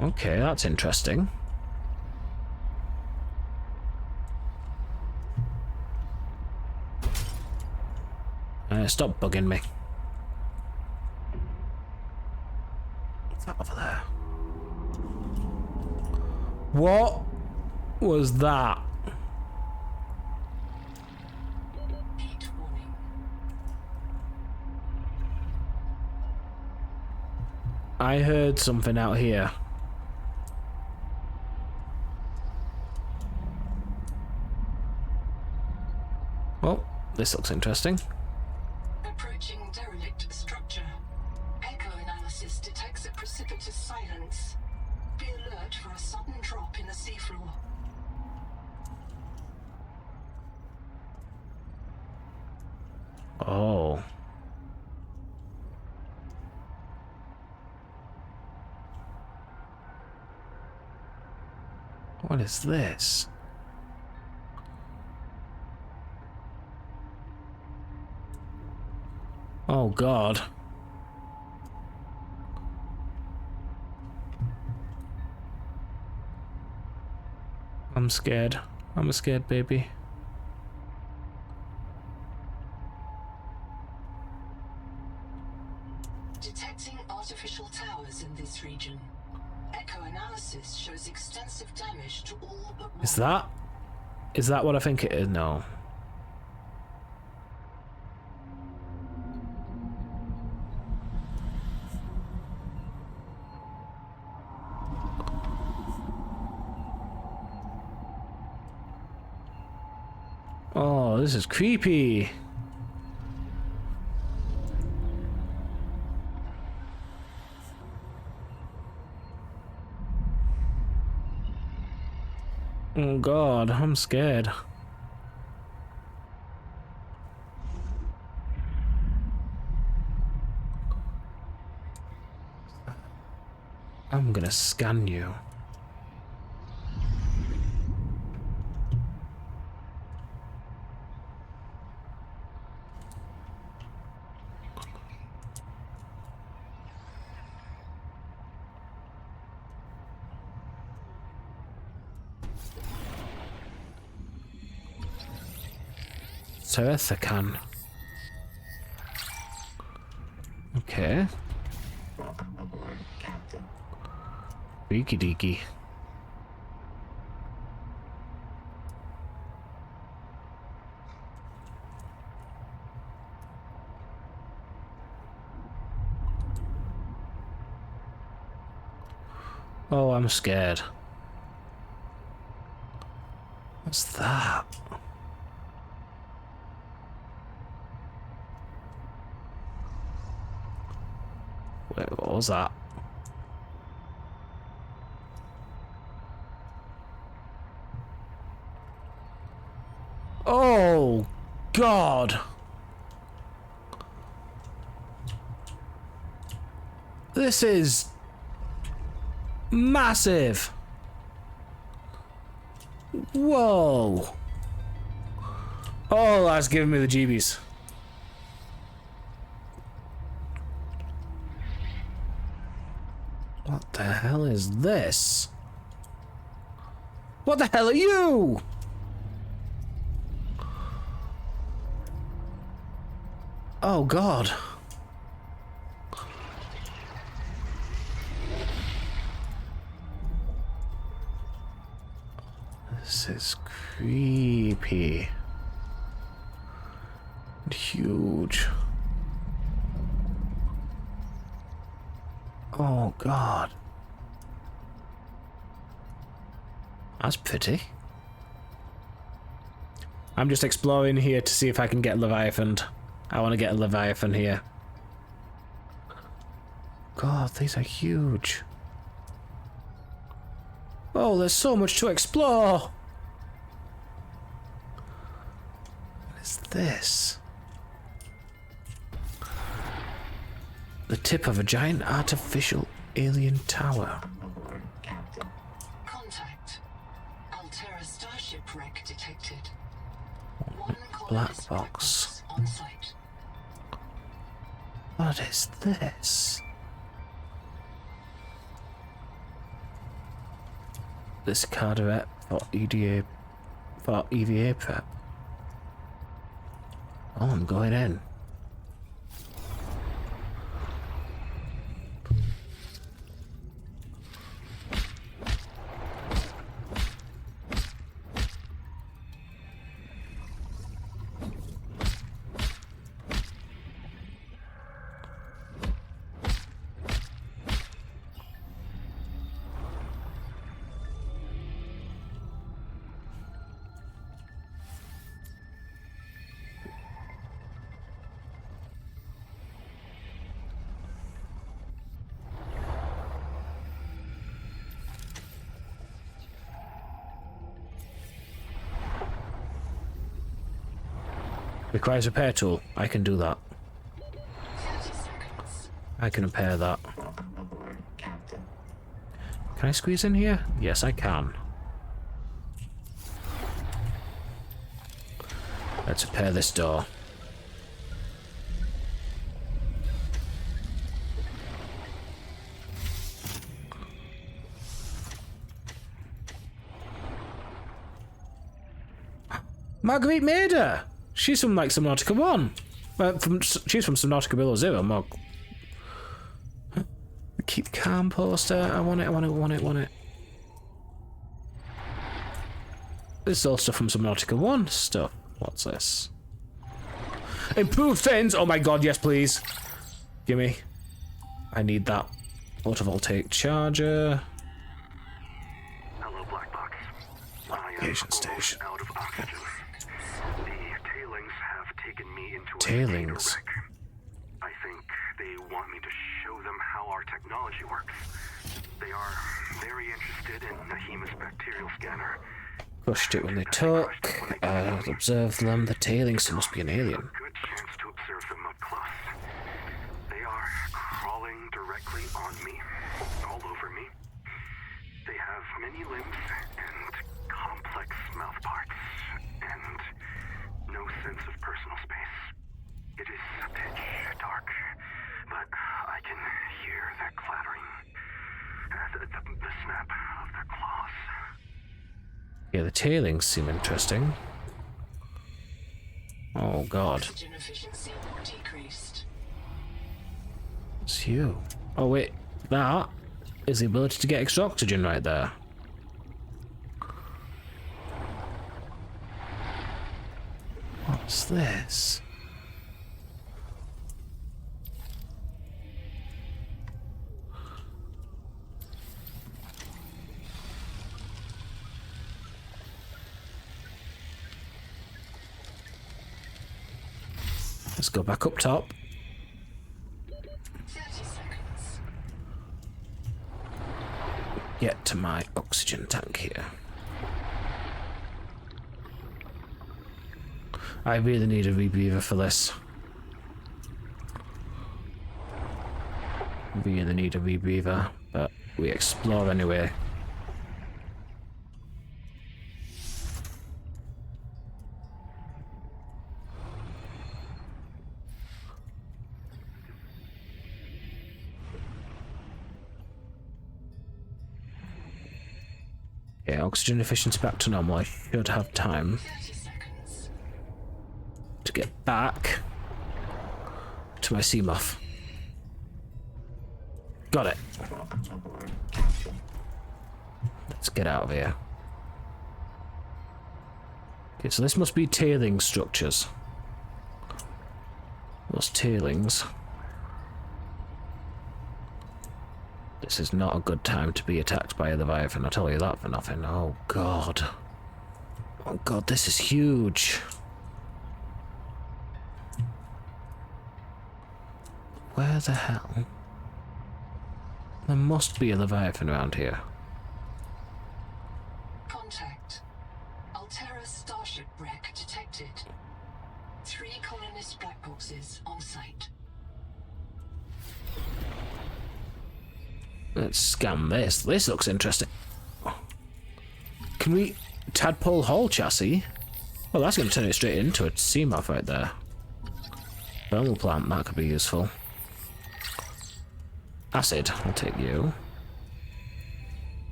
Okay, that's interesting. Stop bugging me. What's that over there? What was that? Heat warning. I heard something out here. Well, this looks interesting. Approaching derelict structure. Echo analysis detects a precipitous silence. Be alert for a sudden drop in the seafloor. Oh. What is this? Oh God. I'm scared. I'm a scared baby. Detecting artificial towers in this region. Echo analysis shows extensive damage to all but one. Is that what I think it is? No. Oh, this is creepy. Oh God, I'm scared. I'm gonna scan you. Can. Okay. Freaky deaky. Oh, I'm scared. What's that? Wait, what was that? Oh, God. This is massive. Whoa. Oh, that's giving me the jeebies. What the hell is this? What the hell are you? Oh, God. This is creepy. And huge. Oh, God. That's pretty. I'm just exploring here to see if I can get Leviathan. I want to get a Leviathan here. God, these are huge. Oh, there's so much to explore. What is this? The tip of a giant artificial alien tower. Contact. Altera starship wreck detected. Black box. On site. What is this? This cardiac for EVA prep. Oh, I'm going in. Requires repair tool. I can do that. 30 seconds. I can repair that. Can I squeeze in here? Yes, I can. Let's repair this door. Marguerite made her! She's from like Subnautica 1. She's from Subnautica Below Zero. Mog. Keep calm poster. I want it, I want it, I want it, I want it. This is all stuff from Subnautica 1 stuff. What's this? Improved things! Oh my god, yes please. Gimme. I need that photovoltaic charger. Hello, Black Box. Navigation station. Out of oxygen. The tailings have taken me into a Tailings. wreck. I think they want me to show them how our technology works. They are very interested in Nahima's bacterial scanner. Crushed it when they took. Observed them. The tailings must be an alien. Good chance to observe them up close. They are crawling directly on me, all over me. They have many limbs and complex mouth parts, and no sense of personal space. It is pitch dark, but I can hear their clattering, the snap of their claws. Yeah, the tailings seem interesting. Oh god. Oxygen efficiency decreased. It's you. Oh wait, that is the ability to get extra oxygen right there. What's this? Let's go back up top. 30 seconds. Get to my oxygen tank here. I really need a rebreather for this. Really need a rebreather, but we explore anyway. Yeah, oxygen efficiency back to normal. I should have time 30 seconds. to get back to my sea moth. Got it. Let's get out of here. Okay, so this must be tailing structures. Those tailings. This is not a good time to be attacked by a Leviathan, I'll tell you that for nothing. Oh god. Oh god, this is huge. Where the hell? There must be a Leviathan around here. Contact. Altera Starship wreck detected. 3 colonist black boxes on site. Let's scan this. This looks interesting. Can we... Tadpole Hall chassis? Well, that's going to turn it straight into a sea moth right there. Thermal plant, that could be useful. Acid, I'll take you.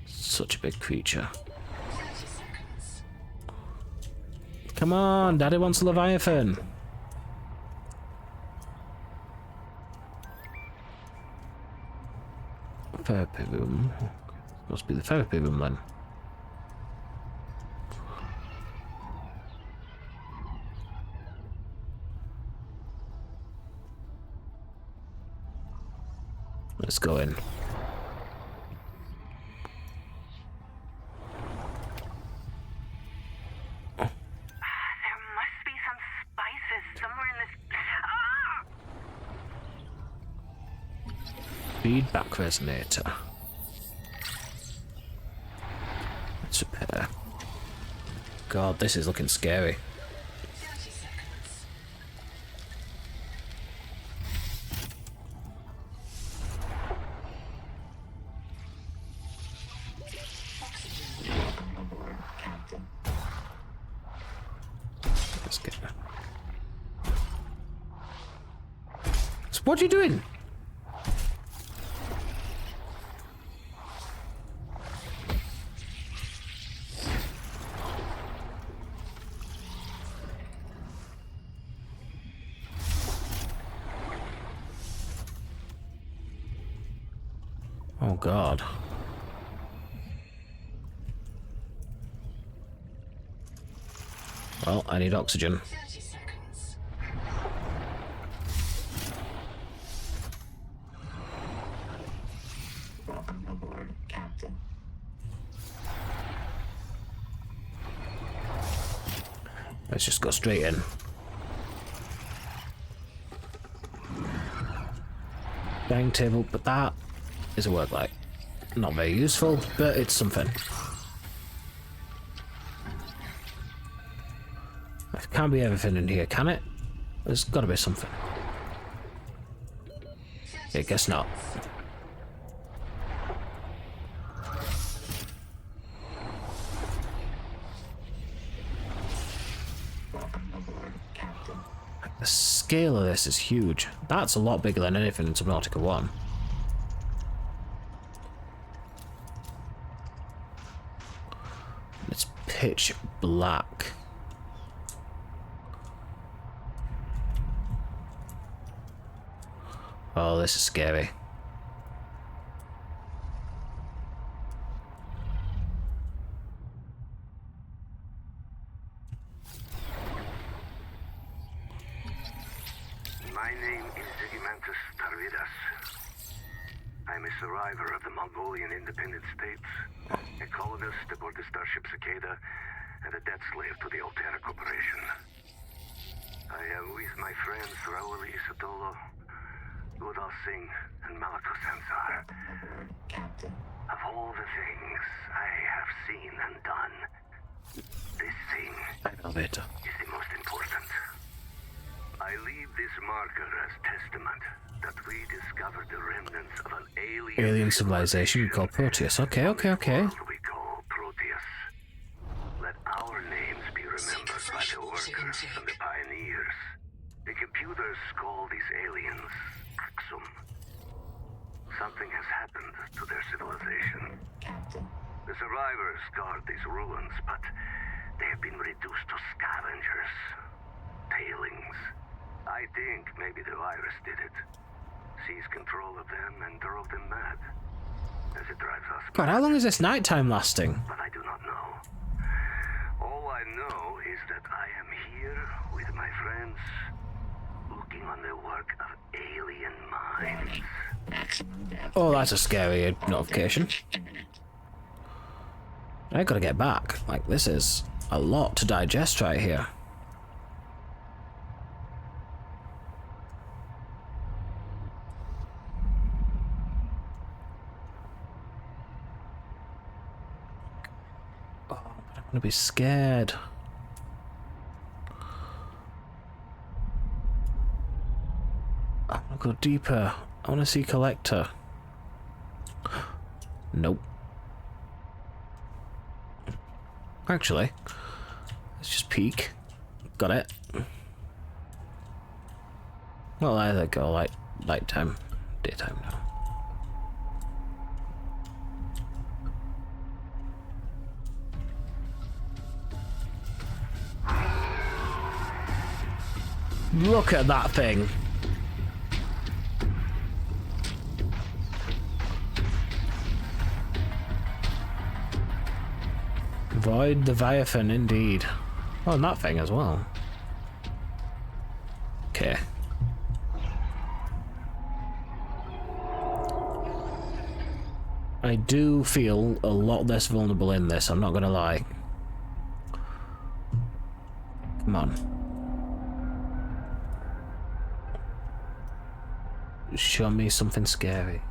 Such a big creature. 30 seconds. Come on, Daddy wants a Leviathan. Therapy room. Must be the therapy room then. Let's go in. There must be some spices somewhere in this. Feedback resonator. Let's repair. God, this is looking scary. 30 seconds. Oxygen. Let's get that. So what are you doing? Oh god. Well, I need oxygen. 30 seconds. Let's just go straight in. Bang table, but that is a work light. Not very useful, but it's something. It can't be everything in here, can it? There's gotta be something. I guess not. The scale of this is huge. That's a lot bigger than anything in Subnautica 1. It's pitch black. Oh, this is scary. My name is Zigimantus Tarvidas. I'm a survivor of the Mongolian independent states, a colonist aboard the starship Cicada, and a debt slave to the Altera Corporation. I am with my friends Raul Isotolo, Udal Singh, and Malato Sansar. Of all the things I have seen and done, this thing Elevator. is the most important. I leave this marker as testament that we discovered the remnants of an Alien civilization called Proteus. Okay. world we call Proteus. Let our names be remembered by the workers and the pioneers. The computers call these aliens Axum. Something has happened to their civilization. The survivors guard these ruins, but they have been reduced to scavengers. Tailings. I think maybe the virus did it. Seized control of them and drove them mad. As it drives us God, how long is this nighttime lasting? but I do not know. All I know is that I am here with my friends, looking on the work of alien minds. Oh, that's a scary notification. I gotta get back. Like, this is a lot to digest right here. Oh, but I'm gonna be scared. I wanna go deeper. I wanna see Collector. Nope. Actually, let's just peek. Got it. Well, there they go. Light time, daytime now. Look at that thing. Void the Leviathan, indeed. Oh, and that thing as well. Okay. I do feel a lot less vulnerable in this, I'm not gonna lie. Come on. Show me something scary.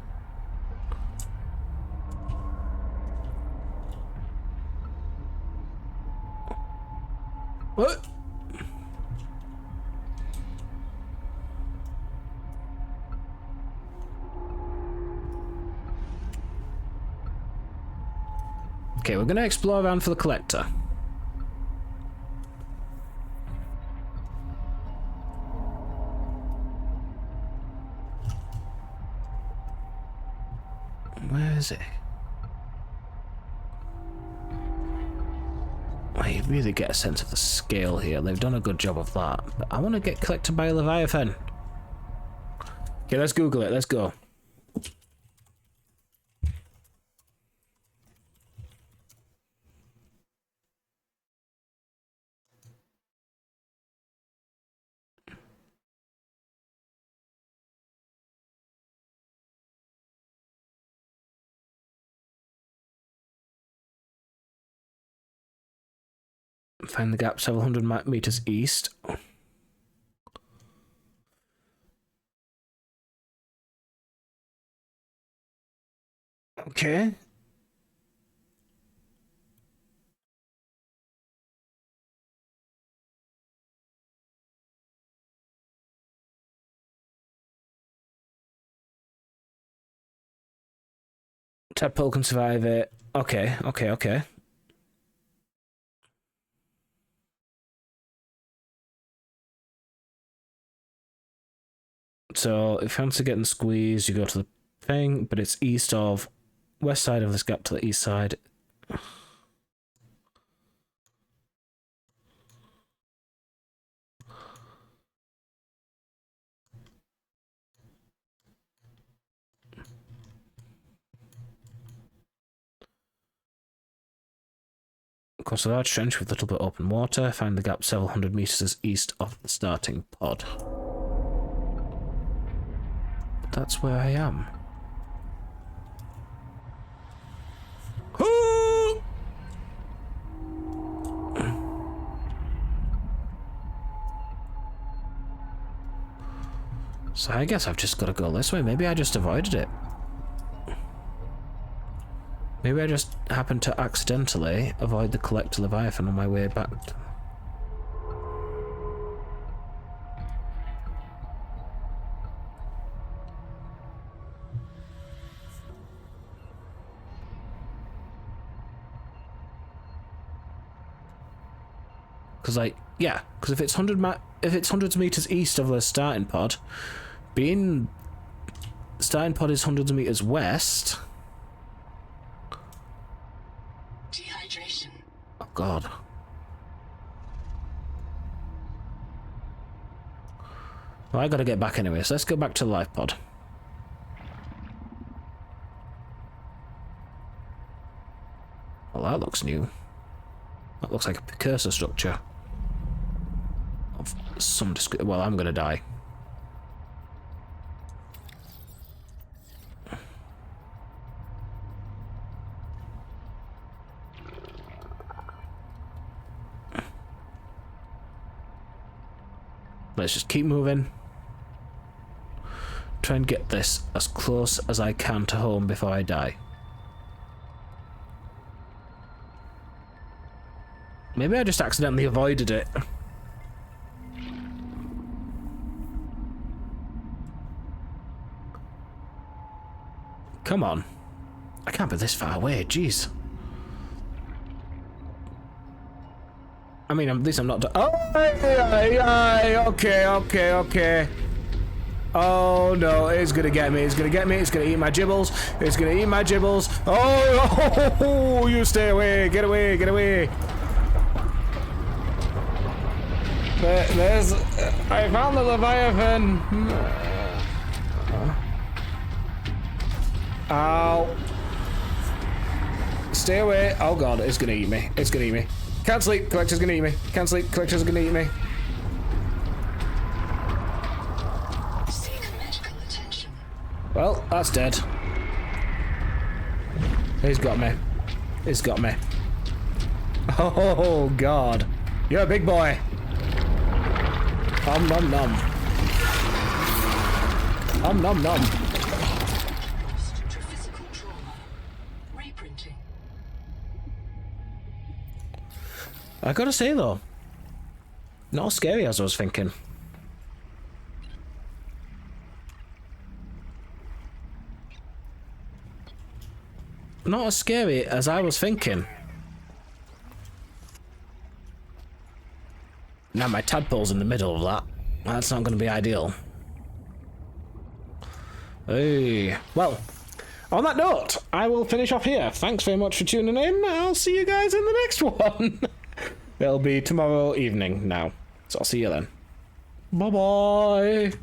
What? Okay, we're gonna explore around for the collector. Where is it? I really get a sense of the scale here. They've done a good job of that. But I want to get collected by a Leviathan. Okay, let's Google it. Let's go. Find the gap several hundred meters east. Okay. Tadpole can survive it. Okay. So if you fancy getting squeezed, you go to the thing, but it's east of, west side of this gap to the east side. Across a large trench with little bit open water, find the gap several hundred meters east of the starting pod. But that's where I am. So I guess I've just got to go this way. Maybe I just avoided it. Maybe I just happened to accidentally avoid the Collector Leviathan on my way back. Because, like, yeah, because if it's hundreds of meters east of the starting pod, starting pod is hundreds of meters west. Dehydration. Oh God. Well, I gotta get back anyway, so let's go back to the life pod. Well, that looks new. That looks like a precursor structure. Of some well, I'm gonna die. Let's just keep moving. Try and get this as close as I can to home before I die. Maybe I just accidentally avoided it. Come on. I can't be this far away, jeez. I mean, at least I'm not... Oh, okay. Oh, no, it's gonna get me, it's gonna eat my gibbles, Oh, you stay away, get away. There's... I found the Leviathan. Ow. Stay away. Oh God, it's gonna eat me. Can't sleep, Collector's gonna eat me. Collector's gonna eat me. Seek medical attention. Well, that's dead. He's got me. Oh God. You're a big boy. Nom. Nom. Lost to physical trauma. Reprinting. I gotta say though, not as scary as I was thinking. Not as scary as I was thinking. Now my tadpole's in the middle of that. That's not going to be ideal. Hey. Well, on that note, I will finish off here. Thanks very much for tuning in. I'll see you guys in the next one. It'll be tomorrow evening now. So I'll see you then. Bye-bye.